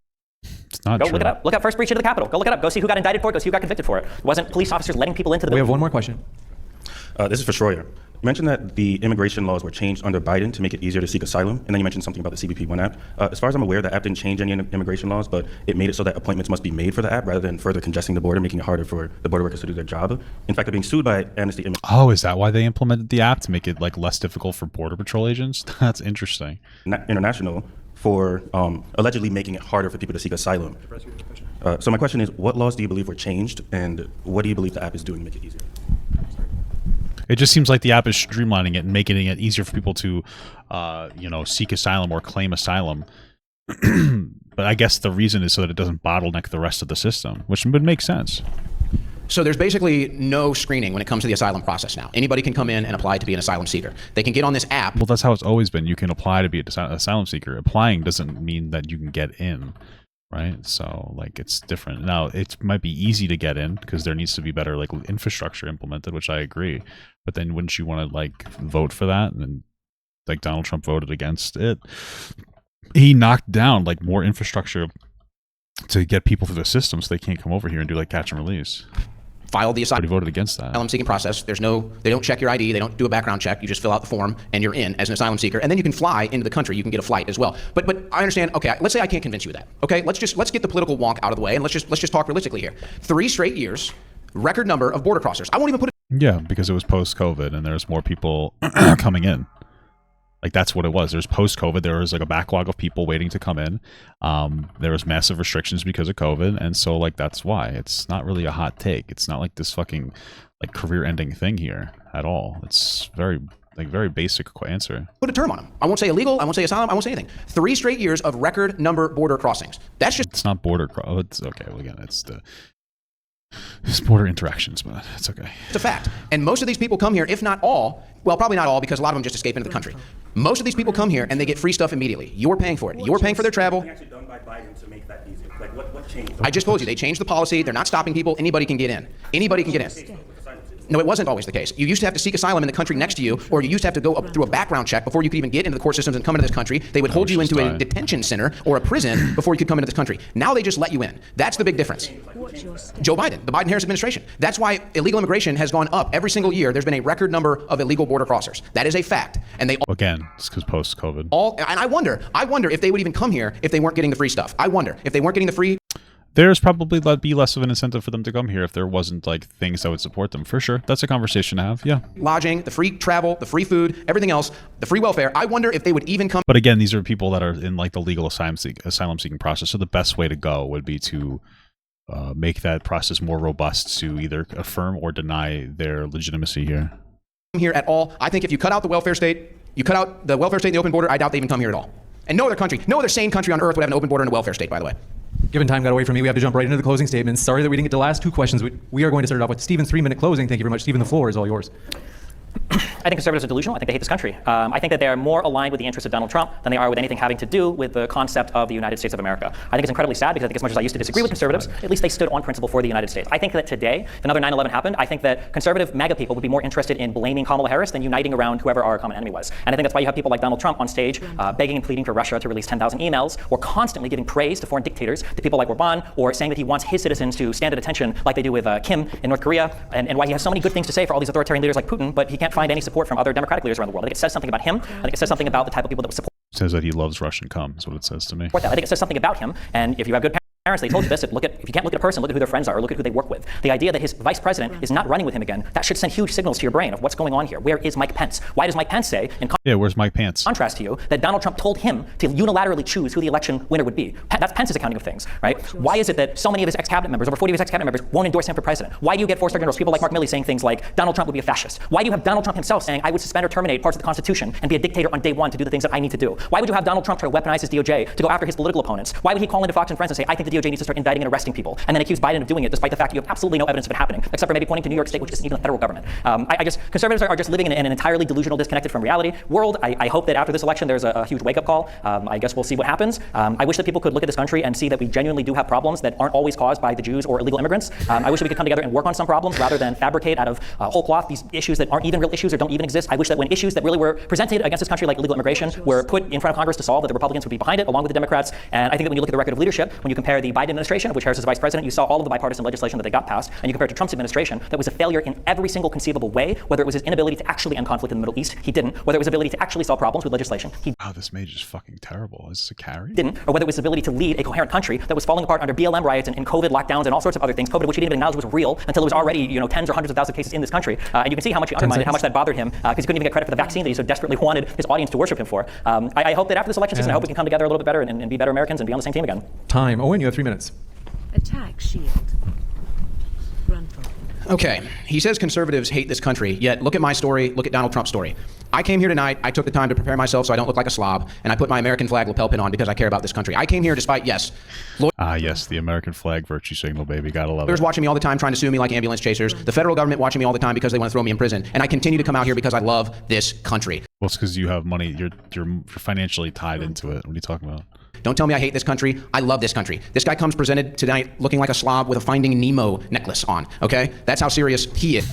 It's not Go true. look it up. Look up first breach into the Capitol. Go look it up. Go see who got indicted for it. Go see who got convicted for it. It wasn't police officers letting people into the building. We have one more question. This is for Schroyer. You mentioned that the immigration laws were changed under Biden to make it easier to seek asylum, and then you mentioned something about the CBP One app. As far as I'm aware, the app didn't change any immigration laws, but it made it so that appointments must be made for the app rather than further congesting the border, making it harder for the border workers to do their job. In fact, they're being sued by Amnesty. Oh, is that why they implemented the app, to make it like less difficult for Border Patrol agents? That's interesting. International for allegedly making it harder for people to seek asylum. So my question is, what laws do you believe were changed, and what do you believe the app is doing to make it easier? It just seems like the app is streamlining it and making it easier for people to, seek asylum or claim asylum. But I guess the reason is so that it doesn't bottleneck the rest of the system, which would make sense. So there's basically no screening when it comes to the asylum process now. Anybody can come in and apply to be an asylum seeker. They can get on this app. Well, that's how it's always been. You can apply to be an asylum seeker. Applying doesn't mean that you can get in, right? So, like, it's different. Now, it might be easy to get in because there needs to be better, like, infrastructure implemented, which I agree. But then wouldn't you want to, like, vote for that? And, like, Donald Trump voted against it. He knocked down, like, more infrastructure to get people through the system so they can't come over here and do, like, catch and release. Filed the asylum. Voted against that. Asylum seeking process. They don't check your ID. They don't do a background check. You just fill out the form and you're in as an asylum seeker. And then you can fly into the country. You can get a flight as well. But I understand. Okay, let's say I can't convince you of that. Okay, let's get the political wonk out of the way and let's just talk realistically here. 3 straight years, record number of border crossers. I won't even put it. Yeah, because it was post-COVID and there's more people coming in. Like, that's what it was. There's post-COVID, there was like a backlog of people waiting to come in. There was massive restrictions because of COVID, and so, like, that's why. It's not really a hot take. It's not like this fucking, like, career-ending thing here at all. It's very basic answer. Put a term on them. I won't say illegal. I won't say asylum. I won't say anything. 3 straight years of record number border crossings. That's just. It's not border it's okay. Well, again, it's border interactions, but it's okay. It's a fact. And most of these people come here, if not all, well, probably not all, because a lot of them just escape into the country. Most of these people come here and they get free stuff immediately. You're paying for it. You're paying for their travel. Actually done by Biden to make that easier. Like, what changed? I just told you, they changed the policy. They're not stopping people. Anybody can get in. Anybody can get in. No, it wasn't always the case. You used to have to seek asylum in the country next to you, or you used to have to go up through a background check before you could even get into the court systems and come into this country. They would hold you into a detention center or a prison before you could come into this country. Now they just let you in. That's the big difference. Joe Biden, the Biden-Harris administration. That's why illegal immigration has gone up every single year. There's been a record number of illegal border crossers. That is a fact. And they again, it's because post-COVID. And I wonder if they would even come here if they weren't getting the free stuff. I wonder if they weren't getting the free. There's probably be less of an incentive for them to come here if there wasn't, like, things that would support them. For sure. That's a conversation to have. Yeah. Lodging, the free travel, the free food, everything else, the free welfare. I wonder if they would even come. But again, these are people that are in, like, the legal asylum seeking process. So the best way to go would be to make that process more robust to either affirm or deny their legitimacy here. Here at all. I think if you cut out the welfare state, you cut out the welfare state and the open border, I doubt they even come here at all. And no other sane country on earth would have an open border and a welfare state, by the way. Given time got away from me, we have to jump right into the closing statements. Sorry that we didn't get the last 2 questions. We are going to start it off with Stephen's 3-minute closing. Thank you very much, Stephen. The floor is all yours. I think conservatives are delusional. I think they hate this country. I think that they are more aligned with the interests of Donald Trump than they are with anything having to do with the concept of the United States of America. I think it's incredibly sad because I think as much as I used to disagree with conservatives, at least they stood on principle for the United States. I think that today, if another 9/11 happened, I think that conservative MAGA people would be more interested in blaming Kamala Harris than uniting around whoever our common enemy was. And I think that's why you have people like Donald Trump on stage begging and pleading for Russia to release 10,000 emails, or constantly giving praise to foreign dictators, to people like Orban, or saying that he wants his citizens to stand at attention like they do with Kim in North Korea, and why he has so many good things to say for all these authoritarian leaders like Putin, but he can't find any support from other democratic leaders around the world. I think it says something about him. I think it says something about the type of people that would support. It says that he loves Russian cum, is what it says to me. I think it says something about him, and if you have good parents, they told you this, if you can't look at a person, look at who their friends are, or look at who they work with. The idea that his vice president is not running with him again, that should send huge signals to your brain of what's going on here. Where is Mike Pence? Why does Mike Pence say, in where's Mike Pence? Contrast to you, that Donald Trump told him to unilaterally choose who the election winner would be? That's Pence's accounting of things, right? Why is it that so many of his ex-cabinet members, over 40 of his ex-cabinet members, won't endorse him for president? Why do you get 4-star generals, people like Mark Milley, saying things like Donald Trump would be a fascist? Why do you have Donald Trump himself saying, I would suspend or terminate parts of the Constitution and be a dictator on day one to do the things that I need to do? Why would you have Donald Trump try to weaponize his DOJ to go after his political opponents? Why would he call into Fox and Friends and say, I think the DOJ needs to start indicting and arresting people, and then accuse Biden of doing it despite the fact that you have absolutely no evidence of it happening, except for maybe pointing to New York State, which isn't even the federal government. I just, conservatives are just living in an entirely delusional, disconnected from reality world. I hope that after this election there's a huge wake-up call. I guess we'll see what happens. I wish that people could look at this country and see that we genuinely do have problems that aren't always caused by the Jews or illegal immigrants. I wish that we could come together and work on some problems rather than fabricate out of whole cloth these issues that aren't even real issues or don't even exist. I wish that when issues that really were presented against this country, like illegal immigration, were put in front of Congress to solve, that the Republicans would be behind it, along with the Democrats. And I think that when you look at the record of leadership, when you compare the Biden administration, of which Harris is vice president, you saw all of the bipartisan legislation that they got passed, and you compare it to Trump's administration, that was a failure in every single conceivable way. Whether it was his inability to actually end conflict in the Middle East, he didn't. Whether it was his ability to actually solve problems with legislation, he wow, this mage is fucking terrible. Is this a carry? Didn't. Or whether it was his ability to lead a coherent country that was falling apart under BLM riots and COVID lockdowns and all sorts of other things, COVID, which he didn't even acknowledge was real until it was already, tens or hundreds of thousands of cases in this country. And you can see how much he undermined it, how much that bothered him, because he couldn't even get credit for the vaccine that he so desperately wanted his audience to worship him for. I hope that after this election season, I hope we can come together a little bit better and be better Americans and be on the same team again. Time. Owen, you have 3 minutes. Attack shield. Run for. Okay, he says conservatives hate this country, yet look at my story, look at Donald Trump's story. I came here tonight, I took the time to prepare myself so I don't look like a slob, and I put my American flag lapel pin on because I care about this country. I came here despite, yes, yes, the American flag virtue signal, baby. Gotta love lawyers it. watching me all the time trying to sue me like ambulance chasers, the federal government watching me all the time because they want to throw me in prison, and I continue to come out here because I love this country. Well, it's because you have money. You're financially tied into it. What are you talking about? Don't tell me I hate this country. I love this country. This guy comes presented tonight looking like a slob with a Finding Nemo necklace on, okay? That's how serious he is.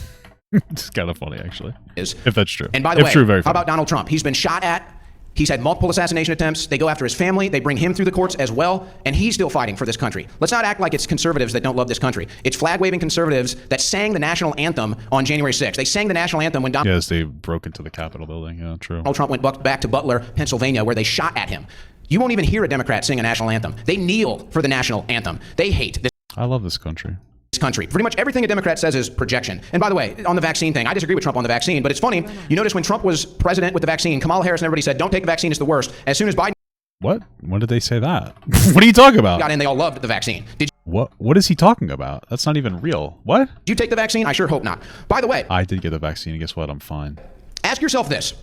It's kind of funny, actually. If that's true. And by the way, true, very how funny. about Donald Trump? He's been shot at. He's had multiple assassination attempts. They go after his family. They bring him through the courts as well. And he's still fighting for this country. Let's not act like it's conservatives that don't love this country. It's flag-waving conservatives that sang the national anthem on January 6th. They sang the national anthem when Yes, they broke into the Capitol building. Yeah, true. Donald Trump went back to Butler, Pennsylvania, where they shot at him. You won't even hear a Democrat sing a national anthem. They kneel for the national anthem. They hate this. I love this country. Country. Pretty much everything a Democrat says is projection. And by the way, on the vaccine thing, I disagree with Trump on the vaccine, but it's funny. You notice when Trump was president with the vaccine, Kamala Harris and everybody said, don't take the vaccine, it's the worst. As soon as Biden... What? When did they say that? What are you talking about? got in, they all loved the vaccine. Did What is he talking about? That's not even real. What? you take the vaccine? I sure hope not. By the way, I did get the vaccine, and guess what? I'm fine. ask yourself this.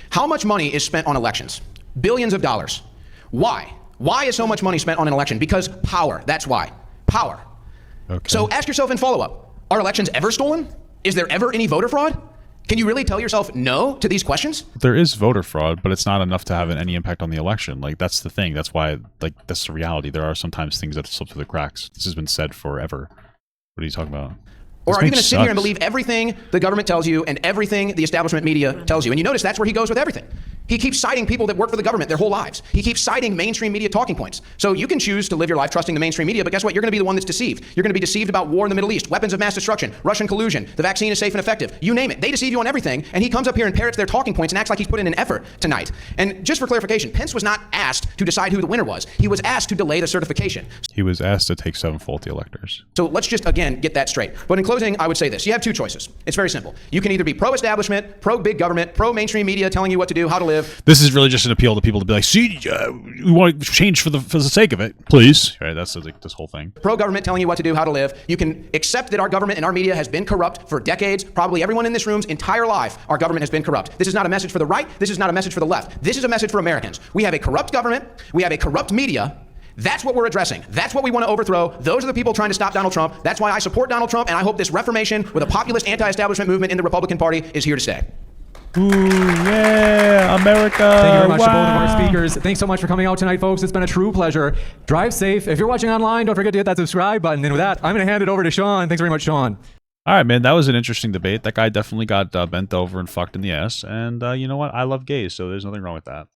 How much money is spent on elections? Billions of dollars. Why? Why is so much money spent on an election? Because power. That's why. Power. Okay. So ask yourself in follow-up, are elections ever stolen? Is there ever any voter fraud? Can you really tell yourself no to these questions? There is voter fraud, but it's not enough to have any impact on the election. Like, that's the thing. That's why, like, that's the reality. There are sometimes things that slip through the cracks. This has been said forever. What are you talking about? Or This are you thing going to sit here and sucks. believe everything the government tells you and everything the establishment media tells you? And you notice that's where he goes with everything. He keeps citing people that work for the government their whole lives. He keeps citing mainstream media talking points. So you can choose to live your life trusting the mainstream media, but guess what? You're going to be the one that's deceived. You're going to be deceived about war in the Middle East, weapons of mass destruction, Russian collusion, the vaccine is safe and effective. You name it. They deceive you on everything, and he comes up here and parrots their talking points and acts like he's put in an effort tonight. And just for clarification, Pence was not asked to decide who the winner was. He was asked to delay the certification. He was asked to take 7 faulty electors. So let's just, again, get that straight. But in closing, I would say this. You have two choices. It's very simple. You can either be pro-establishment, pro-big government, pro-mainstream media telling you what to do, how to live. This is really just an appeal to people to be like, see, we want to change for the sake of it, please. Right? That's like this whole thing. Pro-government telling you what to do, how to live. You can accept that our government and our media has been corrupt for decades. Probably everyone in this room's entire life, our government has been corrupt. This is not a message for the right. This is not a message for the left. This is a message for Americans. We have a corrupt government. We have a corrupt media. That's what we're addressing. That's what we want to overthrow. Those are the people trying to stop Donald Trump. That's why I support Donald Trump, and I hope this reformation with a populist anti-establishment movement in the Republican Party is here to stay. Ooh, yeah, America. Thank you very much to both of Wow. our speakers. Thanks so much for coming out tonight, folks. It's been a true pleasure. Drive safe. If you're watching online, don't forget to hit that subscribe button. And with that, I'm going to hand it over to Sean. Thanks very much, Sean. All right, man, that was an interesting debate. That guy definitely got bent over and fucked in the ass. And you know what? I love gays, so there's nothing wrong with that.